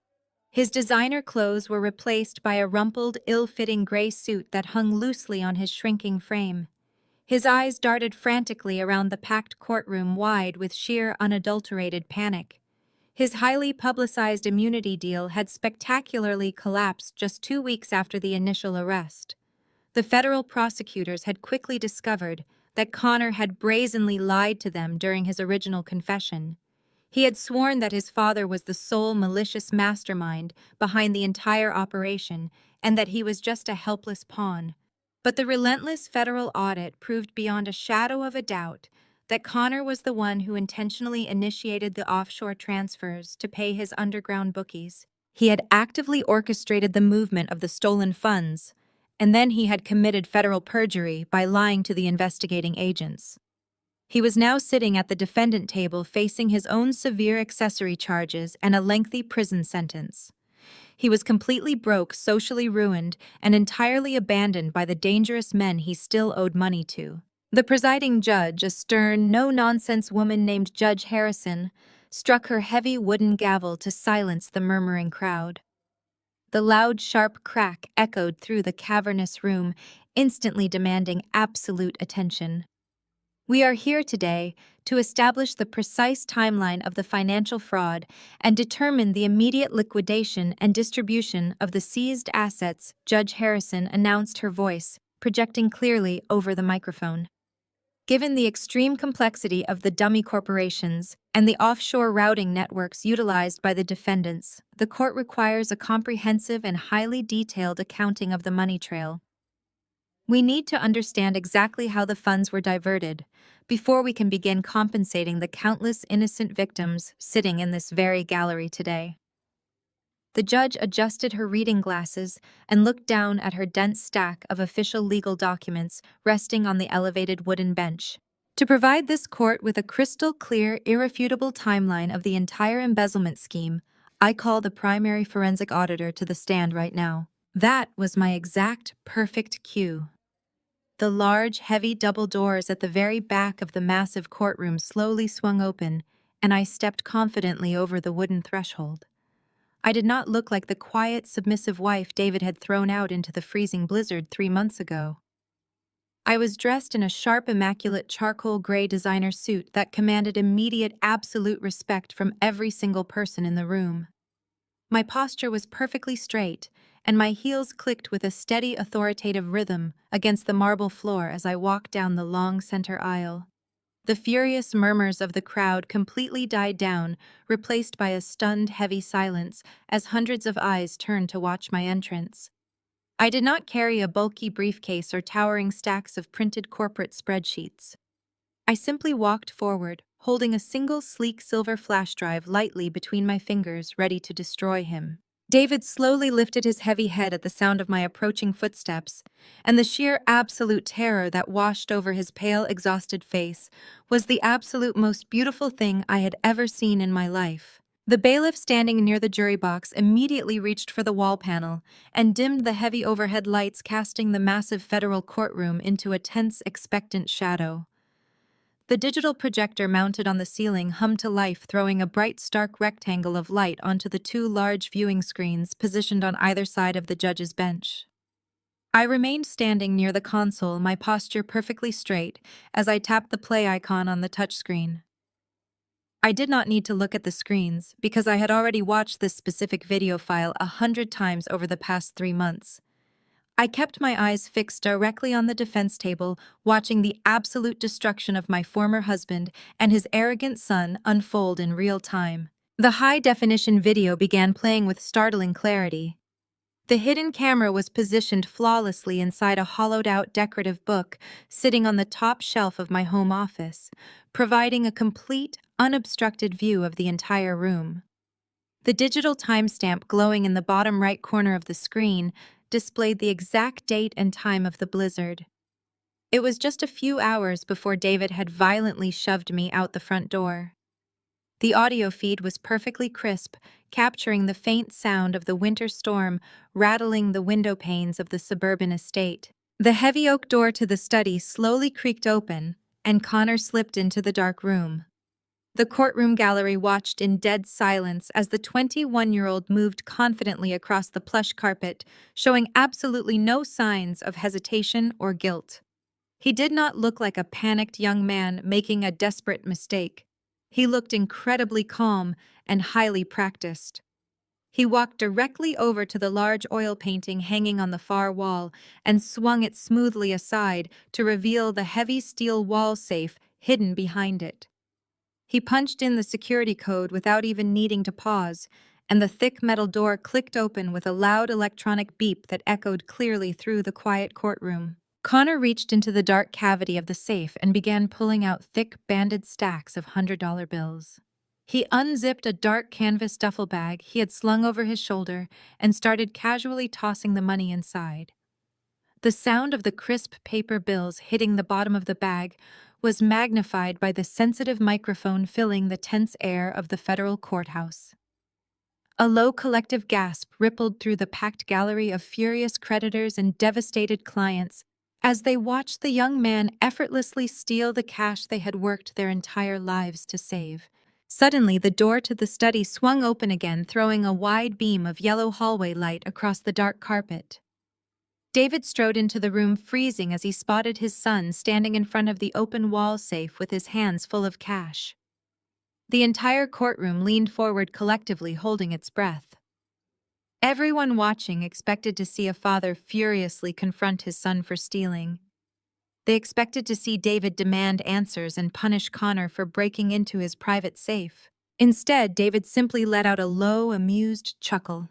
His designer clothes were replaced by a rumpled, ill-fitting gray suit that hung loosely on his shrinking frame. His eyes darted frantically around the packed courtroom wide with sheer unadulterated panic. His highly publicized immunity deal had spectacularly collapsed just 2 weeks after the initial arrest. The federal prosecutors had quickly discovered that Connor had brazenly lied to them during his original confession. He had sworn that his father was the sole malicious mastermind behind the entire operation and that he was just a helpless pawn. But the relentless federal audit proved beyond a shadow of a doubt that Connor was the one who intentionally initiated the offshore transfers to pay his underground bookies. He had actively orchestrated the movement of the stolen funds, and then he had committed federal perjury by lying to the investigating agents. He was now sitting at the defendant table facing his own severe accessory charges and a lengthy prison sentence. He was completely broke, socially ruined, and entirely abandoned by the dangerous men he still owed money to. The presiding judge, a stern, no-nonsense woman named Judge Harrison, struck her heavy wooden gavel to silence the murmuring crowd. The loud, sharp crack echoed through the cavernous room, instantly demanding absolute attention. We are here today to establish the precise timeline of the financial fraud and determine the immediate liquidation and distribution of the seized assets, Judge Harrison announced, her voice projecting clearly over the microphone. Given the extreme complexity of the dummy corporations and the offshore routing networks utilized by the defendants, the court requires a comprehensive and highly detailed accounting of the money trail. We need to understand exactly how the funds were diverted before we can begin compensating the countless innocent victims sitting in this very gallery today. The judge adjusted her reading glasses and looked down at her dense stack of official legal documents resting on the elevated wooden bench. To provide this court with a crystal-clear, irrefutable timeline of the entire embezzlement scheme, I call the primary forensic auditor to the stand right now. That was my exact, perfect cue. The large, heavy double doors at the very back of the massive courtroom slowly swung open, and I stepped confidently over the wooden threshold. I did not look like the quiet, submissive wife David had thrown out into the freezing blizzard 3 months ago. I was dressed in a sharp, immaculate charcoal gray designer suit that commanded immediate, absolute respect from every single person in the room. My posture was perfectly straight, and my heels clicked with a steady, authoritative rhythm against the marble floor as I walked down the long center aisle. The furious murmurs of the crowd completely died down, replaced by a stunned, heavy silence as hundreds of eyes turned to watch my entrance. I did not carry a bulky briefcase or towering stacks of printed corporate spreadsheets. I simply walked forward, holding a single sleek silver flash drive lightly between my fingers, ready to destroy him. David slowly lifted his heavy head at the sound of my approaching footsteps, and the sheer absolute terror that washed over his pale, exhausted face was the absolute most beautiful thing I had ever seen in my life. The bailiff standing near the jury box immediately reached for the wall panel and dimmed the heavy overhead lights, casting the massive federal courtroom into a tense, expectant shadow. The digital projector mounted on the ceiling hummed to life, throwing a bright, stark rectangle of light onto the 2 large viewing screens positioned on either side of the judge's bench. I remained standing near the console, my posture perfectly straight, as I tapped the play icon on the touchscreen. I did not need to look at the screens, because I had already watched this specific video file 100 times over the past 3 months. I kept my eyes fixed directly on the defense table, watching the absolute destruction of my former husband and his arrogant son unfold in real time. The high-definition video began playing with startling clarity. The hidden camera was positioned flawlessly inside a hollowed-out decorative book sitting on the top shelf of my home office, providing a complete, unobstructed view of the entire room. The digital timestamp glowing in the bottom right corner of the screen displayed the exact date and time of the blizzard. It was just a few hours before David had violently shoved me out the front door. The audio feed was perfectly crisp, capturing the faint sound of the winter storm rattling the window panes of the suburban estate. The heavy oak door to the study slowly creaked open, and Connor slipped into the dark room. The courtroom gallery watched in dead silence as the 21-year-old moved confidently across the plush carpet, showing absolutely no signs of hesitation or guilt. He did not look like a panicked young man making a desperate mistake. He looked incredibly calm and highly practiced. He walked directly over to the large oil painting hanging on the far wall and swung it smoothly aside to reveal the heavy steel wall safe hidden behind it. He punched in the security code without even needing to pause, and the thick metal door clicked open with a loud electronic beep that echoed clearly through the quiet courtroom. Connor reached into the dark cavity of the safe and began pulling out thick, banded stacks of $100 bills. He unzipped a dark canvas duffel bag he had slung over his shoulder and started casually tossing the money inside. The sound of the crisp paper bills hitting the bottom of the bag was magnified by the sensitive microphone filling the tense air of the federal courthouse. A low collective gasp rippled through the packed gallery of furious creditors and devastated clients as they watched the young man effortlessly steal the cash they had worked their entire lives to save. Suddenly, the door to the study swung open again, throwing a wide beam of yellow hallway light across the dark carpet. David strode into the room, freezing as he spotted his son standing in front of the open wall safe with his hands full of cash. The entire courtroom leaned forward collectively, holding its breath. Everyone watching expected to see a father furiously confront his son for stealing. They expected to see David demand answers and punish Connor for breaking into his private safe. Instead, David simply let out a low, amused chuckle.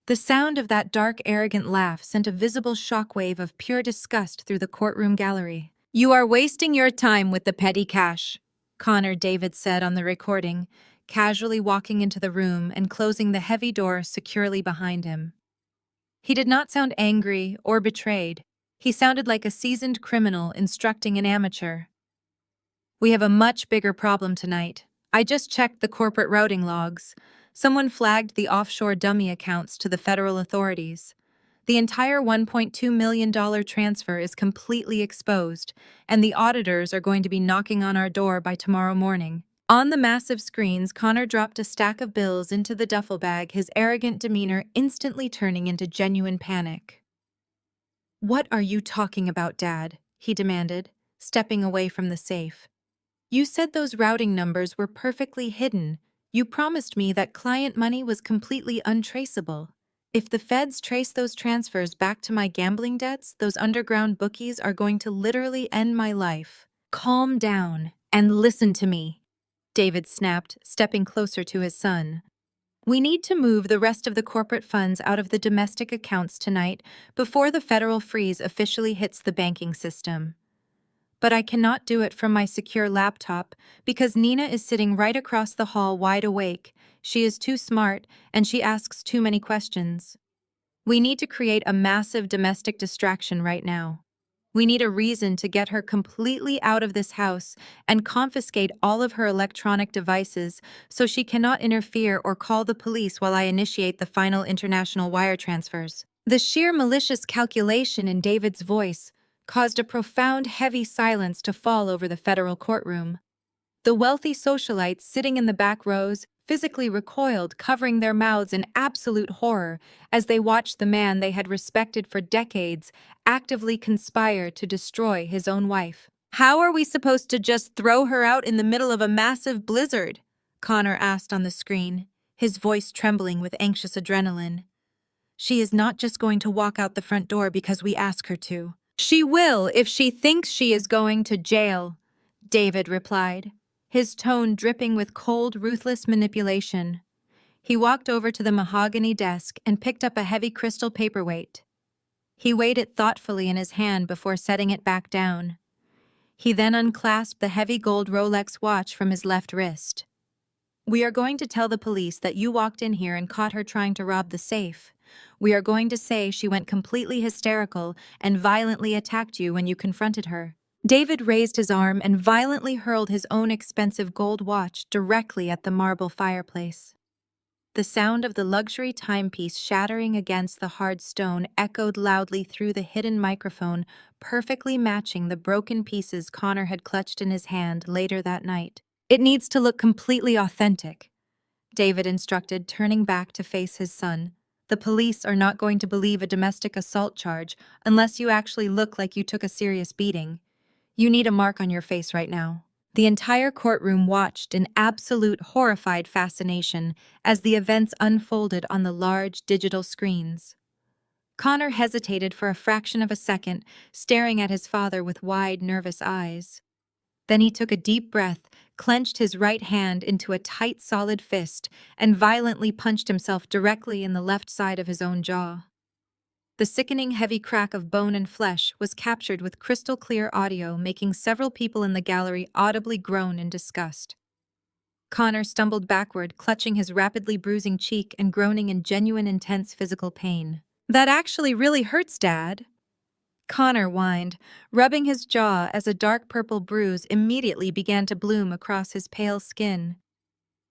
The sound of that dark, arrogant laugh sent a visible shockwave of pure disgust through the courtroom gallery. "You are wasting your time with the petty cash," Connor David said on the recording, casually walking into the room and closing the heavy door securely behind him. He did not sound angry or betrayed. He sounded like a seasoned criminal instructing an amateur. "We have a much bigger problem tonight. I just checked the corporate routing logs. Someone flagged the offshore dummy accounts to the federal authorities. The entire $1.2 million transfer is completely exposed, and the auditors are going to be knocking on our door by tomorrow morning." On the massive screens, Connor dropped a stack of bills into the duffel bag, his arrogant demeanor instantly turning into genuine panic. "What are you talking about, Dad?" he demanded, stepping away from the safe. "You said those routing numbers were perfectly hidden. You promised me that client money was completely untraceable. If the feds trace those transfers back to my gambling debts, those underground bookies are going to literally end my life." "Calm down and listen to me," David snapped, stepping closer to his son. "We need to move the rest of the corporate funds out of the domestic accounts tonight before the federal freeze officially hits the banking system. But I cannot do it from my secure laptop because Nina is sitting right across the hall wide awake. She is too smart and she asks too many questions. We need to create a massive domestic distraction right now. We need a reason to get her completely out of this house and confiscate all of her electronic devices so she cannot interfere or call the police while I initiate the final international wire transfers." The sheer malicious calculation in David's voice caused a profound, heavy silence to fall over the federal courtroom. The wealthy socialites sitting in the back rows physically recoiled, covering their mouths in absolute horror as they watched the man they had respected for decades actively conspire to destroy his own wife. "How are we supposed to just throw her out in the middle of a massive blizzard?" Connor asked on the screen, his voice trembling with anxious adrenaline. "She is not just going to walk out the front door because we ask her to. She will if she thinks she is going to jail," David replied, his tone dripping with cold, ruthless manipulation. He walked over to the mahogany desk and picked up a heavy crystal paperweight. He weighed it thoughtfully in his hand before setting it back down. He then unclasped the heavy gold Rolex watch from his left wrist. "We are going to tell the police that you walked in here and caught her trying to rob the safe. We are going to say she went completely hysterical and violently attacked you when you confronted her." David raised his arm and violently hurled his own expensive gold watch directly at the marble fireplace. The sound of the luxury timepiece shattering against the hard stone echoed loudly through the hidden microphone, perfectly matching the broken pieces Connor had clutched in his hand later that night. "It needs to look completely authentic," David instructed, turning back to face his son. The police are not going to believe a domestic assault charge unless you actually look like you took a serious beating. You need a mark on your face right now." The entire courtroom watched in absolute horrified fascination as the events unfolded on the large digital screens. Connor hesitated for a fraction of a second, staring at his father with wide, nervous eyes. Then he took a deep breath, clenched his right hand into a tight, solid fist, and violently punched himself directly in the left side of his own jaw. The sickening heavy crack of bone and flesh was captured with crystal clear audio, making several people in the gallery audibly groan in disgust. Connor stumbled backward, clutching his rapidly bruising cheek and groaning in genuine intense physical pain. "That actually really hurts, Dad," Connor whined, rubbing his jaw as a dark purple bruise immediately began to bloom across his pale skin.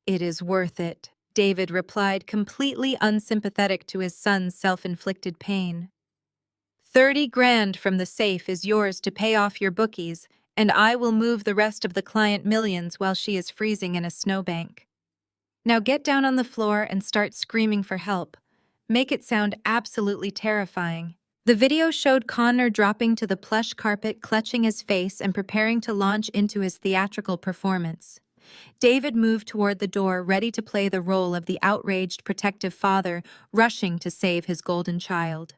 "It is worth it," David replied, completely unsympathetic to his son's self-inflicted pain. 30 grand from the safe is yours to pay off your bookies, and I will move the rest of the client millions while she is freezing in a snowbank. Now get down on the floor and start screaming for help. Make it sound absolutely terrifying." The video showed Connor dropping to the plush carpet, clutching his face and preparing to launch into his theatrical performance. David moved toward the door, ready to play the role of the outraged protective father, rushing to save his golden child.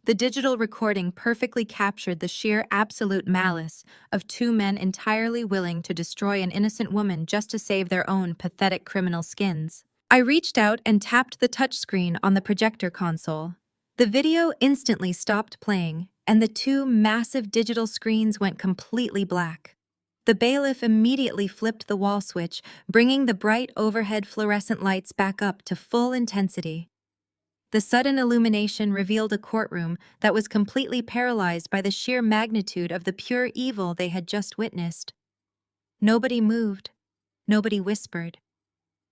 The digital recording perfectly captured the sheer absolute malice of two men entirely willing to destroy an innocent woman just to save their own pathetic criminal skins. I reached out and tapped the touchscreen on the projector console. The video instantly stopped playing, and the two massive digital screens went completely black. The bailiff immediately flipped the wall switch, bringing the bright overhead fluorescent lights back up to full intensity. The sudden illumination revealed a courtroom that was completely paralyzed by the sheer magnitude of the pure evil they had just witnessed. Nobody moved. Nobody whispered.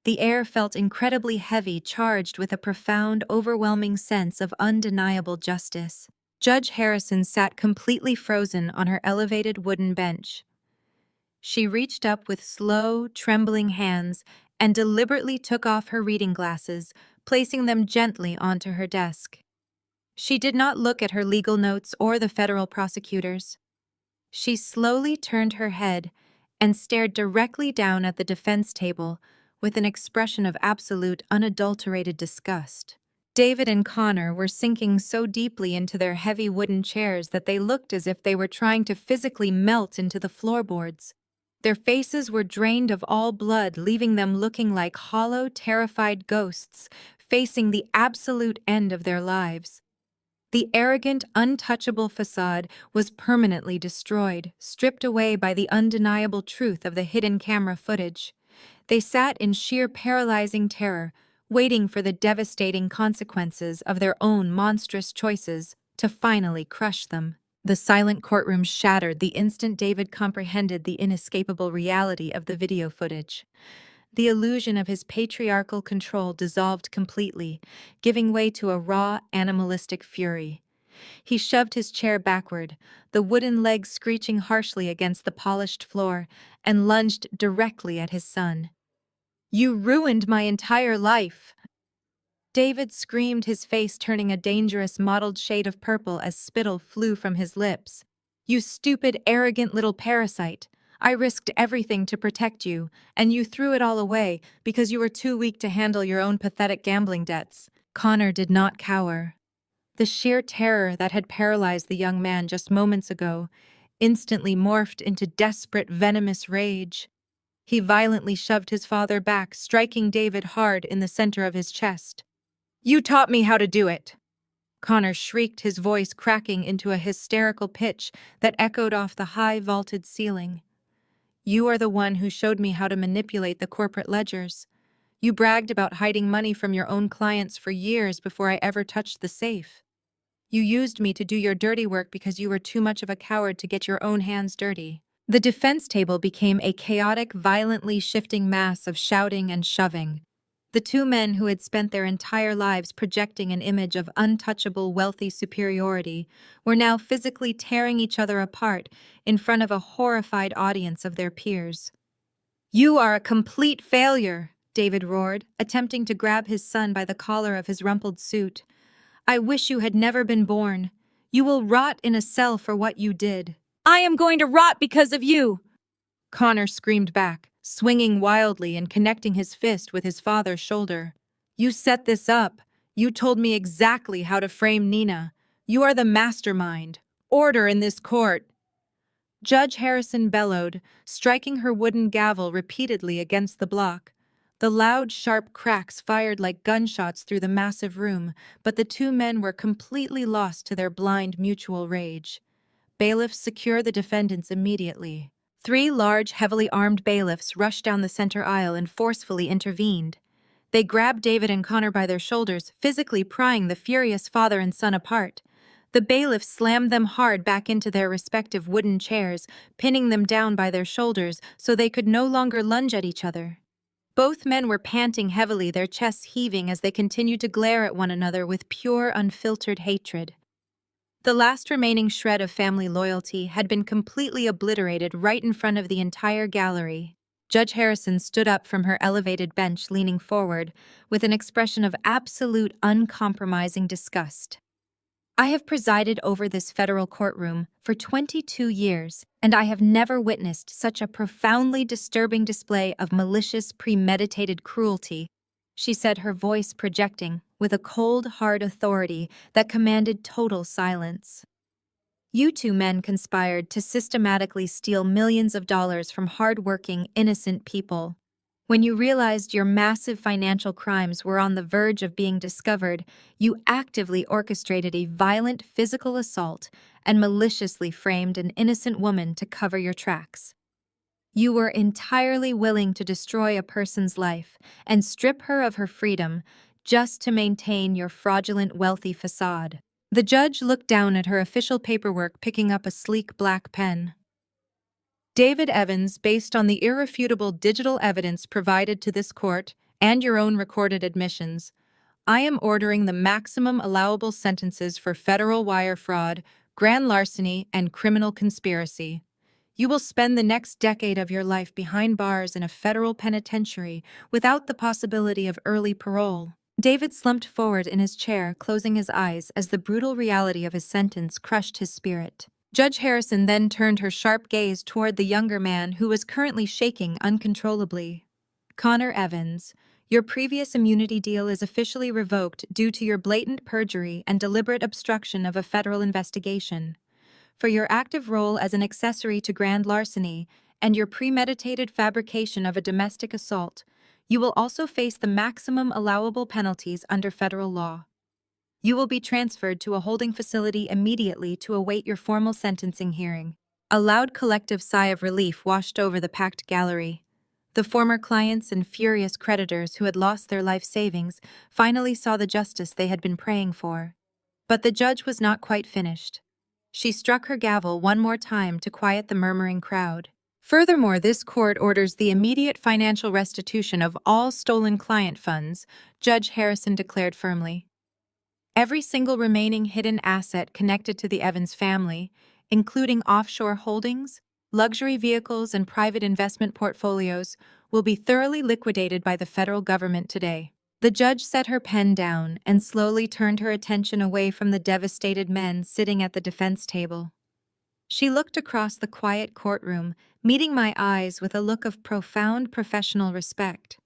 The air felt incredibly heavy, charged with a profound, overwhelming sense of undeniable justice. Judge Harrison sat completely frozen on her elevated wooden bench. She reached up with slow, trembling hands and deliberately took off her reading glasses, placing them gently onto her desk. She did not look at her legal notes or the federal prosecutors. She slowly turned her head and stared directly down at the defense table with an expression of absolute, unadulterated disgust. David and Connor were sinking so deeply into their heavy wooden chairs that they looked as if they were trying to physically melt into the floorboards. Their faces were drained of all blood, leaving them looking like hollow, terrified ghosts, facing the absolute end of their lives. The arrogant, untouchable facade was permanently destroyed, stripped away by the undeniable truth of the hidden camera footage. They sat in sheer paralyzing terror, waiting for the devastating consequences of their own monstrous choices to finally crush them. The silent courtroom shattered the instant David comprehended the inescapable reality of the video footage. The illusion of his patriarchal control dissolved completely, giving way to a raw, animalistic fury. He shoved his chair backward, the wooden legs screeching harshly against the polished floor, and lunged directly at his son. "You ruined my entire life!" David screamed, his face turning a dangerous mottled shade of purple as spittle flew from his lips. "You stupid, arrogant little parasite! I risked everything to protect you, and you threw it all away because you were too weak to handle your own pathetic gambling debts." Connor did not cower. The sheer terror that had paralyzed the young man just moments ago instantly morphed into desperate, venomous rage. He violently shoved his father back, striking David hard in the center of his chest. "You taught me how to do it!" Connor shrieked, his voice cracking into a hysterical pitch that echoed off the high vaulted ceiling. "You are the one who showed me how to manipulate the corporate ledgers. You bragged about hiding money from your own clients for years before I ever touched the safe. You used me to do your dirty work because you were too much of a coward to get your own hands dirty." The defense table became a chaotic, violently shifting mass of shouting and shoving. The two men who had spent their entire lives projecting an image of untouchable, wealthy superiority were now physically tearing each other apart in front of a horrified audience of their peers. "You are a complete failure," David roared, attempting to grab his son by the collar of his rumpled suit. "I wish you had never been born. You will rot in a cell for what you did." "I am going to rot because of you!" Connor screamed back, swinging wildly and connecting his fist with his father's shoulder. "You set this up. You told me exactly how to frame Nina. You are the mastermind. Order in this court." Judge Harrison bellowed, striking her wooden gavel repeatedly against the block. The loud, sharp cracks fired like gunshots through the massive room, but the two men were completely lost to their blind mutual rage. "Bailiffs, secure the defendants immediately." Three large, heavily armed bailiffs rushed down the center aisle and forcefully intervened. They grabbed David and Connor by their shoulders, physically prying the furious father and son apart. The bailiffs slammed them hard back into their respective wooden chairs, pinning them down by their shoulders so they could no longer lunge at each other. Both men were panting heavily, their chests heaving as they continued to glare at one another with pure, unfiltered hatred. The last remaining shred of family loyalty had been completely obliterated right in front of the entire gallery. Judge Harrison stood up from her elevated bench, leaning forward, with an expression of absolute, uncompromising disgust. "I have presided over this federal courtroom for 22 years, and I have never witnessed such a profoundly disturbing display of malicious, premeditated cruelty," she said, her voice projecting with a cold, hard authority that commanded total silence. "You two men conspired to systematically steal millions of dollars from hard-working, innocent people. When you realized your massive financial crimes were on the verge of being discovered, you actively orchestrated a violent physical assault and maliciously framed an innocent woman to cover your tracks. You were entirely willing to destroy a person's life and strip her of her freedom just to maintain your fraudulent wealthy facade." The judge looked down at her official paperwork, picking up a sleek black pen. "David Evans, based on the irrefutable digital evidence provided to this court and your own recorded admissions, I am ordering the maximum allowable sentences for federal wire fraud, grand larceny, and criminal conspiracy. You will spend the next decade of your life behind bars in a federal penitentiary without the possibility of early parole." David slumped forward in his chair, closing his eyes as the brutal reality of his sentence crushed his spirit. Judge Harrison then turned her sharp gaze toward the younger man who was currently shaking uncontrollably. "Connor Evans, your previous immunity deal is officially revoked due to your blatant perjury and deliberate obstruction of a federal investigation. For your active role as an accessory to grand larceny and your premeditated fabrication of a domestic assault, you will also face the maximum allowable penalties under federal law. You will be transferred to a holding facility immediately to await your formal sentencing hearing." A loud collective sigh of relief washed over the packed gallery. The former clients and furious creditors who had lost their life savings finally saw the justice they had been praying for. But the judge was not quite finished. She struck her gavel one more time to quiet the murmuring crowd. "Furthermore, this court orders the immediate financial restitution of all stolen client funds," Judge Harrison declared firmly. "Every single remaining hidden asset connected to the Evans family, including offshore holdings, luxury vehicles, and private investment portfolios, will be thoroughly liquidated by the federal government today." The judge set her pen down and slowly turned her attention away from the devastated men sitting at the defense table. She looked across the quiet courtroom, meeting my eyes with a look of profound professional respect.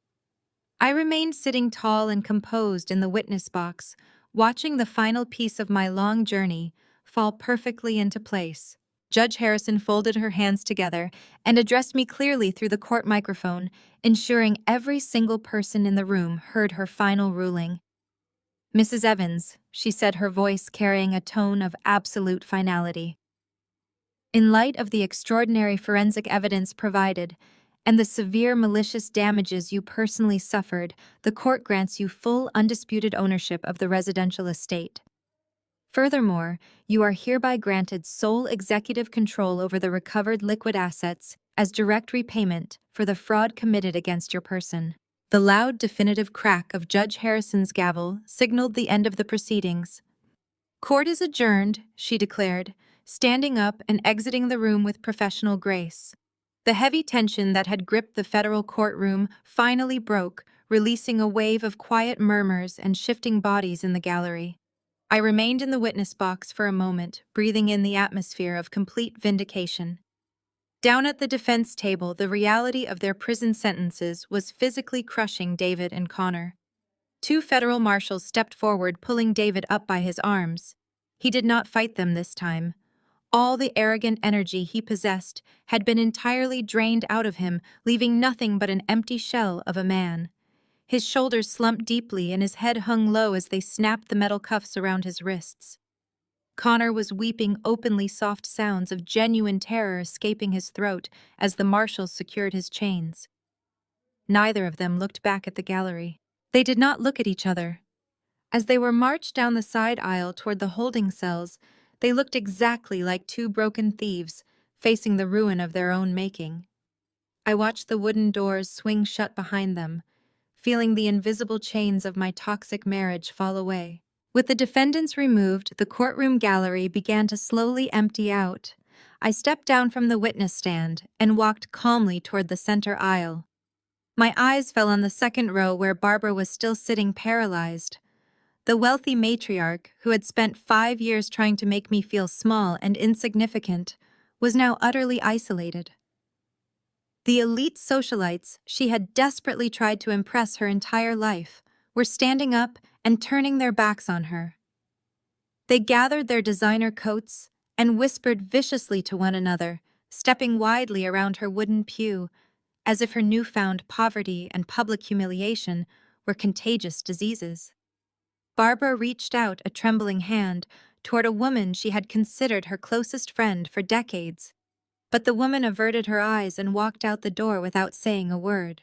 I remained sitting tall and composed in the witness box, watching the final piece of my long journey fall perfectly into place. Judge Harrison folded her hands together and addressed me clearly through the court microphone, ensuring every single person in the room heard her final ruling. "Mrs. Evans," she said, her voice carrying a tone of absolute finality. "In light of the extraordinary forensic evidence provided and the severe malicious damages you personally suffered, the court grants you full, undisputed ownership of the residential estate. Furthermore, you are hereby granted sole executive control over the recovered liquid assets as direct repayment for the fraud committed against your person." The loud, definitive crack of Judge Harrison's gavel signaled the end of the proceedings. "Court is adjourned," she declared, standing up and exiting the room with professional grace. The heavy tension that had gripped the federal courtroom finally broke, releasing a wave of quiet murmurs and shifting bodies in the gallery. I remained in the witness box for a moment, breathing in the atmosphere of complete vindication. Down at the defense table, the reality of their prison sentences was physically crushing David and Connor. Two federal marshals stepped forward, pulling David up by his arms. He did not fight them this time. All the arrogant energy he possessed had been entirely drained out of him, leaving nothing but an empty shell of a man. His shoulders slumped deeply and his head hung low as they snapped the metal cuffs around his wrists. Connor was weeping openly, soft sounds of genuine terror escaping his throat as the marshals secured his chains. Neither of them looked back at the gallery. They did not look at each other. As they were marched down the side aisle toward the holding cells, they looked exactly like two broken thieves facing the ruin of their own making. I watched the wooden doors swing shut behind them, feeling the invisible chains of my toxic marriage fall away. With the defendants removed, the courtroom gallery began to slowly empty out. I stepped down from the witness stand and walked calmly toward the center aisle. My eyes fell on the second row where Barbara was still sitting paralyzed. The wealthy matriarch, who had spent 5 years trying to make me feel small and insignificant, was now utterly isolated. The elite socialites she had desperately tried to impress her entire life were standing up and turning their backs on her. They gathered their designer coats and whispered viciously to one another, stepping widely around her wooden pew, as if her newfound poverty and public humiliation were contagious diseases. Barbara reached out a trembling hand toward a woman she had considered her closest friend for decades, but the woman averted her eyes and walked out the door without saying a word.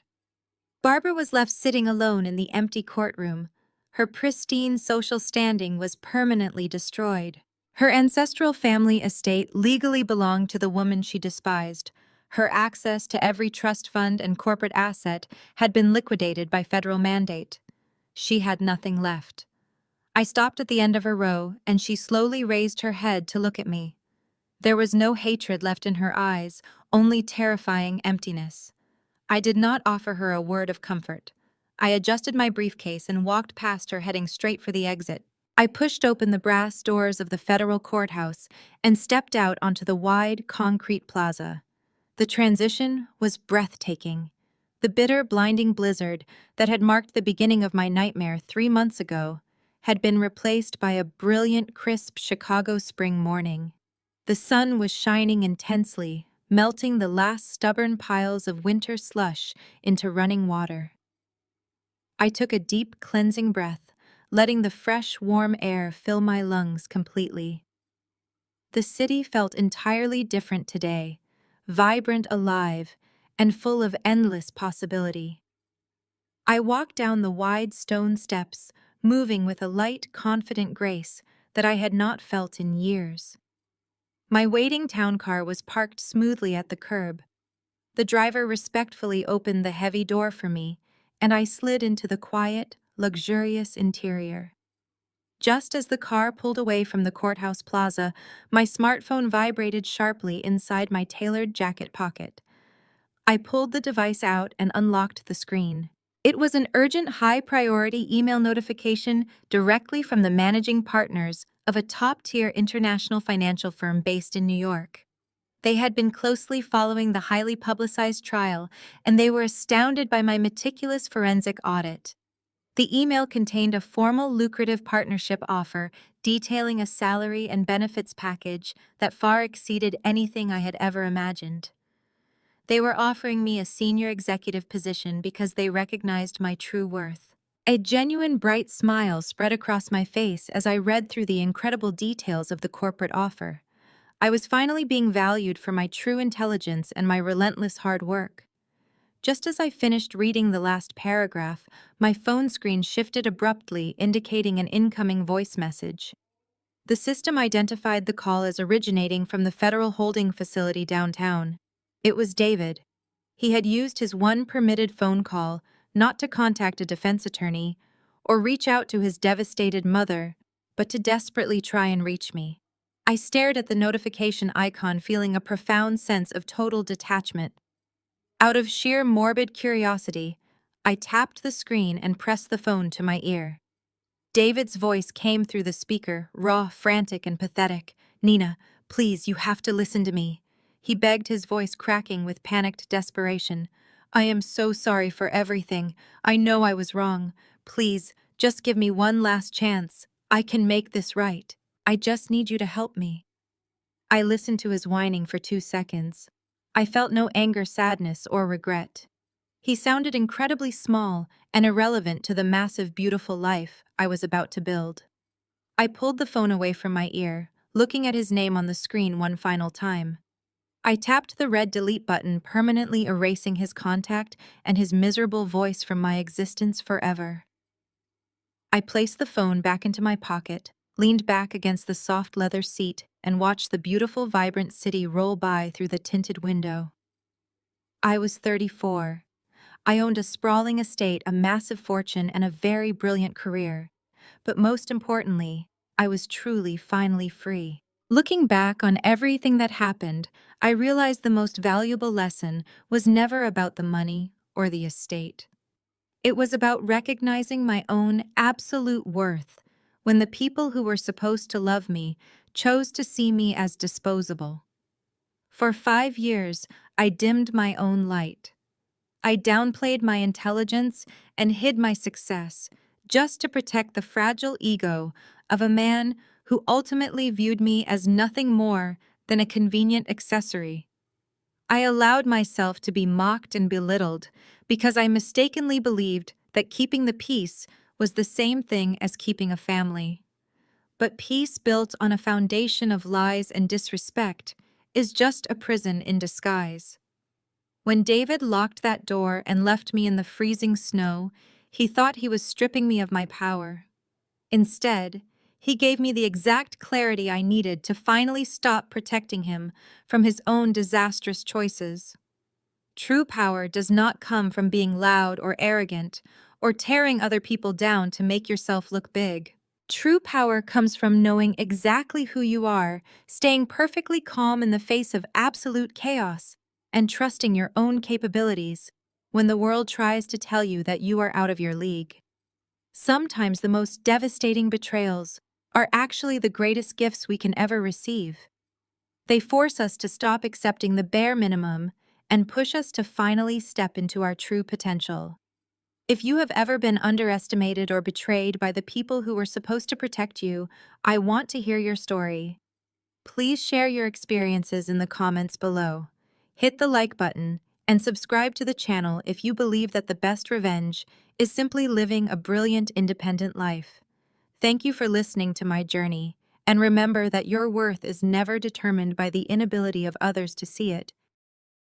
Barbara was left sitting alone in the empty courtroom. Her pristine social standing was permanently destroyed. Her ancestral family estate legally belonged to the woman she despised. Her access to every trust fund and corporate asset had been liquidated by federal mandate. She had nothing left. I stopped at the end of her row, and she slowly raised her head to look at me. There was no hatred left in her eyes, only terrifying emptiness. I did not offer her a word of comfort. I adjusted my briefcase and walked past her, heading straight for the exit. I pushed open the brass doors of the federal courthouse and stepped out onto the wide, concrete plaza. The transition was breathtaking. The bitter, blinding blizzard that had marked the beginning of my nightmare 3 months ago had been replaced by a brilliant, crisp Chicago spring morning. The sun was shining intensely, melting the last stubborn piles of winter slush into running water. I took a deep, cleansing breath, letting the fresh, warm air fill my lungs completely. The city felt entirely different today, vibrant, alive, and full of endless possibility. I walked down the wide stone steps, moving with a light, confident grace that I had not felt in years. My waiting town car was parked smoothly at the curb. The driver respectfully opened the heavy door for me, and I slid into the quiet, luxurious interior. Just as the car pulled away from the courthouse plaza, my smartphone vibrated sharply inside my tailored jacket pocket. I pulled the device out and unlocked the screen. It was an urgent, high-priority email notification directly from the managing partners of a top-tier international financial firm based in New York. They had been closely following the highly publicized trial, and they were astounded by my meticulous forensic audit. The email contained a formal, lucrative partnership offer detailing a salary and benefits package that far exceeded anything I had ever imagined. They were offering me a senior executive position because they recognized my true worth. A genuine bright smile spread across my face as I read through the incredible details of the corporate offer. I was finally being valued for my true intelligence and my relentless hard work. Just as I finished reading the last paragraph, my phone screen shifted abruptly, indicating an incoming voice message. The system identified the call as originating from the federal holding facility downtown. It was David. He had used his one permitted phone call not to contact a defense attorney or reach out to his devastated mother, but to desperately try and reach me. I stared at the notification icon, feeling a profound sense of total detachment. Out of sheer morbid curiosity, I tapped the screen and pressed the phone to my ear. David's voice came through the speaker, raw, frantic, and pathetic. "Nina, please, you have to listen to me." He begged, his voice cracking with panicked desperation. "I am so sorry for everything. I know I was wrong. Please, just give me one last chance. I can make this right. I just need you to help me." I listened to his whining for 2 seconds. I felt no anger, sadness, or regret. He sounded incredibly small and irrelevant to the massive, beautiful life I was about to build. I pulled the phone away from my ear, looking at his name on the screen one final time. I tapped the red delete button, permanently erasing his contact and his miserable voice from my existence forever. I placed the phone back into my pocket, leaned back against the soft leather seat, and watched the beautiful, vibrant city roll by through the tinted window. I was 34. I owned a sprawling estate, a massive fortune, and a very brilliant career. But most importantly, I was truly, finally free. Looking back on everything that happened, I realized the most valuable lesson was never about the money or the estate. It was about recognizing my own absolute worth when the people who were supposed to love me chose to see me as disposable. For 5 years, I dimmed my own light. I downplayed my intelligence and hid my success just to protect the fragile ego of a man who ultimately viewed me as nothing more than a convenient accessory. I allowed myself to be mocked and belittled because I mistakenly believed that keeping the peace was the same thing as keeping a family. But peace built on a foundation of lies and disrespect is just a prison in disguise. When David locked that door and left me in the freezing snow, he thought he was stripping me of my power. Instead, he gave me the exact clarity I needed to finally stop protecting him from his own disastrous choices. True power does not come from being loud or arrogant or tearing other people down to make yourself look big. True power comes from knowing exactly who you are, staying perfectly calm in the face of absolute chaos, and trusting your own capabilities when the world tries to tell you that you are out of your league. Sometimes the most devastating betrayals are actually the greatest gifts we can ever receive. They force us to stop accepting the bare minimum and push us to finally step into our true potential. If you have ever been underestimated or betrayed by the people who were supposed to protect you, I want to hear your story. Please share your experiences in the comments below. Hit the like button and subscribe to the channel if you believe that the best revenge is simply living a brilliant, independent life. Thank you for listening to my journey, and remember that your worth is never determined by the inability of others to see it.